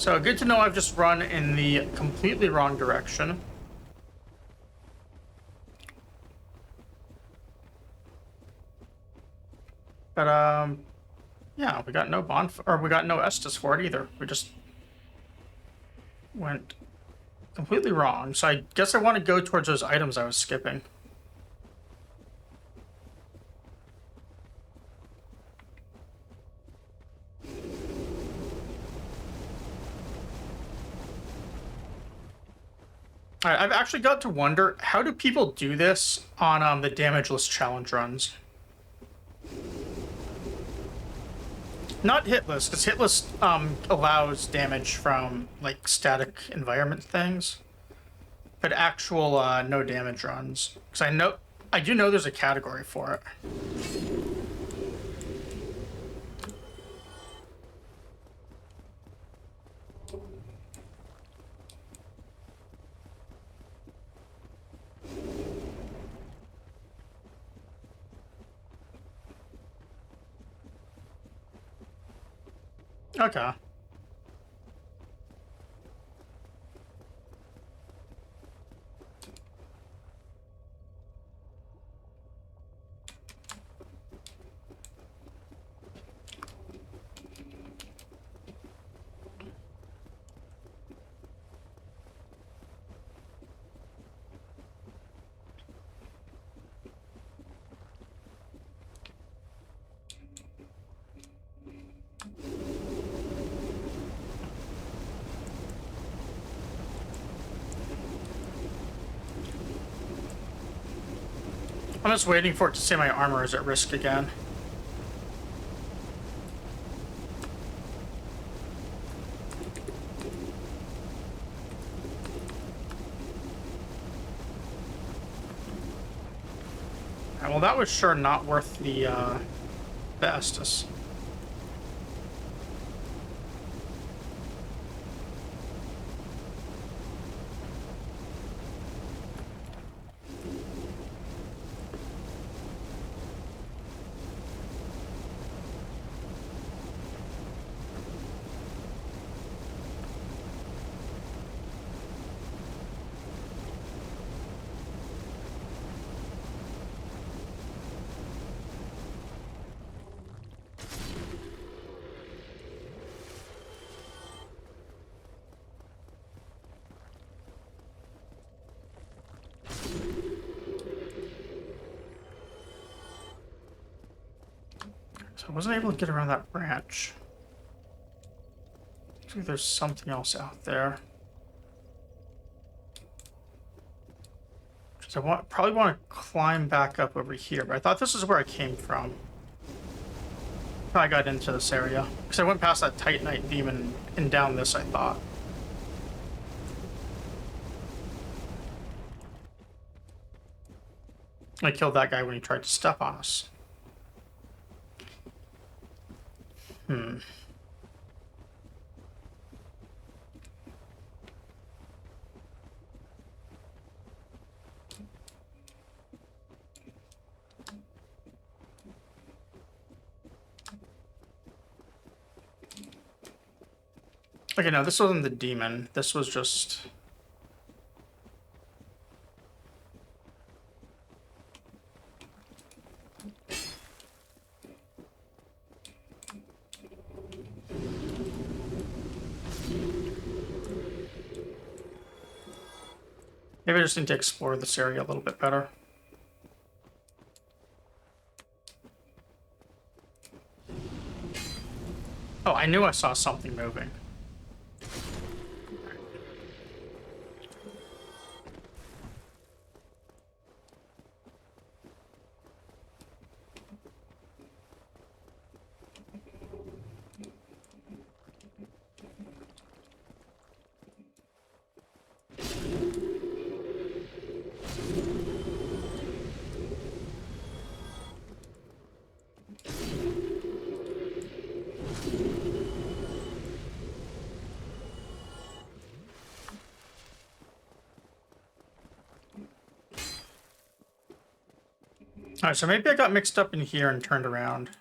So good to know I've just run in the completely wrong direction. But, yeah, we got no we got no Estus for it either. We just went completely wrong. So I guess I want to go towards those items I was skipping. I've actually got to wonder, how do people do this on the damageless challenge runs? Not hitless, because hitless allows damage from like static environment things, but actual no damage runs. Because I do know there's a category for it. Okay. I'm just waiting for it to say my armor is at risk again. Alright, well, that was sure not worth the Estus. So I wasn't able to get around that branch. Looks like there's something else out there. So I probably want to climb back up over here, but I thought this is where I came from. I got into this area because I went past that Titanite demon and down this, I thought. I killed that guy when he tried to step on us. Okay, no, this wasn't the demon. This was just... Maybe I just need to explore this area a little bit better. Oh, I knew I saw something moving. Alright, so maybe I got mixed up in here and turned around.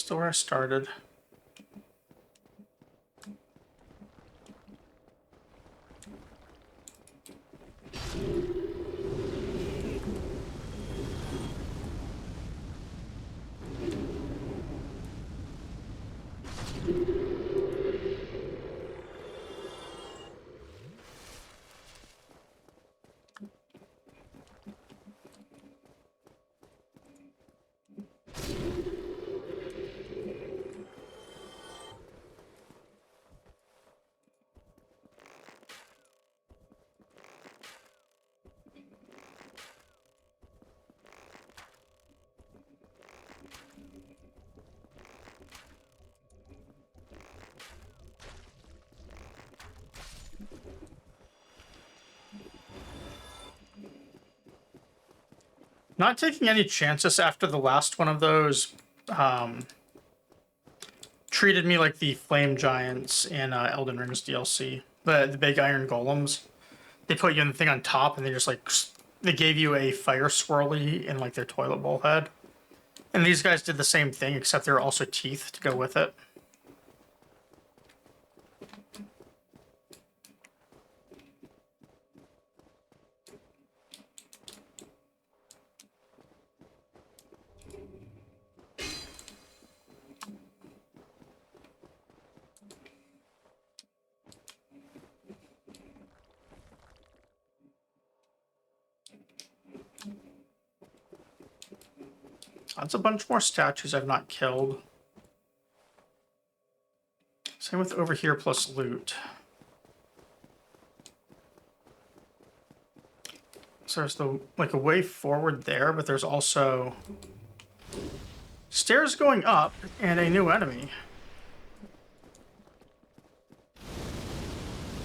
Still where I started. Not taking any chances after the last one of those treated me like the flame giants in Elden Ring's DLC. The big iron golems. They put you in the thing on top and they just like they gave you a fire swirly in like their toilet bowl head. And these guys did the same thing, except there were also teeth to go with it. That's a bunch more statues I've not killed. Same with over here plus loot. So there's the like a way forward there, but there's also stairs going up and a new enemy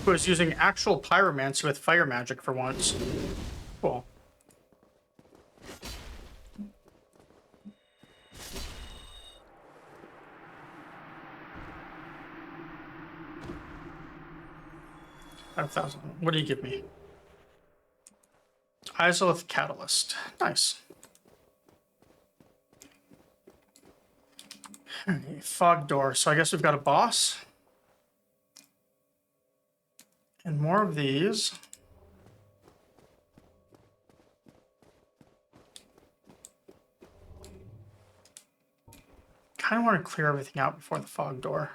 who is using actual pyromancy with fire magic for once. Cool. $5,000. What do you give me? Izalith Catalyst. Nice. Fog door. So I guess we've got a boss. And more of these. Kind of want to clear everything out before the fog door.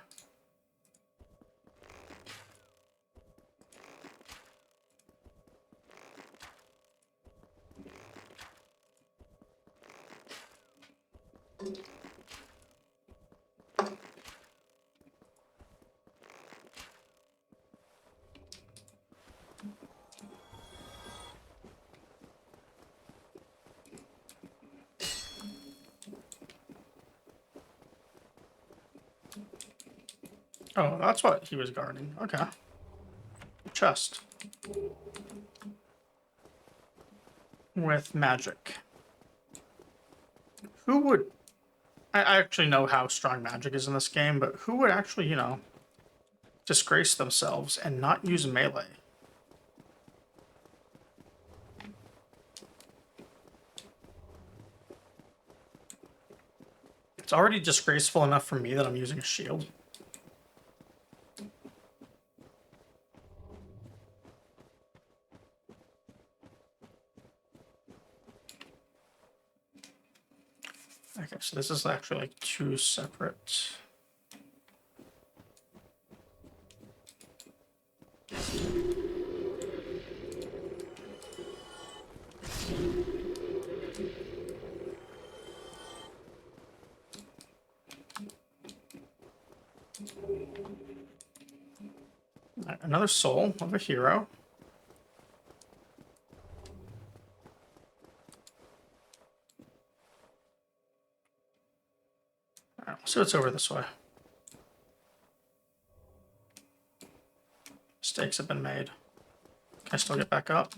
Oh, that's what he was guarding. Okay. Chest. With magic. Who would... I actually know how strong magic is in this game, but who would actually, you know, disgrace themselves and not use melee? It's already disgraceful enough for me that I'm using a shield. Okay, so this is actually like two separate... Another soul of a hero. Alright, so it's over this way. Mistakes have been made. Can I still get back up?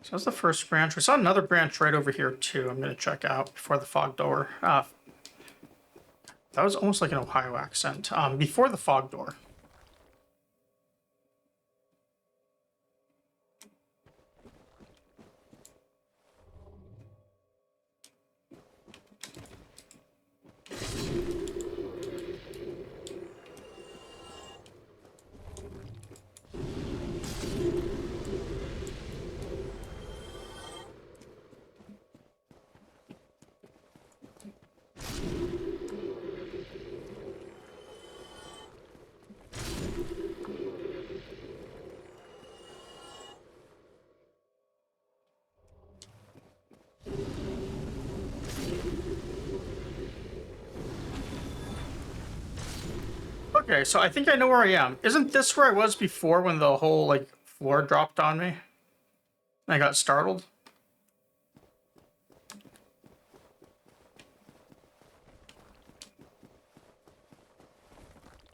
So that's the first branch. We saw another branch right over here too. I'm gonna check out before the fog door. That was almost like an Ohio accent. Before the fog door. Okay, so I think I know where I am. Isn't this where I was before when the whole, like, floor dropped on me? I got startled?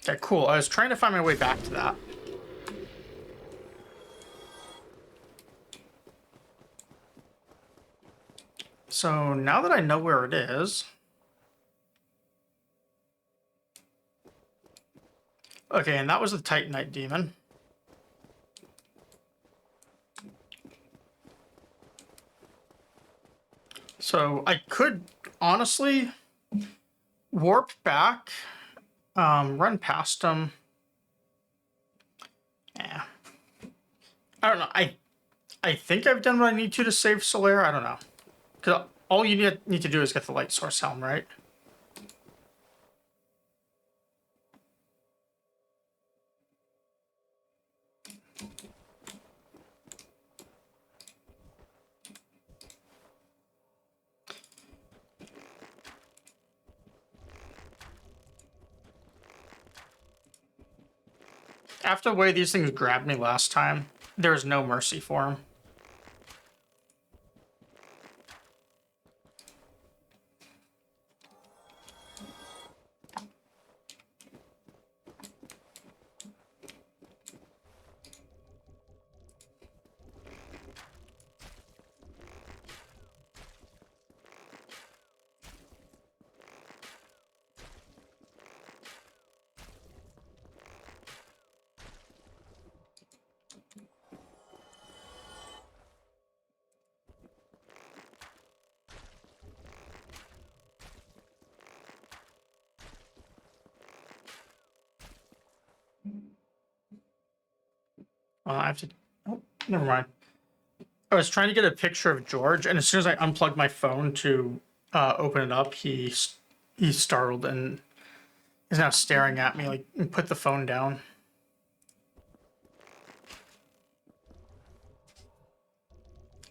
Okay, cool. I was trying to find my way back to that. So now that I know where it is... Okay, and that was the Titanite demon. So I could honestly warp back, run past him. Yeah. I don't know. I think I've done what I need to save Solaire. I don't know. Because all you need to do is get the light source helm, right? After the way these things grabbed me last time, there's no mercy for him. I have to... Oh, never mind. I was trying to get a picture of George, and as soon as I unplugged my phone to open it up, he startled and is now staring at me, like, and put the phone down.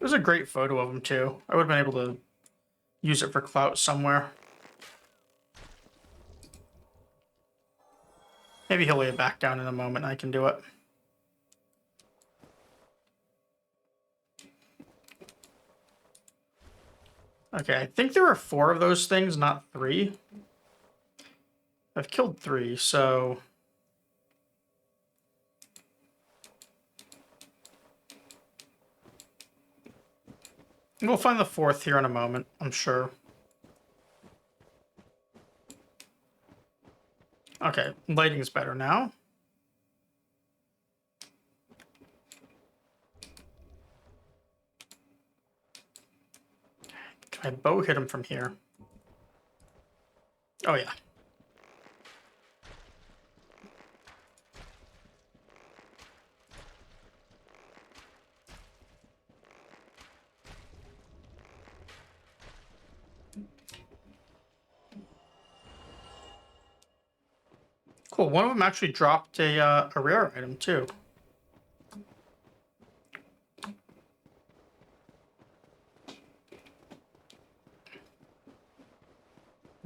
It was a great photo of him, too. I would have been able to use it for clout somewhere. Maybe he'll lay it back down in a moment and I can do it. Okay, I think there are 4 of those things, not 3. I've killed 3, so... We'll find the 4th here in a moment, I'm sure. Okay, lighting's better now. Can I bow hit him from here? Oh, yeah. Cool, one of them actually dropped a rare item, too.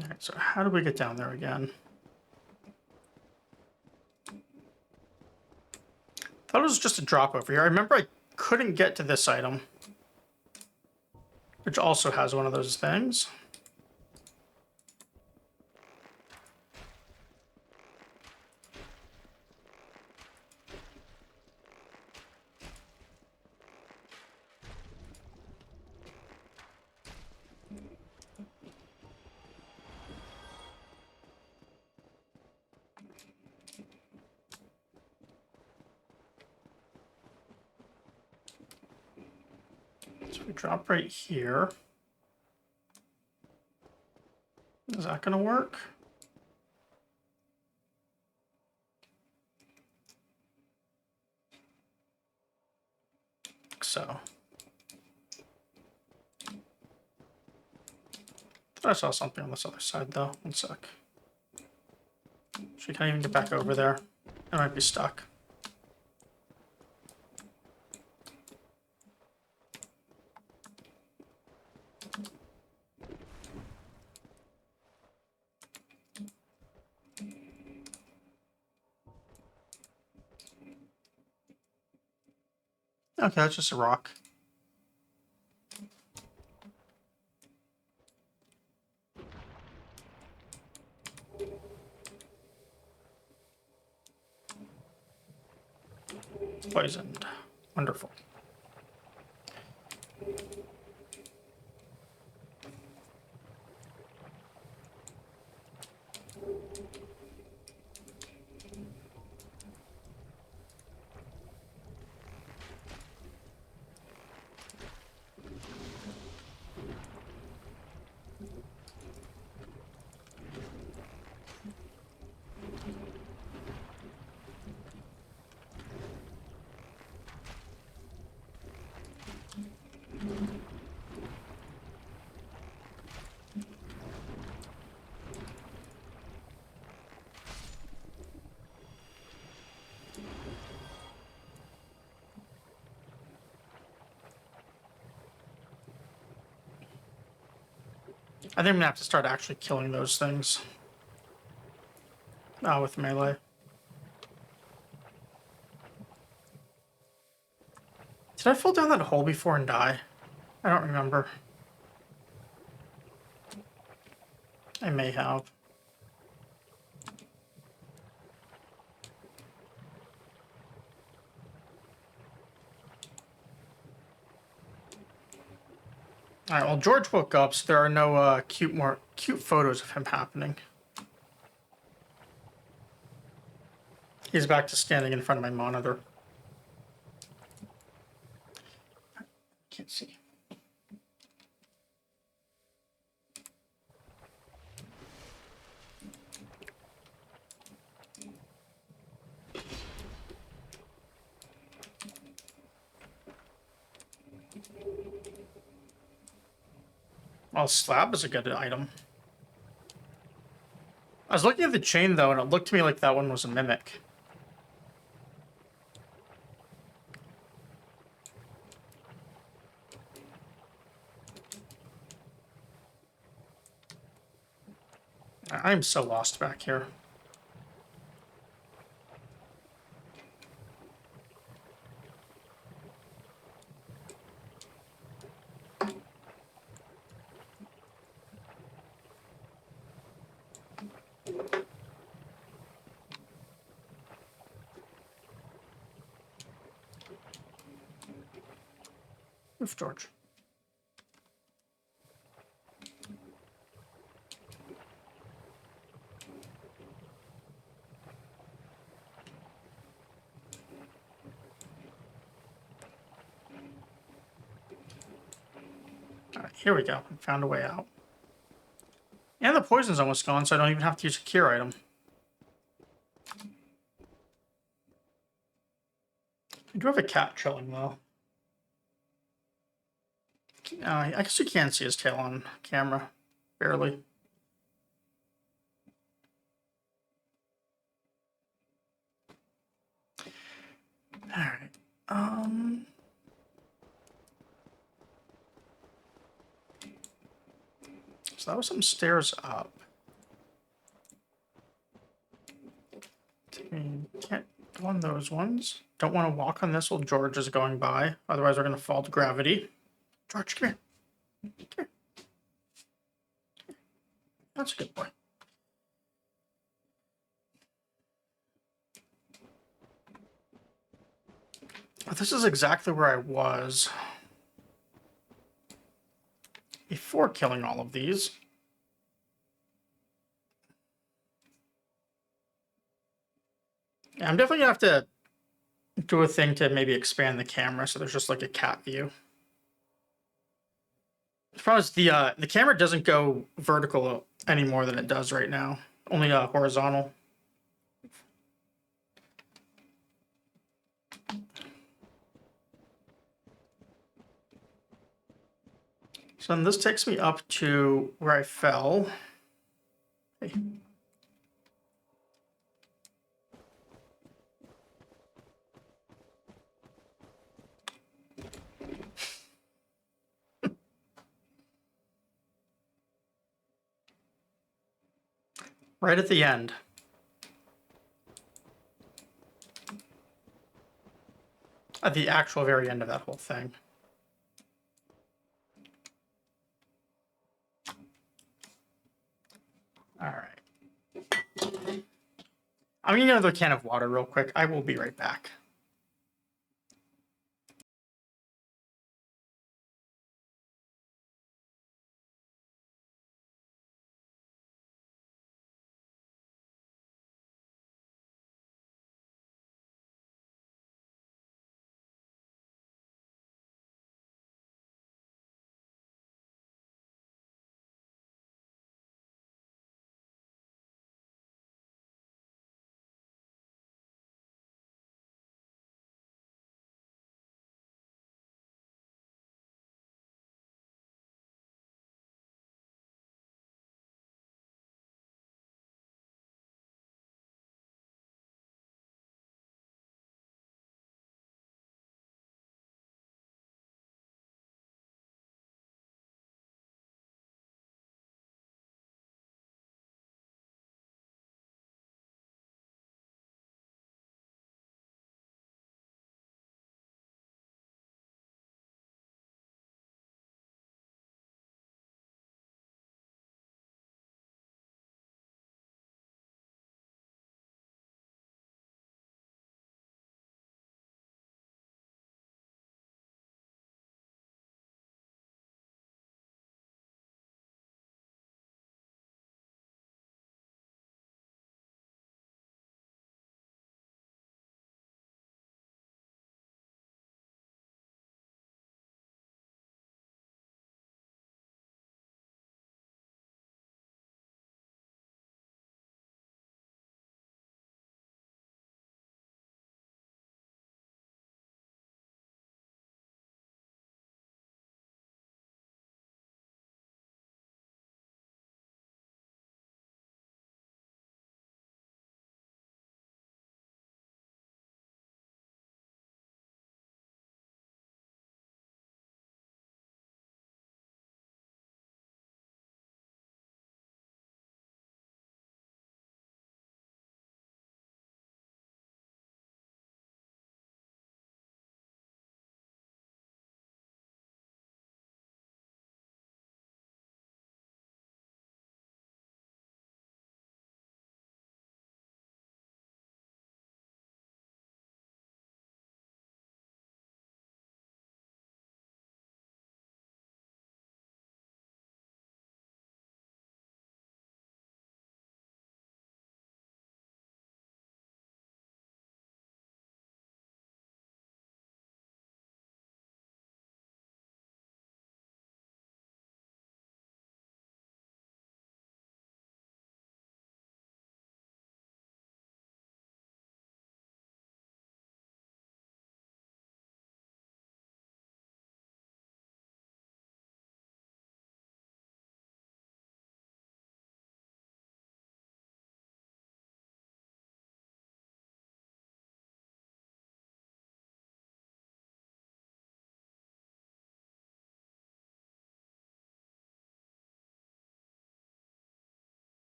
Alright, so how do we get down there again? Thought it was just a drop over here. I remember I couldn't get to this item, which also has one of those things. So we drop right here. Is that gonna work? So. Thought I saw something on this other side though. One sec. She can't even get back over there. I might be stuck. Okay, that's just a rock. Poisoned. Wonderful. I think I'm gonna have to start actually killing those things. With melee. Did I fall down that hole before and die? I don't remember. I may have. Alright, well George woke up, so there are no cute photos of him happening. He's back to standing in front of my monitor. Can't see. Well, slab is a good item. I was looking at the chain though, and it looked to me like that one was a mimic. I'm so lost back here. Move, George. All right, here we go. Found a way out. And the poison's almost gone, so I don't even have to use a cure item. I do have a cat chilling, though. I guess you can see his tail on camera. Barely. Alright. So that was some stairs up. Can't go on those ones. Don't want to walk on this while George is going by. Otherwise, we're going to fall to gravity. George, come here. Come here. That's a good boy. This is exactly where I was before killing all of these. Yeah, I'm definitely gonna have to do a thing to maybe expand the camera so there's just like a cat view. The problem is the camera doesn't go vertical any more than it does right now. Only horizontal. So then this takes me up to where I fell. Hey. Right at the end. At the actual very end of that whole thing. All right. I'm gonna get another can of water real quick. I will be right back.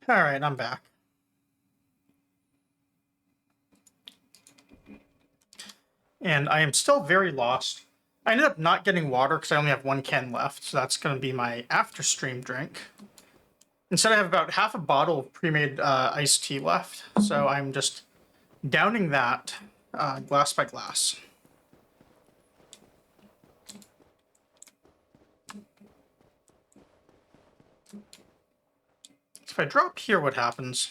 All right, I'm back. And I am still very lost. I ended up not getting water because I only have 1 can left, so that's going to be my after stream drink. Instead, I have about half a bottle of pre-made iced tea left, so I'm just downing that glass by glass. If I drop here, what happens?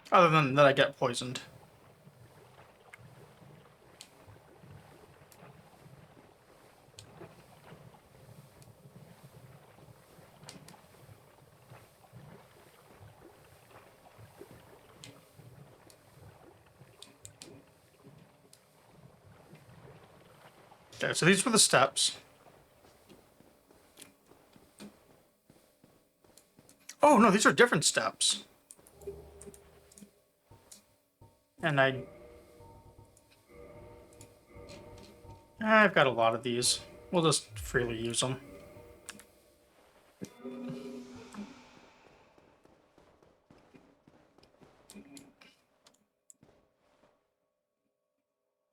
Other than that I get poisoned. Okay, so these were the steps. Oh, no, these are different steps. And I've got a lot of these. We'll just freely use them.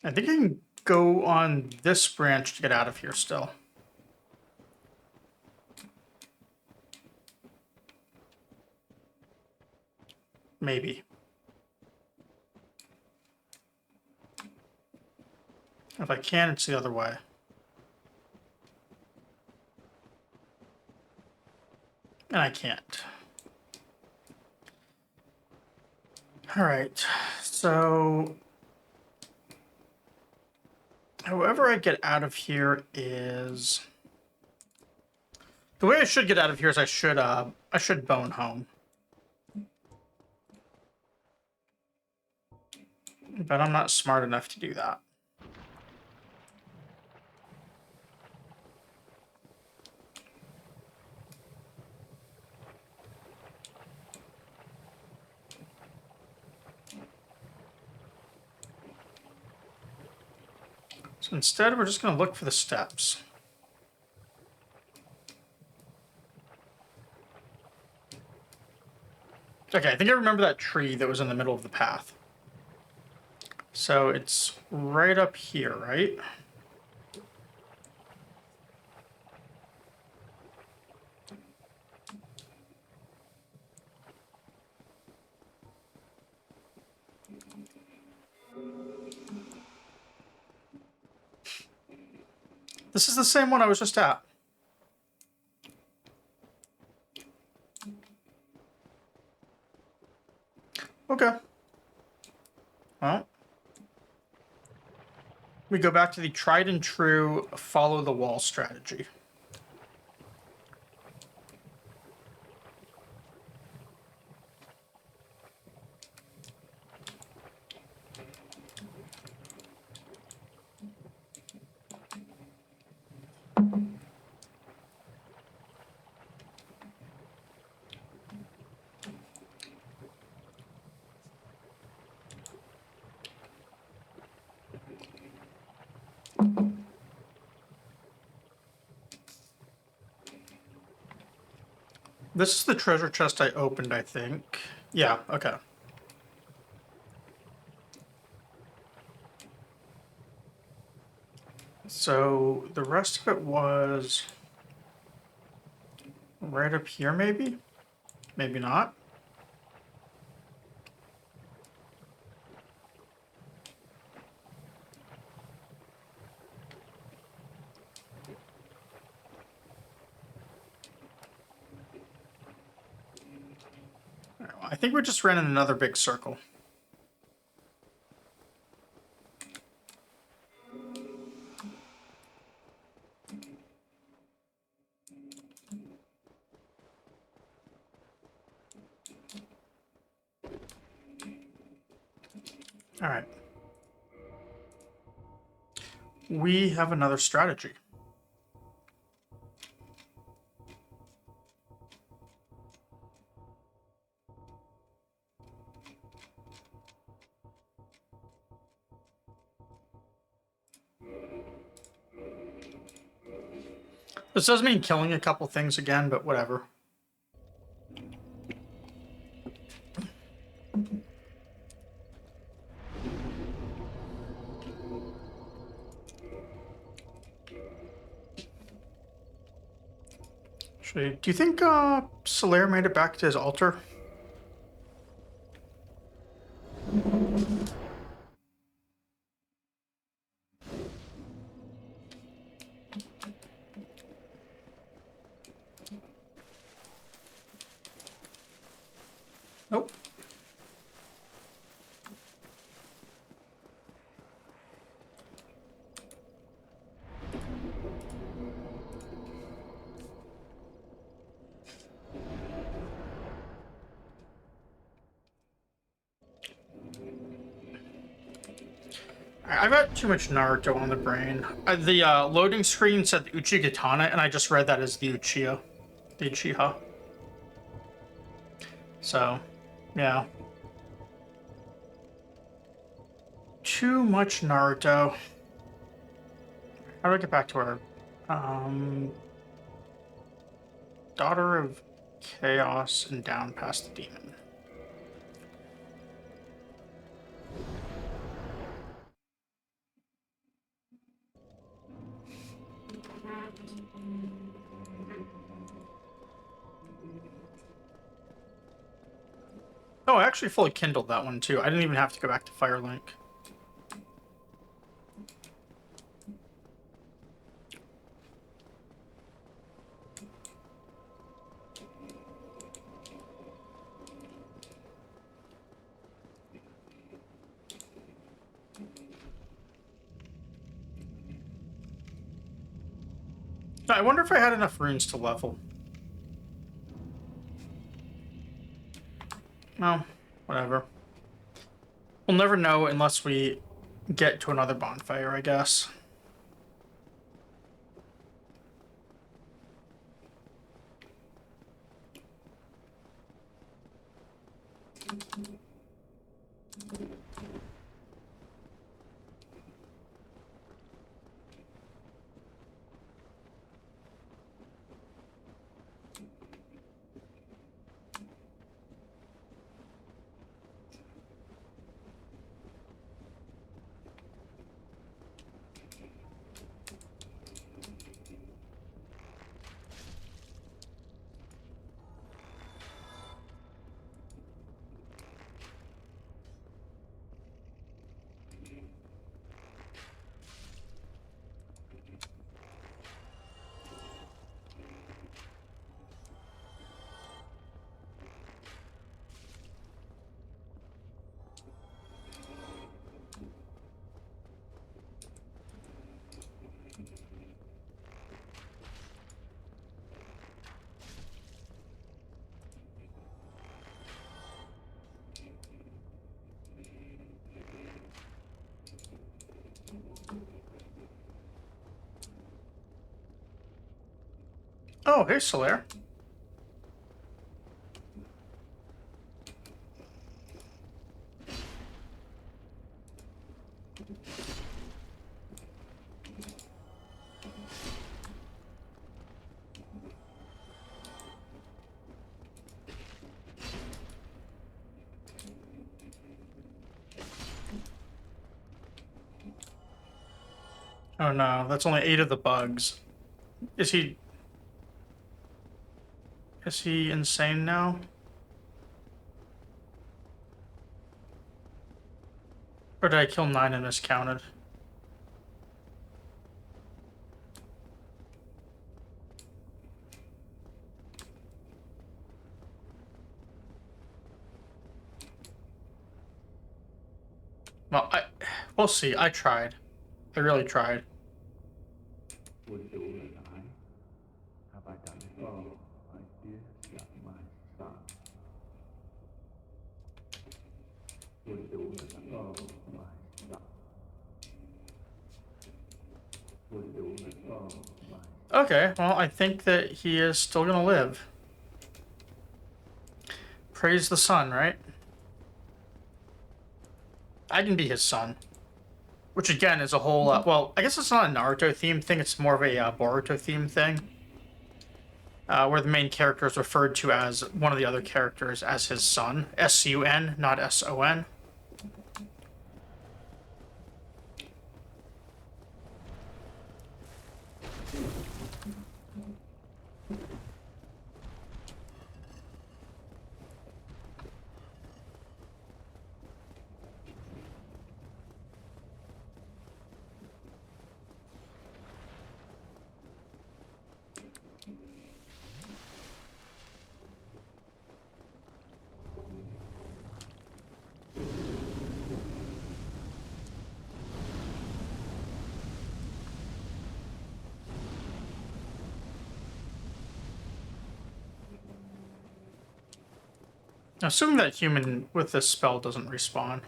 I think I can go on this branch to get out of here still. Maybe. If I can, it's the other way. And I can't. All right, so however I get out of here is the way I should get out of here is I should bone home. But I'm not smart enough to do that. So instead, we're just going to look for the steps. Okay, I think I remember that tree that was in the middle of the path. So it's right up here, right? This is the same one I was just at. Okay. Well, we go back to the tried and true follow the wall strategy. This is the treasure chest I opened, I think. Yeah, okay. So the rest of it was right up here, maybe? Maybe not. All right, well, I think we just ran in another big circle. All right. We have another strategy. This does mean killing a couple things again, but whatever. Actually, do you think Solaire made it back to his altar? Nope. I've got too much Naruto on the brain. The loading screen said the Uchiha Katana, and I just read that as the Uchiha. The Uchiha. So, yeah. Too much Naruto. How do I get back to her? Daughter of Chaos and down past the demon. Oh, I actually fully kindled that one too. I didn't even have to go back to Firelink. I wonder if I had enough runes to level. No, whatever. We'll never know unless we get to another bonfire, I guess. Oh, here's Solaire. Oh no, that's only 8 of the bugs. Is he... Is he insane now? Or did I kill 9 and miscounted? Well, we'll see. I tried. I really tried. Would you and I have I done it? Oh, my dear son, my son. Would you and oh, my son. Would you and oh, my. Okay, well, I think that he is still gonna live. Praise the sun, right? I can be his son. Which again is a whole, well, I guess it's not a Naruto theme thing, it's more of a Boruto theme thing. where the main character is referred to as one of the other characters as his son. S-U-N, not S-O-N. Assuming that human with this spell doesn't respawn.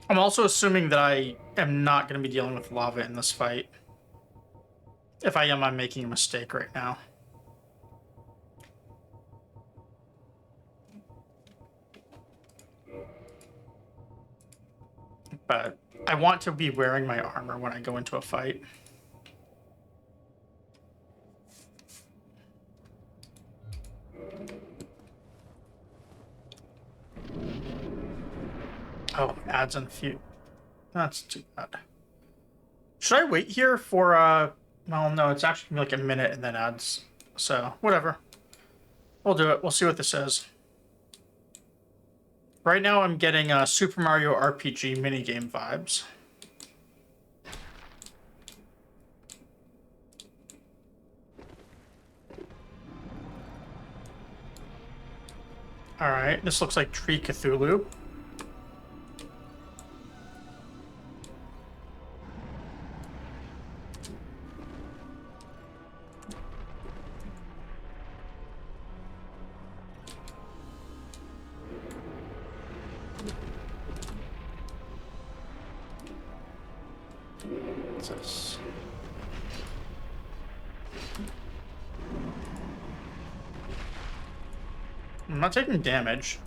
I'm also assuming that I am not going to be dealing with lava in this fight. If I am, I'm making a mistake right now. But I want to be wearing my armor when I go into a fight. Oh, adds in a few. That's too bad. Should I wait here for, well, no, it's actually like a minute and then adds. So, whatever. We'll do it. We'll see what this is. Right now I'm getting Super Mario RPG minigame vibes. Alright, this looks like Tree Cthulhu. What's this? I'm not taking damage.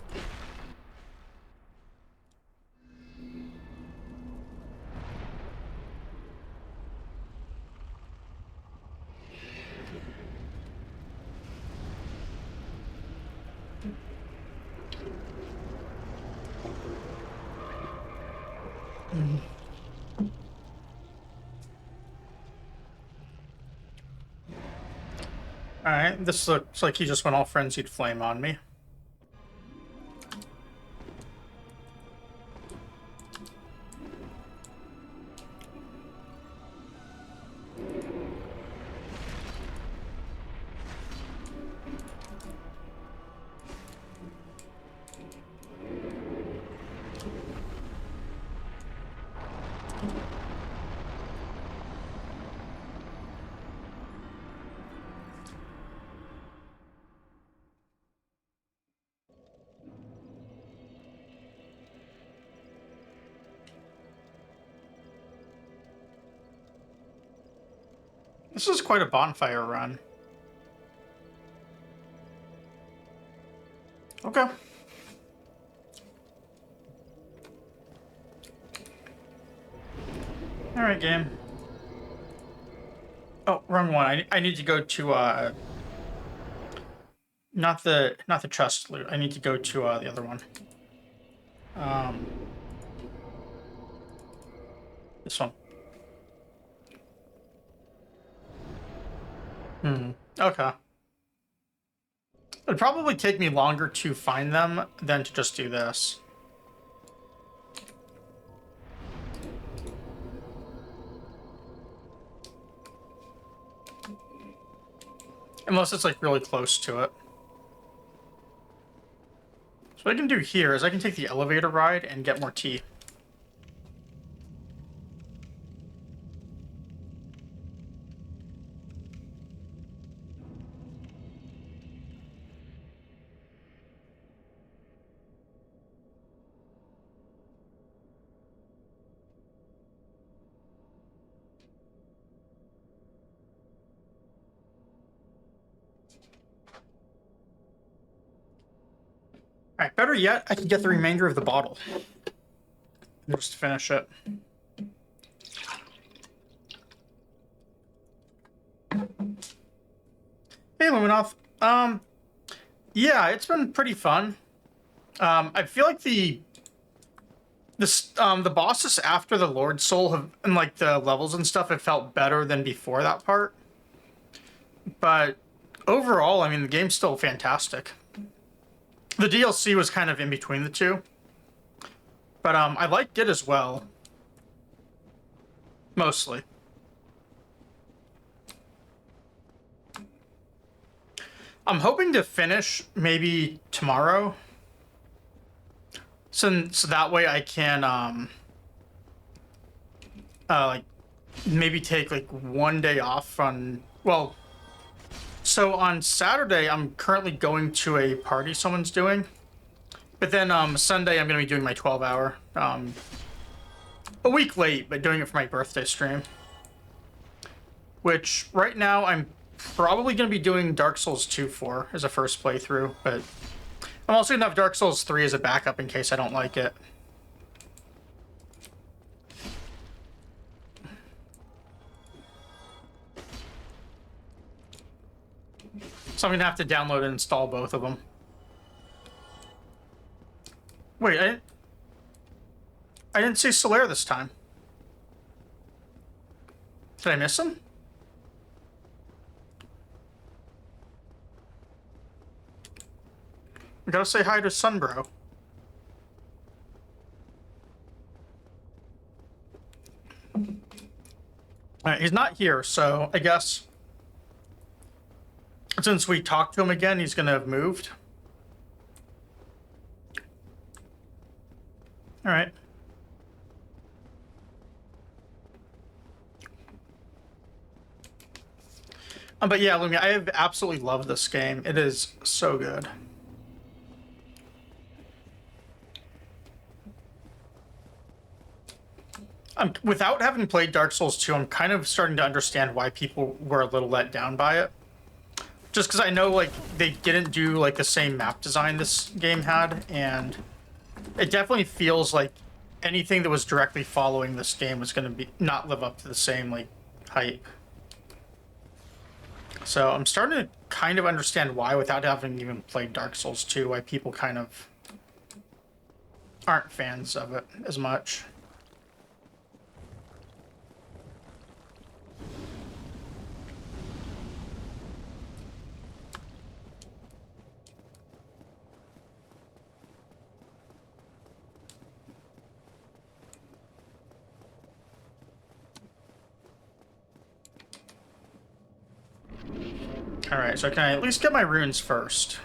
Alright, this looks like he just went all frenzied flame on me. This is quite a bonfire run. Okay. Alright, game. Oh, wrong one. I need to go to not the chest loot. I need to go to the other one. This one. Okay. It'd probably take me longer to find them than to just do this. Unless it's like really close to it. So what I can do here is I can take the elevator ride and get more tea. Alright, better yet, I can get the remainder of the bottle. just finish it. Hey, Luminoth. Yeah, it's been pretty fun. I feel like the bosses after the Lord Soul have, and like the levels and stuff, have felt better than before that part. But overall, I mean, the game's still fantastic. The DLC was kind of in between the two, but I liked it as well. Mostly. I'm hoping to finish maybe tomorrow, so that way I can like maybe take like one day off on, well, so on Saturday I'm currently going to a party someone's doing, but then Sunday I'm gonna be doing my 12-hour, a week late, but doing it for my birthday stream, which right now I'm probably going to be doing Dark Souls 2 for as a first playthrough, but I'm also going to have Dark Souls 3 as a backup in case I don't like it. So I'm going to have to download and install both of them. Wait, I didn't see Solaire this time. Did I miss him? I gotta say hi to Sunbro. Alright, he's not here, so I guess since we talked to him again, he's gonna have moved. Alright. But yeah, Lumia, I have absolutely loved this game. It is so good. Without having played Dark Souls 2, I'm kind of starting to understand why people were a little let down by it. Just because I know, like, they didn't do, like, the same map design this game had, and it definitely feels like anything that was directly following this game was going to not live up to the same, like, hype. So I'm starting to kind of understand why, without having even played Dark Souls 2, why people kind of aren't fans of it as much. Alright, so can I at least get my runes first?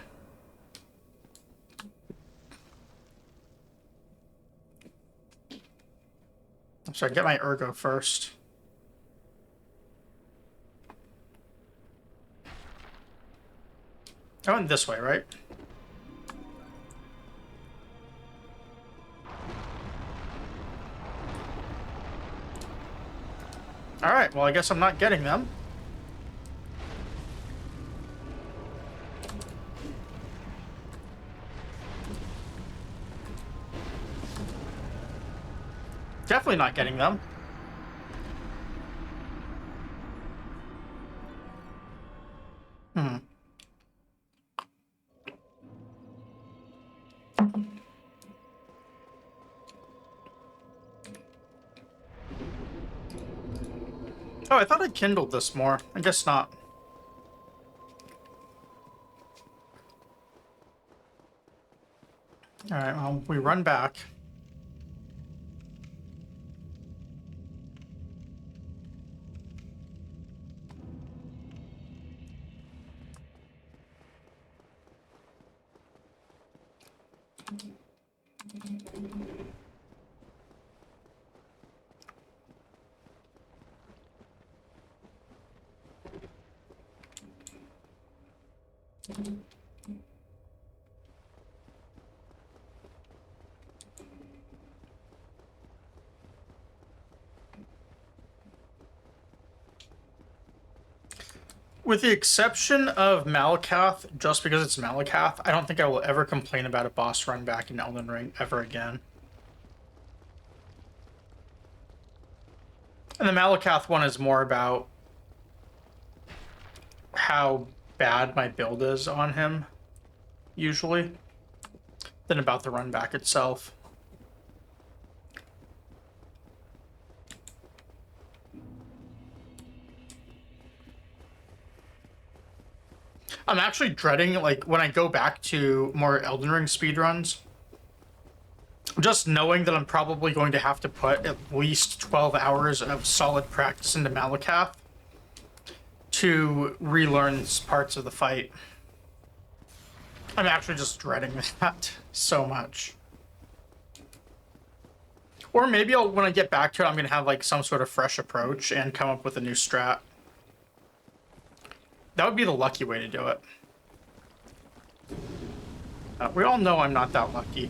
So I get my Ergo first. I went this way, right? Alright, well I guess I'm not getting them. Definitely not getting them. Oh, I thought I kindled this more. I guess not. Alright, well, we run back. With the exception of Malakath, just because it's Malakath, I don't think I will ever complain about a boss run back in Elden Ring ever again. And the Malakath one is more about how bad my build is on him, usually, than about the run back itself. I'm actually dreading, like, when I go back to more Elden Ring speedruns, just knowing that I'm probably going to have to put at least 12 hours of solid practice into Malakath to relearn parts of the fight. I'm actually just dreading that so much. Or maybe when I get back to it, I'm going to have like some sort of fresh approach and come up with a new strat. That would be the lucky way to do it. We all know I'm not that lucky.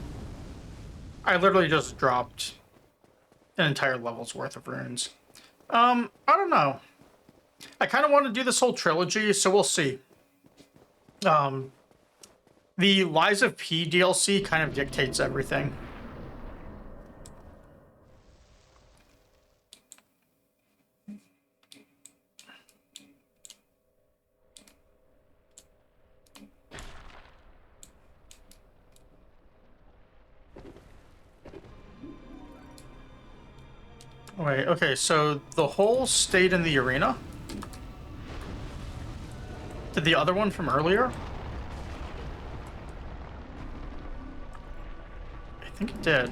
I literally just dropped an entire level's worth of runes. I don't know. I kind of want to do this whole trilogy, so we'll see. The Lies of P DLC kind of dictates everything. Wait, okay, so the hole stayed in the arena? Did the other one from earlier? I think it did.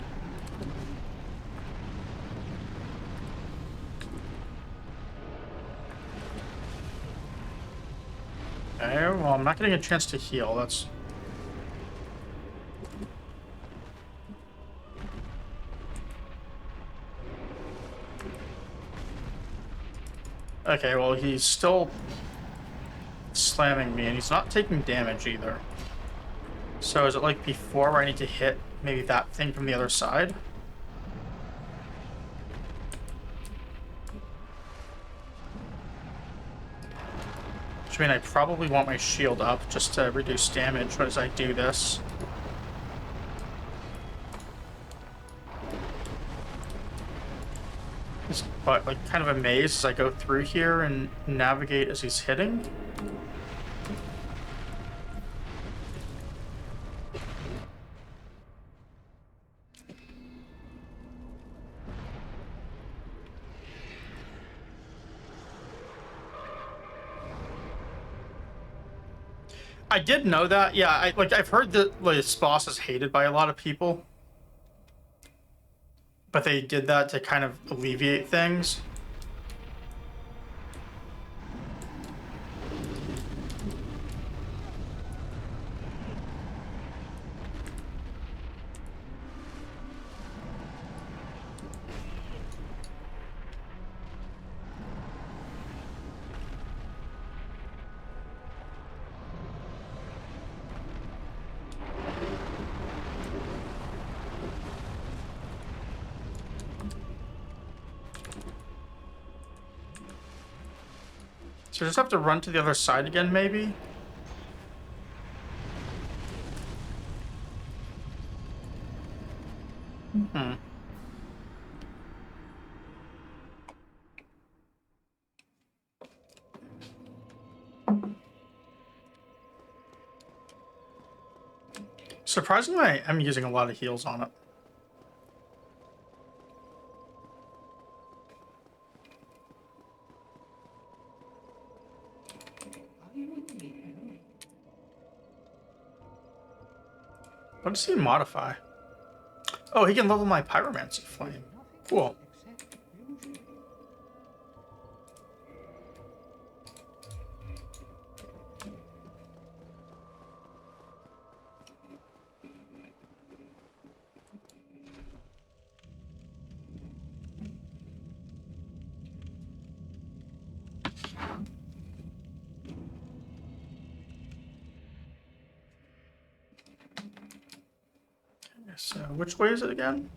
Okay, well, I'm not getting a chance to heal, that's... Okay, well, he's still slamming me, and he's not taking damage either. So is it like before where I need to hit maybe that thing from the other side? Which means I probably want my shield up just to reduce damage as I do this. But like kind of a maze as I go through here and navigate as he's hitting. I did know that. Yeah, I've heard that this boss is hated by a lot of people. But they did that to kind of alleviate things. So I just have to run to the other side again, maybe? Hmm. Surprisingly, I'm using a lot of heals on it. What does he modify? Oh, he can level my Pyromancy Flame. Cool. So, which way is it again?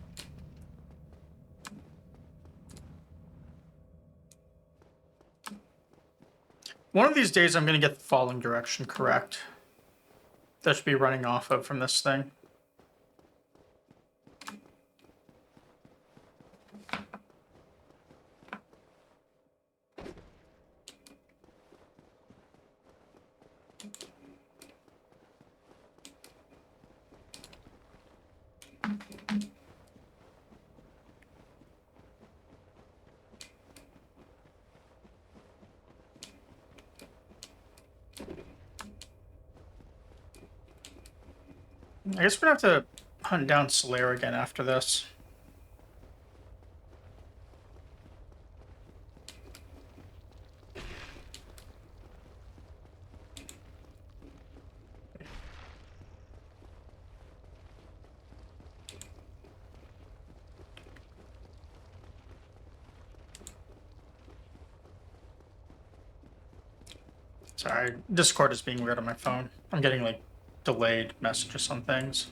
One of these days I'm going to get the falling direction correct. That should be running off of from this thing. I guess we're gonna have to hunt down Slayer again after this. Sorry, Discord is being weird on my phone. I'm getting like delayed messages on things.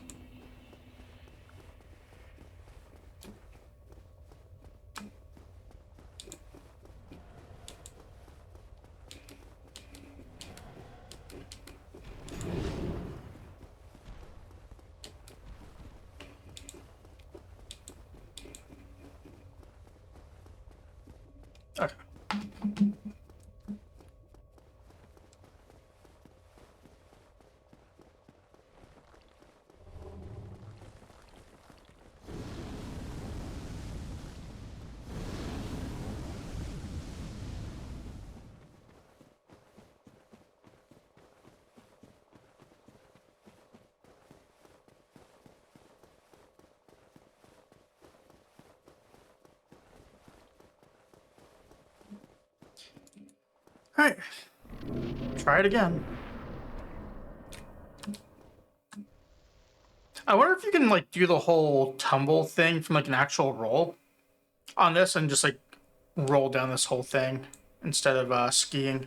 Okay. All right, try it again. I wonder if you can like do the whole tumble thing from like an actual roll on this and just like roll down this whole thing instead of skiing.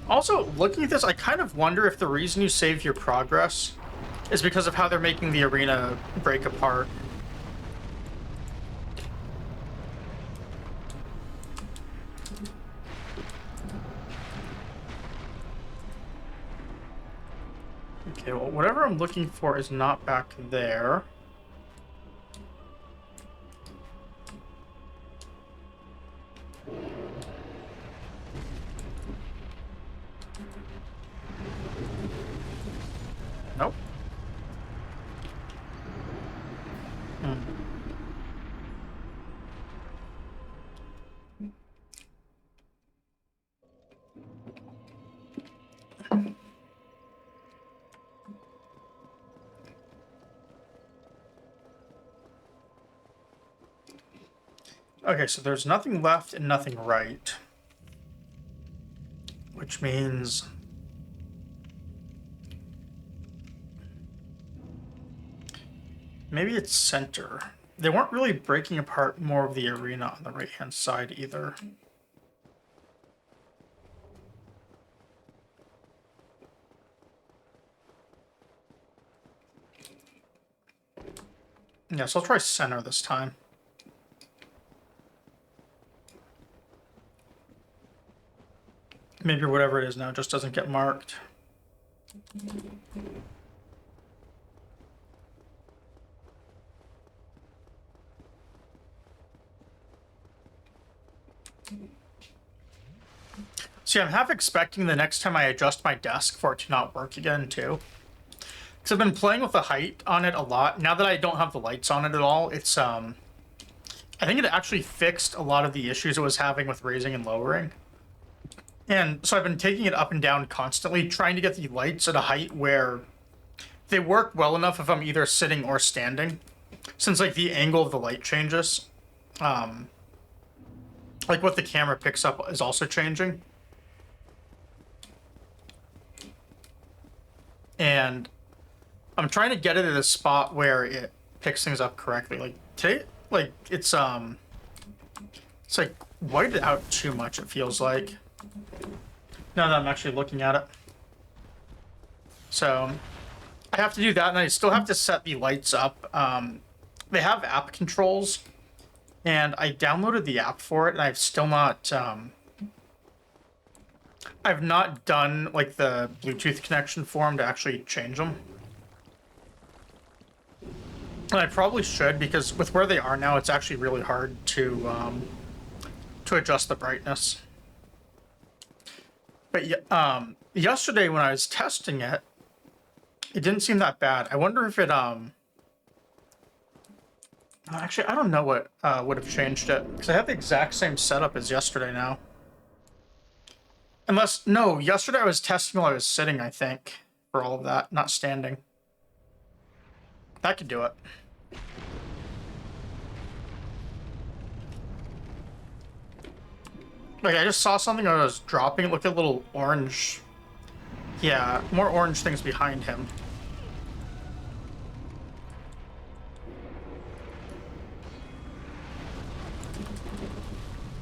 Also, looking at this, I kind of wonder if the reason you save your progress is because of how they're making the arena break apart. Okay, well, whatever I'm looking for is not back there. Nope. Okay, so there's nothing left and nothing right. Which means... maybe it's center. They weren't really breaking apart more of the arena on the right-hand side either. Yeah, so I'll try center this time. Maybe whatever it is now just doesn't get marked. See, I'm half expecting the next time I adjust my desk for it to not work again, too. Because I've been playing with the height on it a lot. Now that I don't have the lights on it at all, it's, I think it actually fixed a lot of the issues it was having with raising and lowering. And so I've been taking it up and down constantly, trying to get the lights at a height where they work well enough if I'm either sitting or standing. Since, like, the angle of the light changes. Like, what the camera picks up is also changing. And I'm trying to get it at a spot where it picks things up correctly. Like, today, like, it's like whited out too much, it feels like. Now that I'm actually looking at it. So, I have to do that, and I still have to set the lights up. They have app controls, and I downloaded the app for it, and I've still not, I've not done, like, the Bluetooth connection for them to actually change them. And I probably should, because with where they are now, it's actually really hard to adjust the brightness. But yesterday when I was testing it, it didn't seem that bad. I wonder if it Actually, I don't know what would have changed it, because I have the exact same setup as yesterday now. Unless, no, yesterday I was testing while I was sitting, I think, for all of that, not standing. That could do it. Like, I just saw something I was dropping. Look at little orange. Yeah, more orange things behind him.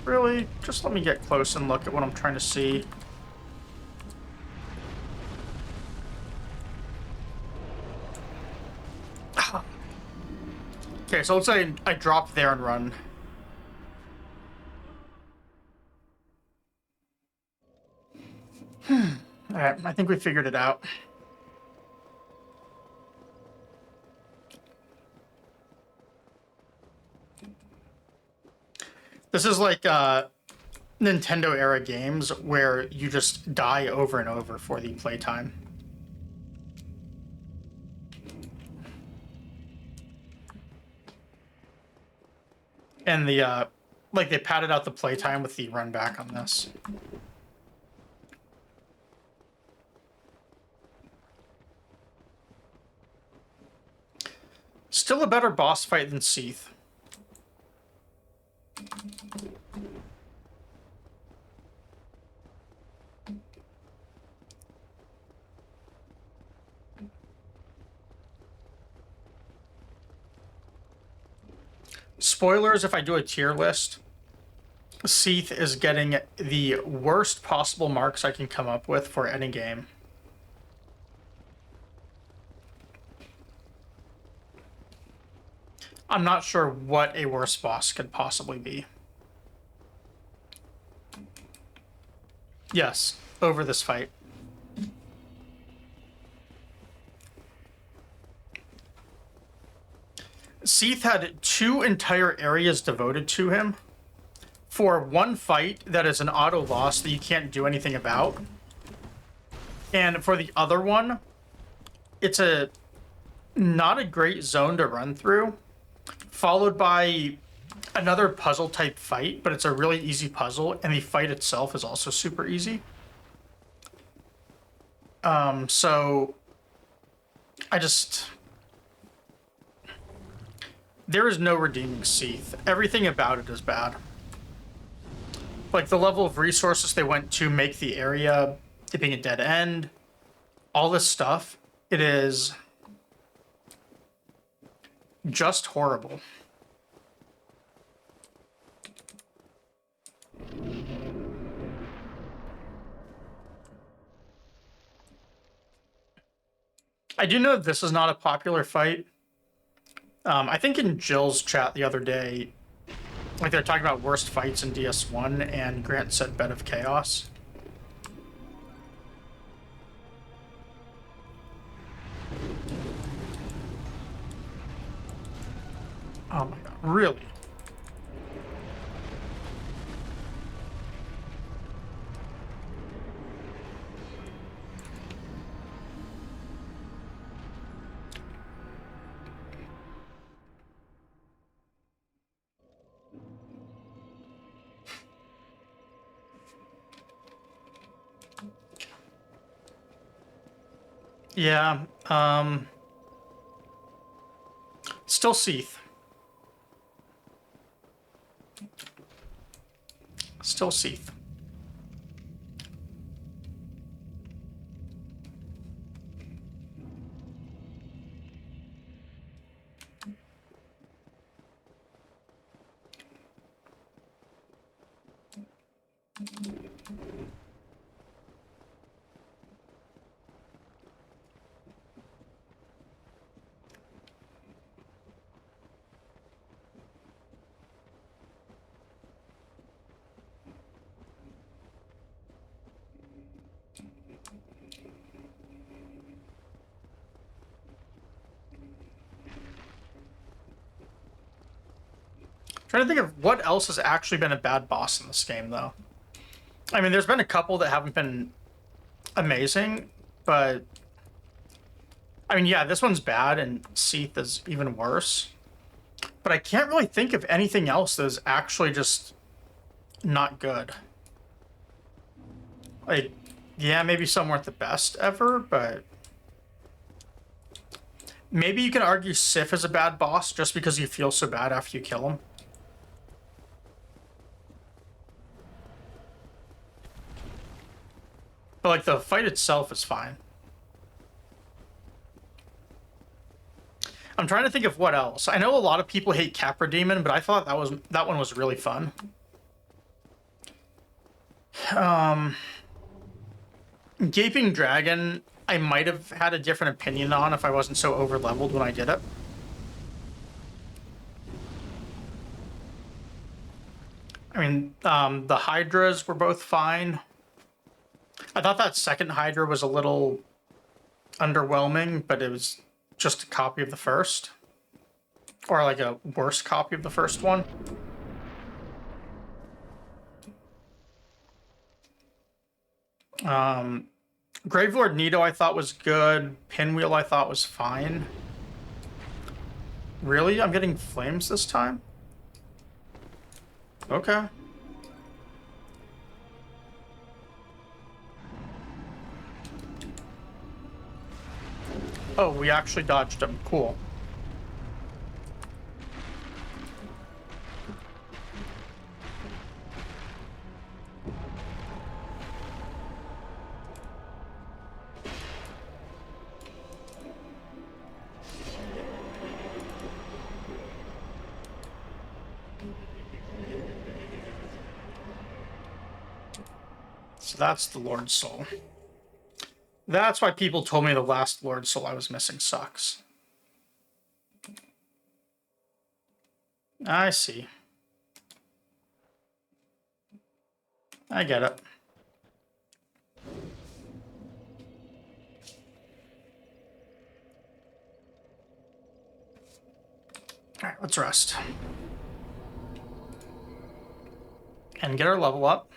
Really? Just let me get close and look at what I'm trying to see. Okay, so let's say I drop there and run. Alright, I think we figured it out. This is like Nintendo era games where you just die over and over for the playtime. And the like they padded out the playtime with the run back on this. Still a better boss fight than Seath. Spoilers if I do a tier list. Seath is getting the worst possible marks I can come up with for any game. I'm not sure what a worse boss could possibly be. Yes, over this fight. Seath had 2 entire areas devoted to him for one fight that is an auto loss that you can't do anything about. And for the other one, it's not a great zone to run through, followed by another puzzle type fight, but it's a really easy puzzle, and the fight itself is also super easy. So there is no redeeming Seath. Everything about it is bad. Like the level of resources they went to make the area, it being a dead end, all this stuff, it is just horrible. I do know this is not a popular fight. I think in Jill's chat the other day, like they're talking about worst fights in DS1, and Grant said Bed of Chaos. Oh my god, really? Yeah, still Seath. Still Seath. Trying to think of what else has actually been a bad boss in this game, though. I mean, there's been a couple that haven't been amazing, but I mean, yeah, this one's bad, and Seath is even worse. But I can't really think of anything else that is actually just not good. Like, yeah, maybe some weren't the best ever, but maybe you can argue Sif is a bad boss just because you feel so bad after you kill him. But like the fight itself is fine. I'm trying to think of what else. I know a lot of people hate Capra Demon, but I thought that one was really fun. Gaping Dragon, I might have had a different opinion on if I wasn't so over leveled when I did it. I mean, the Hydras were both fine. I thought that second Hydra was a little underwhelming, but it was just a copy of the first. Or like a worse copy of the first one. Gravelord Nito I thought was good. Pinwheel I thought was fine. Really? I'm getting flames this time? Okay. Oh, we actually dodged him. Cool. So that's the Lord's Soul. That's why people told me the last Lord's Soul I was missing sucks. I see. I get it. Alright, let's rest. And get our level up.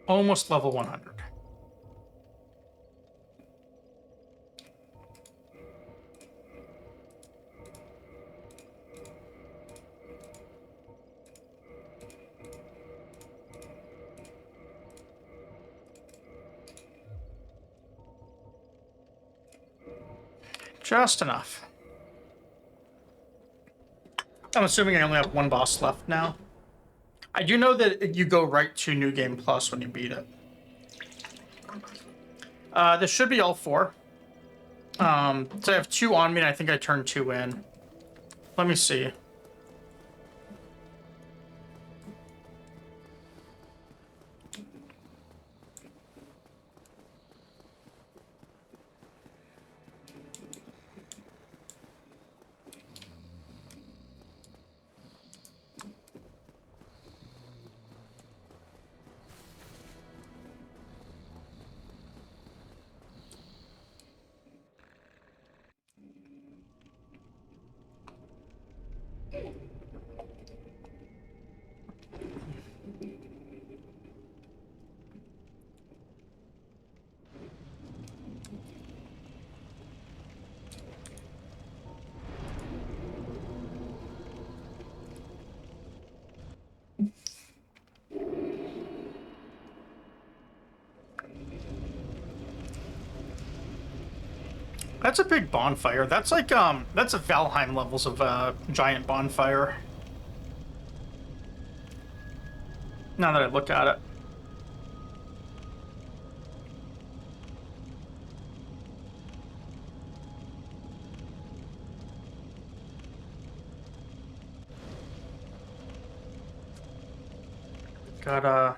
Almost level 100. Just enough. I'm assuming I only have one boss left now. I do know that you go right to New Game Plus when you beat it. This should be all 4. So I have 2 on me, and I think I turned 2 in. Let me see. That's a big bonfire. That's like, that's a Valheim levels of, giant bonfire. Now that I look at it. Got,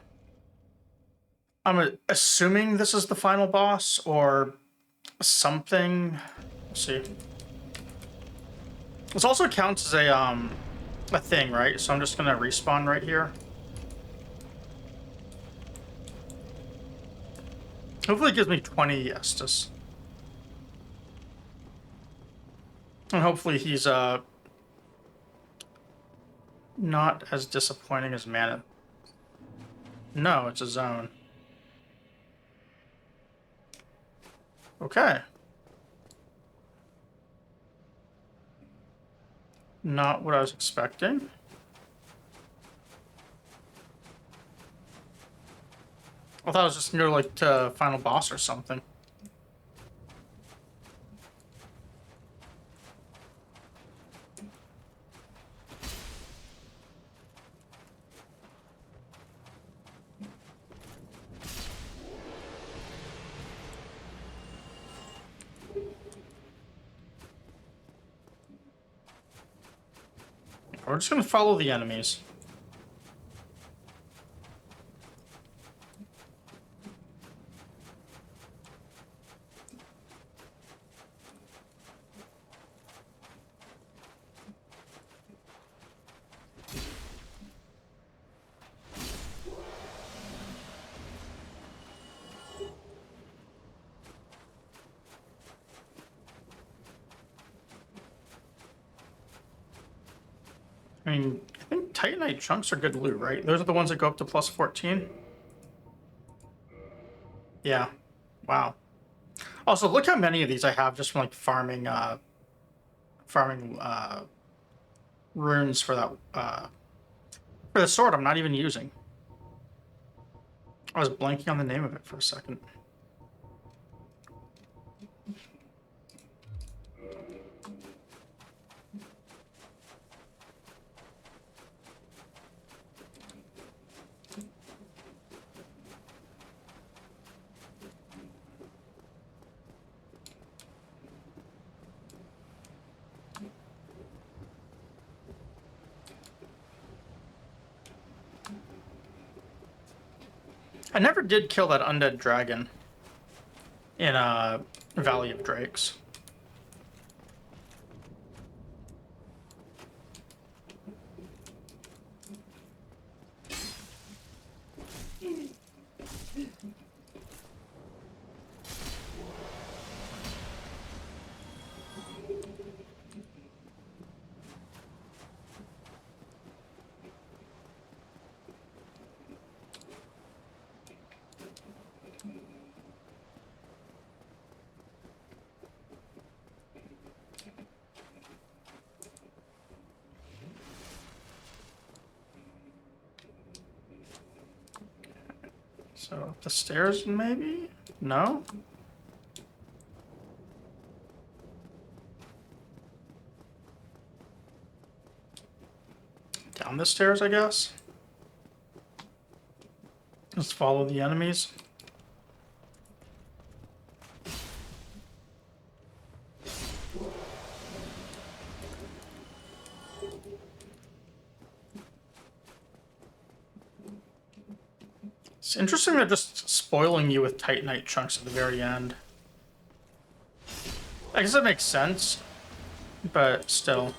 I'm assuming this is the final boss, or something. Let's see. This also counts as a thing, right? So I'm just gonna respawn right here. Hopefully it gives me 20 Estus. And hopefully he's not as disappointing as Mana. No, it's a zone. Okay. Not what I was expecting. I thought it was just near like to final boss or something. We're just gonna follow the enemies. I mean, I think Titanite chunks are good loot, right? Those are the ones that go up to plus 14. Yeah. Wow. Also, look how many of these I have just from like farming runes for that for the sword I'm not even using. I was blanking on the name of it for a second. I never did kill that undead dragon in Valley of Drakes. So up the stairs, maybe? No? Down the stairs, I guess? Let's follow the enemies. It's interesting they're just spoiling you with Titanite chunks at the very end. I guess that makes sense, but still.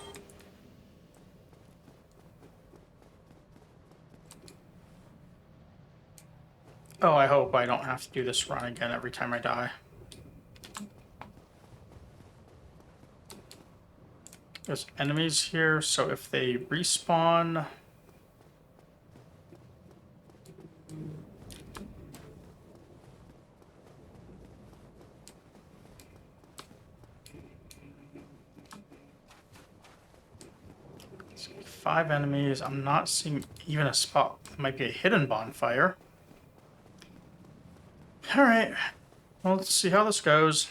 Oh, I hope I don't have to do this run again every time I die. There's enemies here, so if they respawn... Five enemies. I'm not seeing even a spot. It might be a hidden bonfire. Alright. Well, let's see how this goes.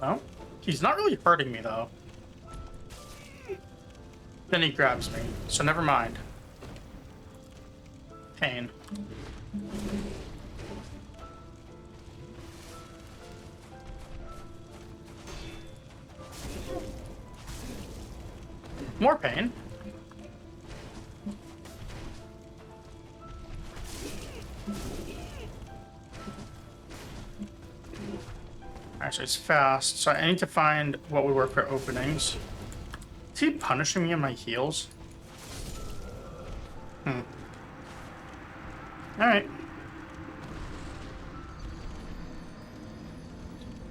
Oh, he's not really hurting me, though. Then he grabs me, so never mind. Pain. More pain. Actually, it's fast, so I need to find what would work for openings. Is he punishing me on my heals? Alright.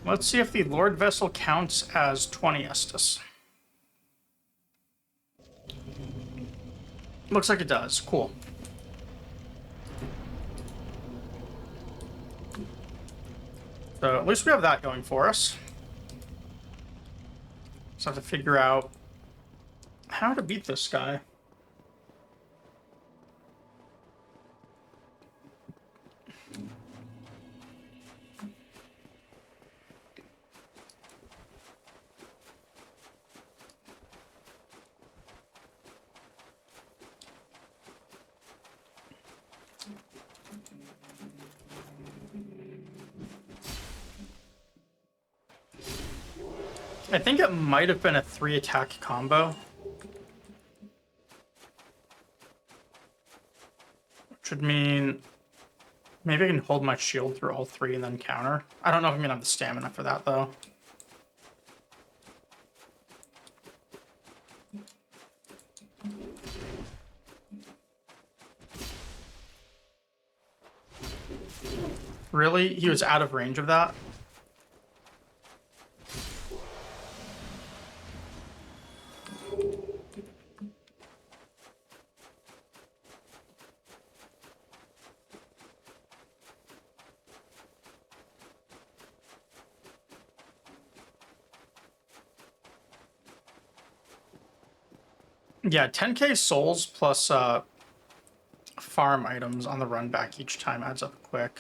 Let's see if the Lord Vessel counts as 20 Estus. Looks like it does. Cool. So at least we have that going for us. Just have to figure out how to beat this guy. I think it might have been a 3-attack combo. Which would mean maybe I can hold my shield through all 3 and then counter. I don't know if I'm going to have the stamina for that, though. Really? He was out of range of that? Yeah, 10k souls plus farm items on the run back each time adds up quick.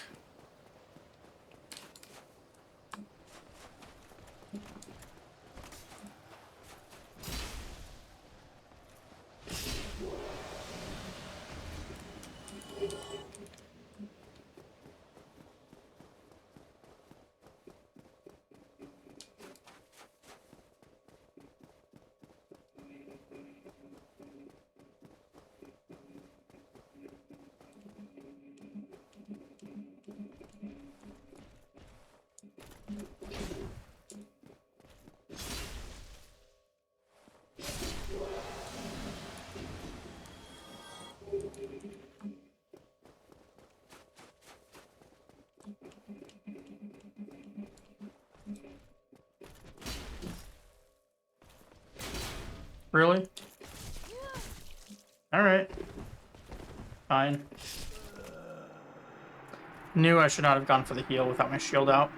Really? Alright. Fine. Knew I should not have gone for the heal without my shield out.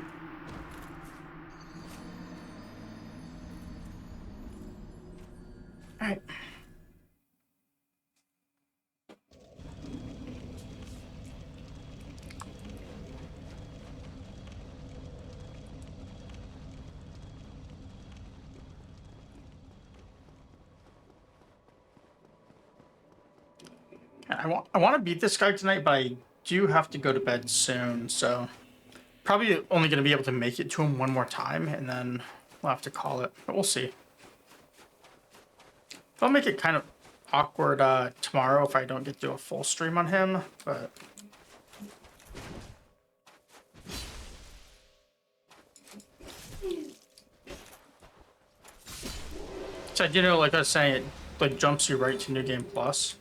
Alright. I want to beat this guy tonight, but I do have to go to bed soon, so probably only going to be able to make it to him one more time, and then we'll have to call it, but we'll see. I'll make it kind of awkward tomorrow if I don't get to do a full stream on him, but... So I do know, like I was saying, it like jumps you right to New Game Plus.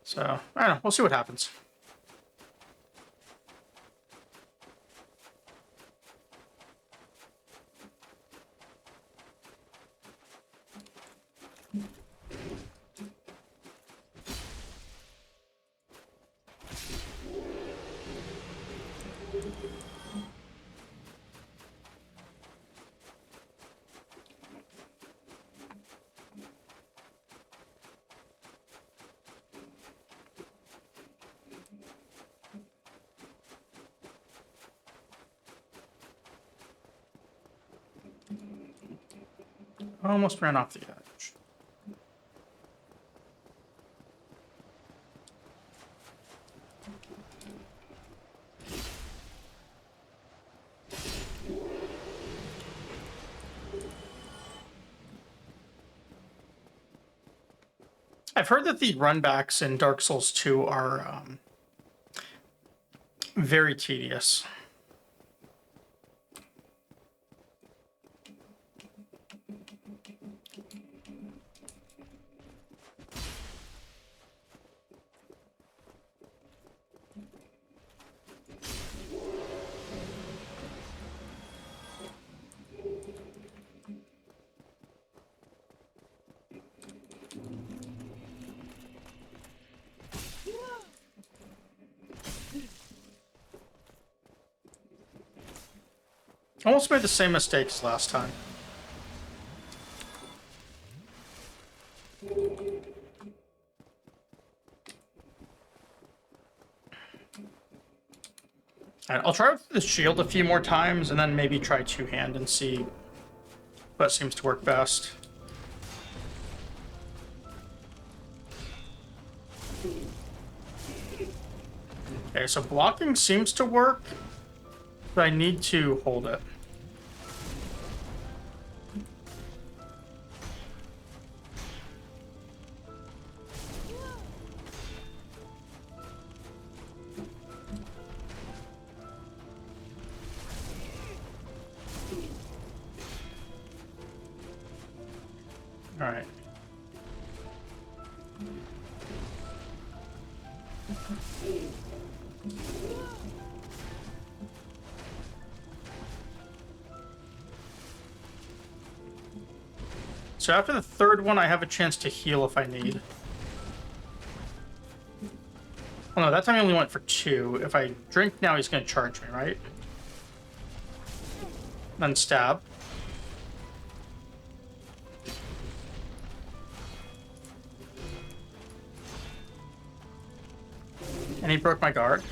So, I don't know, we'll see what happens. Almost ran off the edge. I've heard that the runbacks in Dark Souls 2 are very tedious. Almost made the same mistakes last time. Alright, I'll try with the shield a few more times and then maybe try two-hand and see what seems to work best. Okay, so blocking seems to work, but I need to hold it. All right. So after the third one, I have a chance to heal if I need. Oh no, that time he only went for 2. If I drink now, he's going to charge me, right? Then stab. And he broke my guard.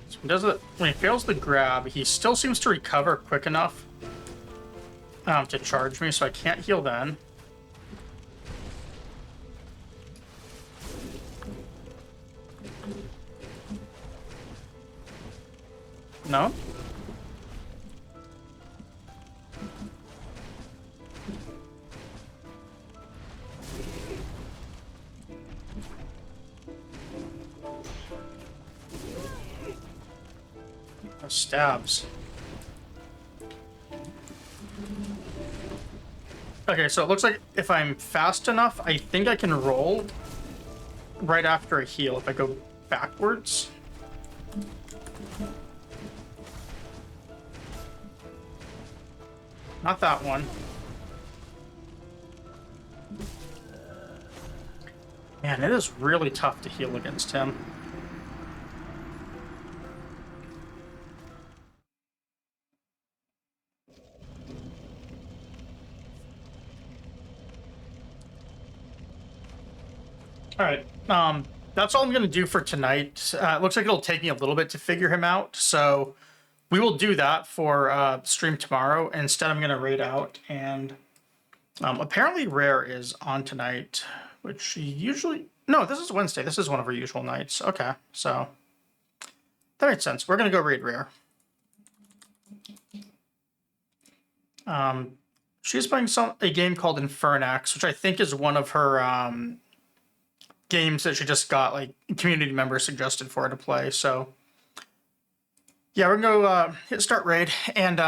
So he does it when he fails the grab. He still seems to recover quick enough to charge me, so I can't heal then. No? Oh, stabs. Okay, so it looks like if I'm fast enough, I think I can roll right after a heal if I go backwards. Not that one. Man, it is really tough to heal against him. All right. That's all I'm going to do for tonight. It looks like it'll take me a little bit to figure him out, so we will do that for stream tomorrow. Instead, I'm going to raid out, and apparently Rare is on tonight, which she usually... No, this is Wednesday. This is one of her usual nights. Okay, so that makes sense. We're going to go raid Rare. She's playing a game called Infernax, which I think is one of her games that she just got like community members suggested for her to play. So yeah, we're gonna go hit start raid, and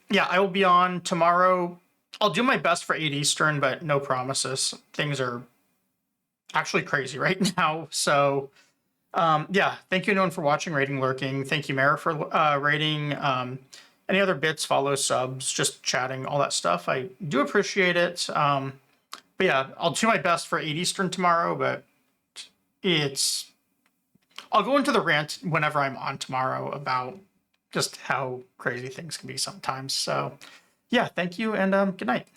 yeah, I will be on tomorrow. I'll do my best for 8 Eastern, but no promises. Things are actually crazy right now. So yeah, thank you everyone for watching, rating, lurking. Thank you, Mara, for rating. Any other bits, follows, subs, just chatting, all that stuff. I do appreciate it. But yeah, I'll do my best for 8 Eastern tomorrow, but I'll go into the rant whenever I'm on tomorrow about just how crazy things can be sometimes. So yeah, thank you, and good night.